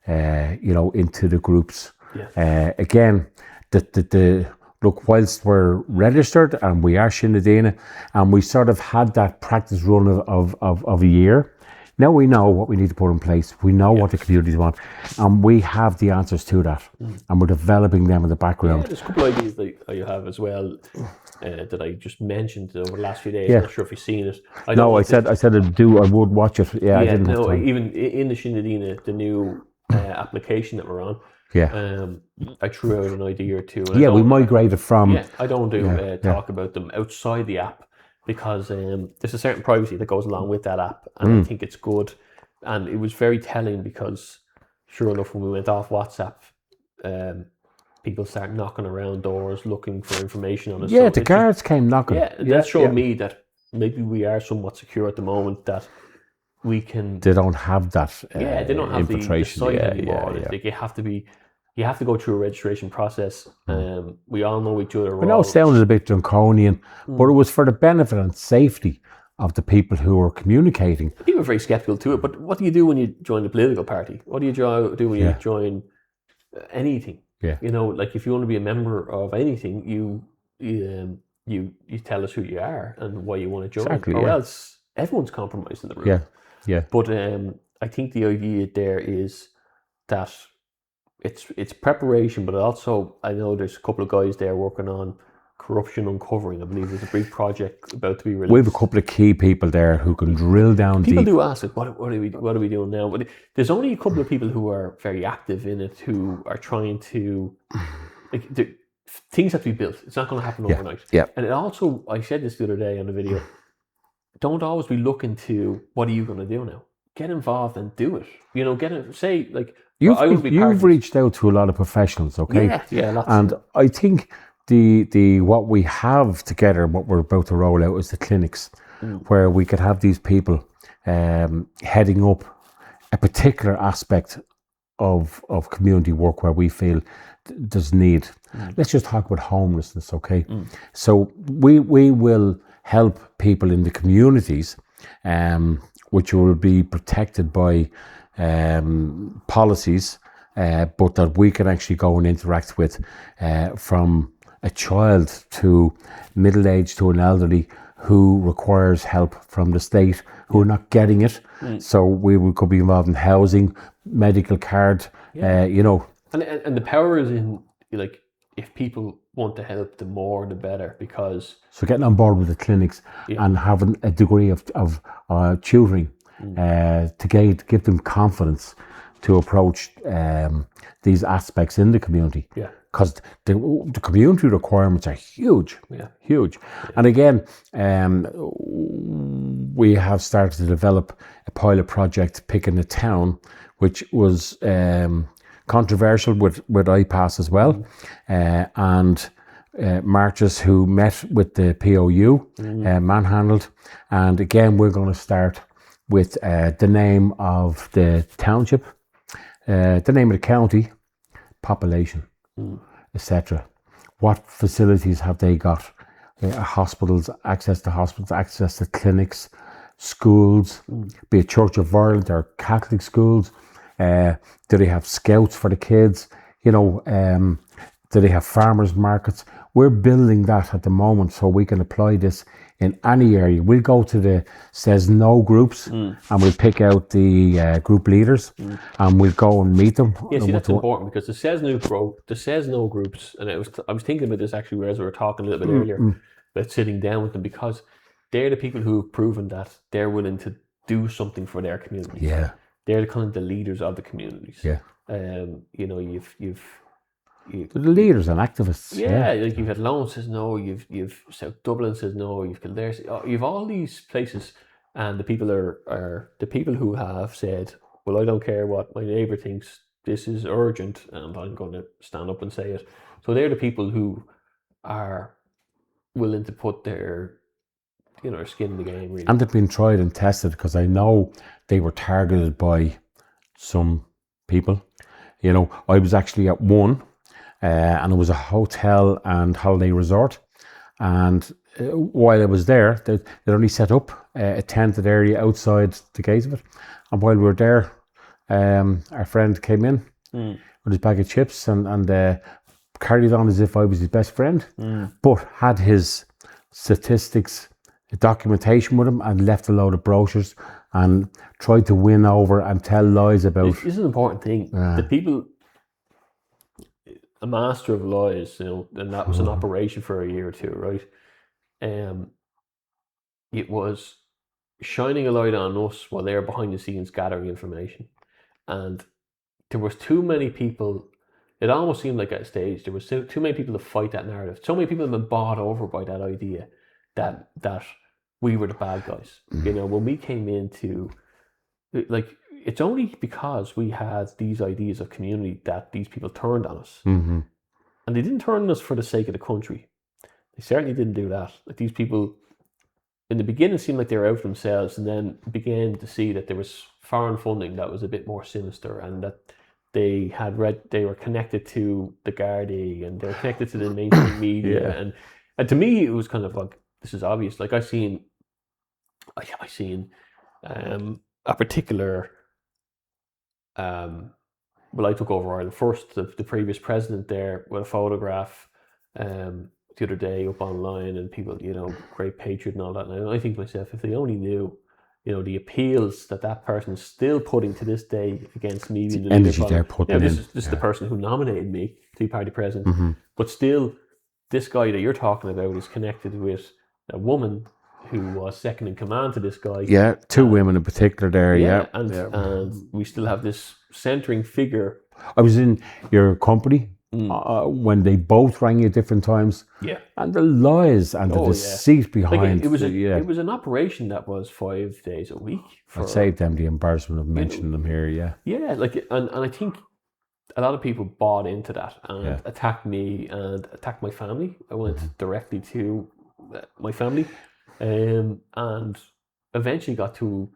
into the groups. Yeah. Again, look, whilst we're registered and we are Shinedina, and we sort of had that practice run of a year, now we know what we need to put in place. We know what the communities want, and we have the answers to that, and we're developing them in the background. Yeah, there's a couple of ideas that you have as well that I just mentioned over the last few days. I'm not sure if you've seen it. I said I would watch it. I didn't have time. Even in the Shinedina, the new application that we're on. I threw out an idea or two. We migrated from. I don't talk about them outside the app, because there's a certain privacy that goes along with that app, and I think it's good. And it was very telling because, sure enough, when we went off WhatsApp, people started knocking around doors looking for information on us. Yeah, the guards came knocking. That showed me that maybe we are somewhat secure at the moment, that we can. They don't have that. They don't have the site anymore. Like you have to go through a registration process. We all know each other. I know it sounded a bit draconian, but it was for the benefit and safety of the people who were communicating. People are very skeptical to it, but what do you do when you join a political party? What do you do when you join anything? Yeah. Like if you want to be a member of anything, you tell us who you are and why you want to join, or else everyone's compromised in the room. Yeah. But I think the idea there is that it's preparation, but also I know there's a couple of guys there working on corruption uncovering. I believe there's a big project about to be released. We have a couple of key people there who can drill down deep. People do ask, what are we doing now? But there's only a couple of people who are very active in it, who are trying to, things have to be built. It's not going to happen overnight. Yeah. And it also, I said this the other day on the video, don't always be looking to what are you going to do now. Get involved and do it. You've reached out to a lot of professionals, okay? Yeah. And I think the what we have together, what we're about to roll out, is the clinics, where we could have these people heading up a particular aspect of community work where we feel there's need. Let's just talk about homelessness, okay? So we will help people in the communities, which will be protected by policies, but that we can actually go and interact with, from a child to middle age to an elderly who requires help from the state, who are not getting it. So we could be involved in housing, medical card, And the power is in, if people want to help, the more the better, because... So getting on board with the clinics and having a degree of tutoring to give them confidence to approach these aspects in the community. Yeah. Because the community requirements are huge. Yeah. Huge. Yeah. And again, we have started to develop a pilot project picking a town, which was controversial with IPAS as well. And marchers who met with the POU, manhandled. And again, we're going to start with the name of the township, the name of the county, population, etc. What facilities have they got? Hospitals, access to clinics, schools, be it Church of Ireland or Catholic schools. Do they have scouts for the kids? Do they have farmers markets? We're building that at the moment so we can apply this in any area. We'll go to the Says No groups and we'll pick out the group leaders and we'll go and meet them. Yeah, see, that's important because the Says No groups, and I was thinking about this actually as we were talking a little bit earlier about sitting down with them, because they're the people who have proven that they're willing to do something for their communities. Yeah. They're the kind of the leaders of the communities. Yeah. You've the leaders and activists. Yeah, like you've had Lone Says No, you've South Dublin Says No, you've Kildare, you've all these places, and the people are the people who have said, well, I don't care what my neighbour thinks, this is urgent, and I'm going to stand up and say it. So they're the people who are willing to put their skin in the game, really. And they've been tried and tested, because I know they were targeted by some people. I was actually at one, and it was a hotel and holiday resort. And while I was there, they'd only set up a tented area outside the gate of it. And while we were there, our friend came in with his bag of chips and carried on as if I was his best friend, but had his statistics, documentation with him, and left a load of brochures and tried to win over and tell lies about. This is an important thing. The people, a master of lies, and that was an operation for a year or two, right? It was shining a light on us while they were behind the scenes gathering information, and there was too many people. It almost seemed like at a stage there was too many people to fight that narrative. So many people have been bought over by that idea that we were the bad guys. When we came into, it's only because we had these ideas of community that these people turned on us. And they didn't turn on us for the sake of the country. They certainly didn't do that. Like, these people, in the beginning, seemed like they were out for themselves, and then began to see that there was foreign funding that was a bit more sinister, and that they were connected to the Gardaí, and they were connected to the mainstream media. And to me, it was kind of like, this is obvious. Like, I seen a particular, I took over Ireland first, the previous president there, with a photograph the other day up online, and people, great patriot and all that. And I think to myself, if they only knew, the appeals that person's still putting to this day against me being the energy they're putting in. This is the person who nominated me to be party president. But still, this guy that you're talking about is connected with a woman who was second in command to this guy. Yeah, two women in particular there. And we still have this centering figure. I was in your company when they both rang you at different times. Yeah. And the lies and the deceit behind. It was an operation that was 5 days a week. I'd save them the embarrassment of mentioning them here, Yeah, and I think a lot of people bought into that and attacked me and attacked my family. I went directly to my family, and eventually got to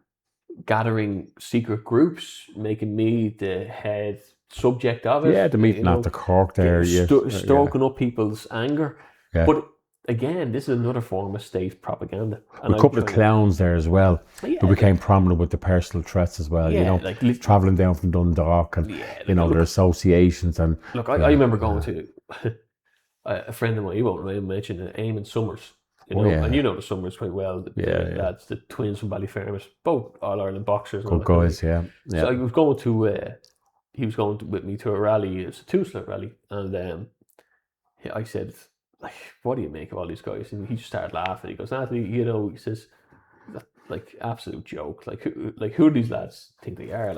gathering secret groups, making me the head subject of it. Yeah, the meeting at the Cork there. Stoking up people's anger. Yeah. But again, this is another form of state propaganda. And a couple of clowns there as well, who became prominent with the personal threats as well. Travelling down from Dundalk and their associations. And look, I remember going to a friend of mine. You won't mention it, Eamon Summers. And the Summers quite well. That's the twins from Ballyfermot, both All Ireland boxers. Good guys, yeah. So I was going to. He was going with me to a rally. It was a two-slot rally, and I said, "Like, what do you make of all these guys?" And he just started laughing. He goes, "Anthony, he says, like, absolute joke. Like who do these lads think they are?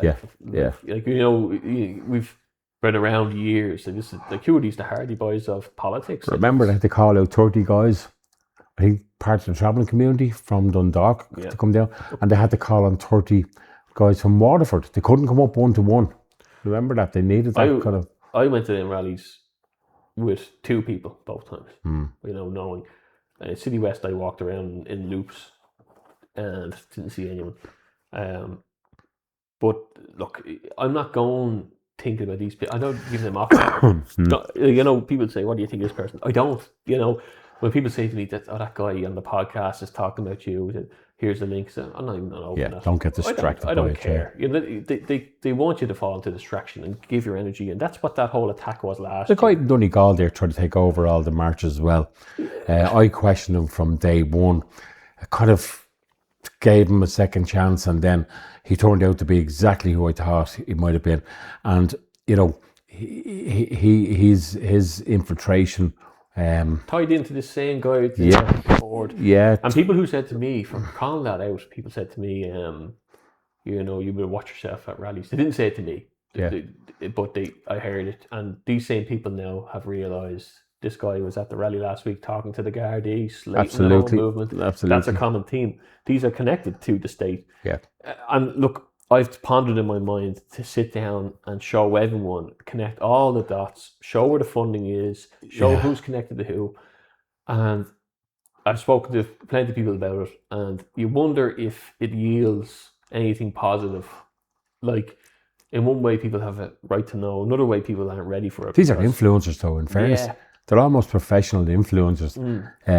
We've been around years. And this is like, who are these, the Hardy Boys of politics?" Remember that they call out 30 guys. I think part of the travelling community from Dundalk to come down, and they had to call on 30 guys from Waterford. They couldn't come up one to one. Remember that? They needed that kind of. I went to them rallies with 2 people both times. You know, knowing City West, I walked around in loops and didn't see anyone. But look, I'm not going thinking about these people. I don't give them off. You know, people say, "What do you think of this person?" I don't. You know, when people say to me that that guy on the podcast is talking about you, here's the links. I'm not even open. Yeah, don't get distracted. I don't care. You know, they want you to fall into distraction and give your energy, and that's what that whole attack was last year. The guy Donegal there tried to take over all the marches as well. I questioned him from day one. I kind of gave him a second chance, and then he turned out to be exactly who I thought he might have been. And you know, his infiltration tied into the same guy. Board. Yeah. And people who said to me, from calling that out, people said to me, you know, you will watch yourself at rallies. They didn't say it to me, but I heard it. And these same people now have realised this guy was at the rally last week talking to the Gardaí, slating the whole movement. Absolutely. That's a common theme. These are connected to the state. Yeah. And look, I've pondered in my mind to sit down and show everyone, connect all the dots, show where the funding is, show who's connected to who. And I've spoken to plenty of people about it, and you wonder if it yields anything positive. Like, in one way, people have a right to know. Another way, people aren't ready for it. These are influencers, though, in fairness. Yeah. They're almost professional influencers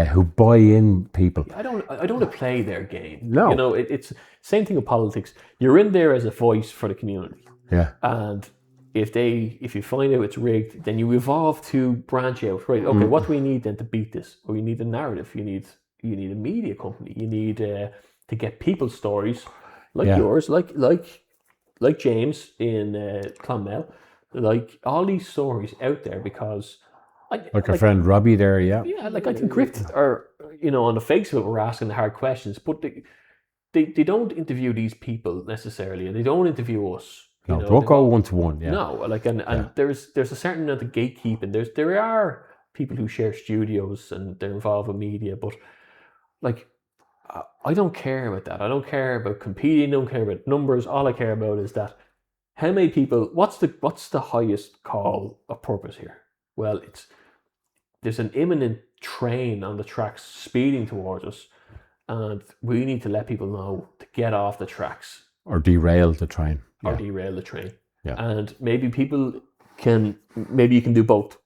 who buy in people. I don't want to play their game. No. You know, it's same thing with politics. You're in there as a voice for the community. Yeah. And if you find out it's rigged, then you evolve to branch out. Right? Okay, what do we need then to beat this? Well, you need a narrative. You need a media company. You need to get people's stories like yours, like James in Clonmel, like all these stories out there, because like our friend Robbie there, yeah, like I think Grift are, you know, on the face of it, we're asking the hard questions, but they don't interview these people necessarily, and they don't interview us. No, don't go one to one. Yeah. No, like and there's a certain amount of gatekeeping. There are people who share studios and they're involved with media, but like I don't care about that. I don't care about competing. I don't care about numbers. All I care about is that how many people. What's the highest call of purpose here? Well, there's an imminent train on the tracks speeding towards us, and we need to let people know to get off the tracks or derail the train. Or derail the train. Yeah. And maybe you can do both.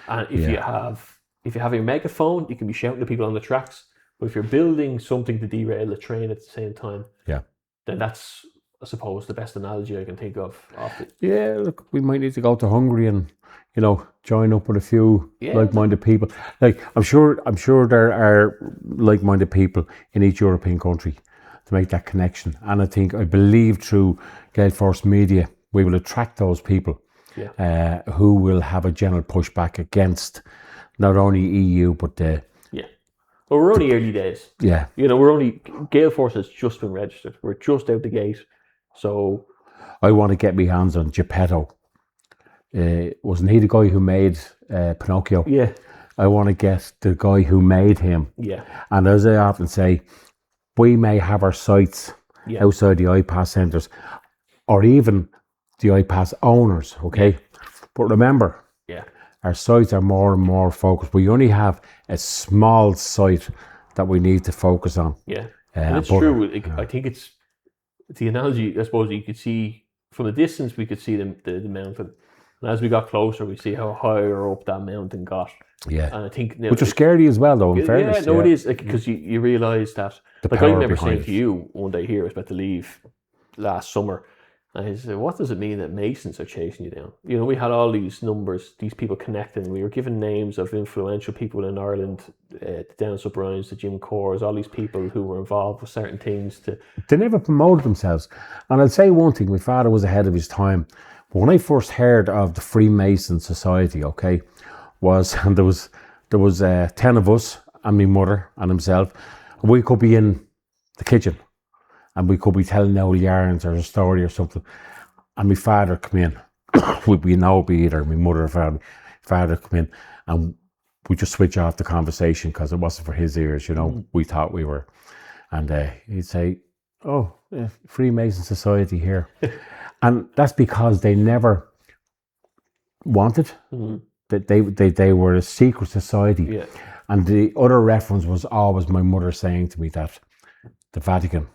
And if you have your megaphone, you can be shouting to people on the tracks. But if you're building something to derail the train at the same time, then that's, I suppose, the best analogy I can think of it. Yeah, look, we might need to go to Hungary and, you know, join up with a few like-minded people. Like I'm sure there are like-minded people in each European country to make that connection. And I believe through Gael Force Media, we will attract those people who will have a general pushback against not only EU, but Well, we're only early days. Yeah. You know, Gael Force has just been registered. We're just out the gate. So I want to get my hands on Geppetto. Wasn't he the guy who made Pinocchio? Yeah. I want to get the guy who made him. Yeah. And as I often say, we may have our sites outside the iPass centres or even the iPass owners, okay? But remember, our sites are more and more focused. We only have a small site that we need to focus on. Yeah, and it's true. I think it's the analogy, I suppose, you could see from a distance, we could see the mountain. And as we got closer, we see how higher up that mountain got. Yeah. And I think... Which is scary as well, though, in fairness. Yeah, no, it is. Because you realise that... Like I remember saying to you one day here, I was about to leave last summer, and I said, what does it mean that Masons are chasing you down? You know, we had all these numbers, these people connecting. We were given names of influential people in Ireland, the Dennis O'Briens, the Jim Coors, all these people who were involved with certain things. They never promoted themselves. And I'll say one thing, my father was ahead of his time. But when I first heard of the Freemason Society, okay, and there was 10 of us and my mother and himself. We could be in the kitchen and we could be telling old yarns or a story or something. And my father come in. we know be either my mother or father come in, and we just switch off the conversation because it wasn't for his ears, you know. We thought we were. And he'd say, oh, Freemason Society here. And that's because they never wanted that they were a secret society. Yeah. And the other reference was always my mother saying to me that the Vatican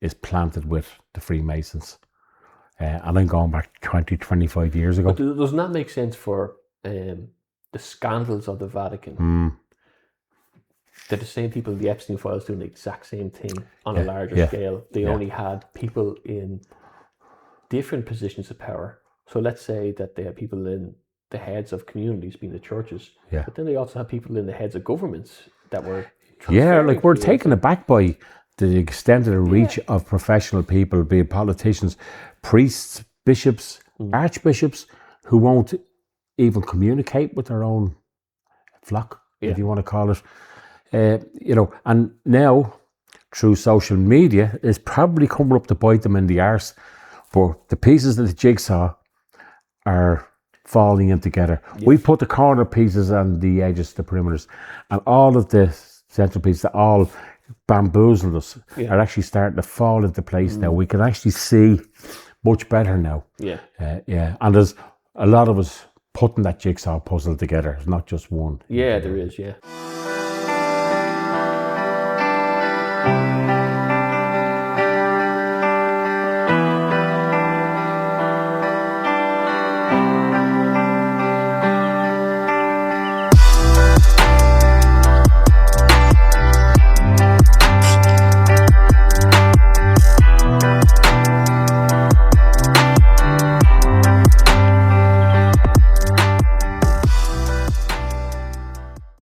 is planted with the Freemasons. And I'm going back 20, 25 years ago. But doesn't that make sense for the scandals of the Vatican? They're the same people, the Epstein files, doing the exact same thing on a larger scale. They only had people in different positions of power. So let's say that they had people in the heads of communities, being the churches, but then they also have people in the heads of governments that were like we're taken aback by the extent of the reach of professional people, be it politicians, priests, bishops, archbishops, who won't even communicate with their own flock, if you want to call it. And now through social media, it's probably coming up to bite them in the arse. But the pieces of the jigsaw are falling in together. We put the corner pieces on the edges, the perimeters, and all of the central pieces that all bamboozled us are actually starting to fall into place now. We can actually see much better now. And there's a lot of us putting that jigsaw puzzle together. It's not just one. There is,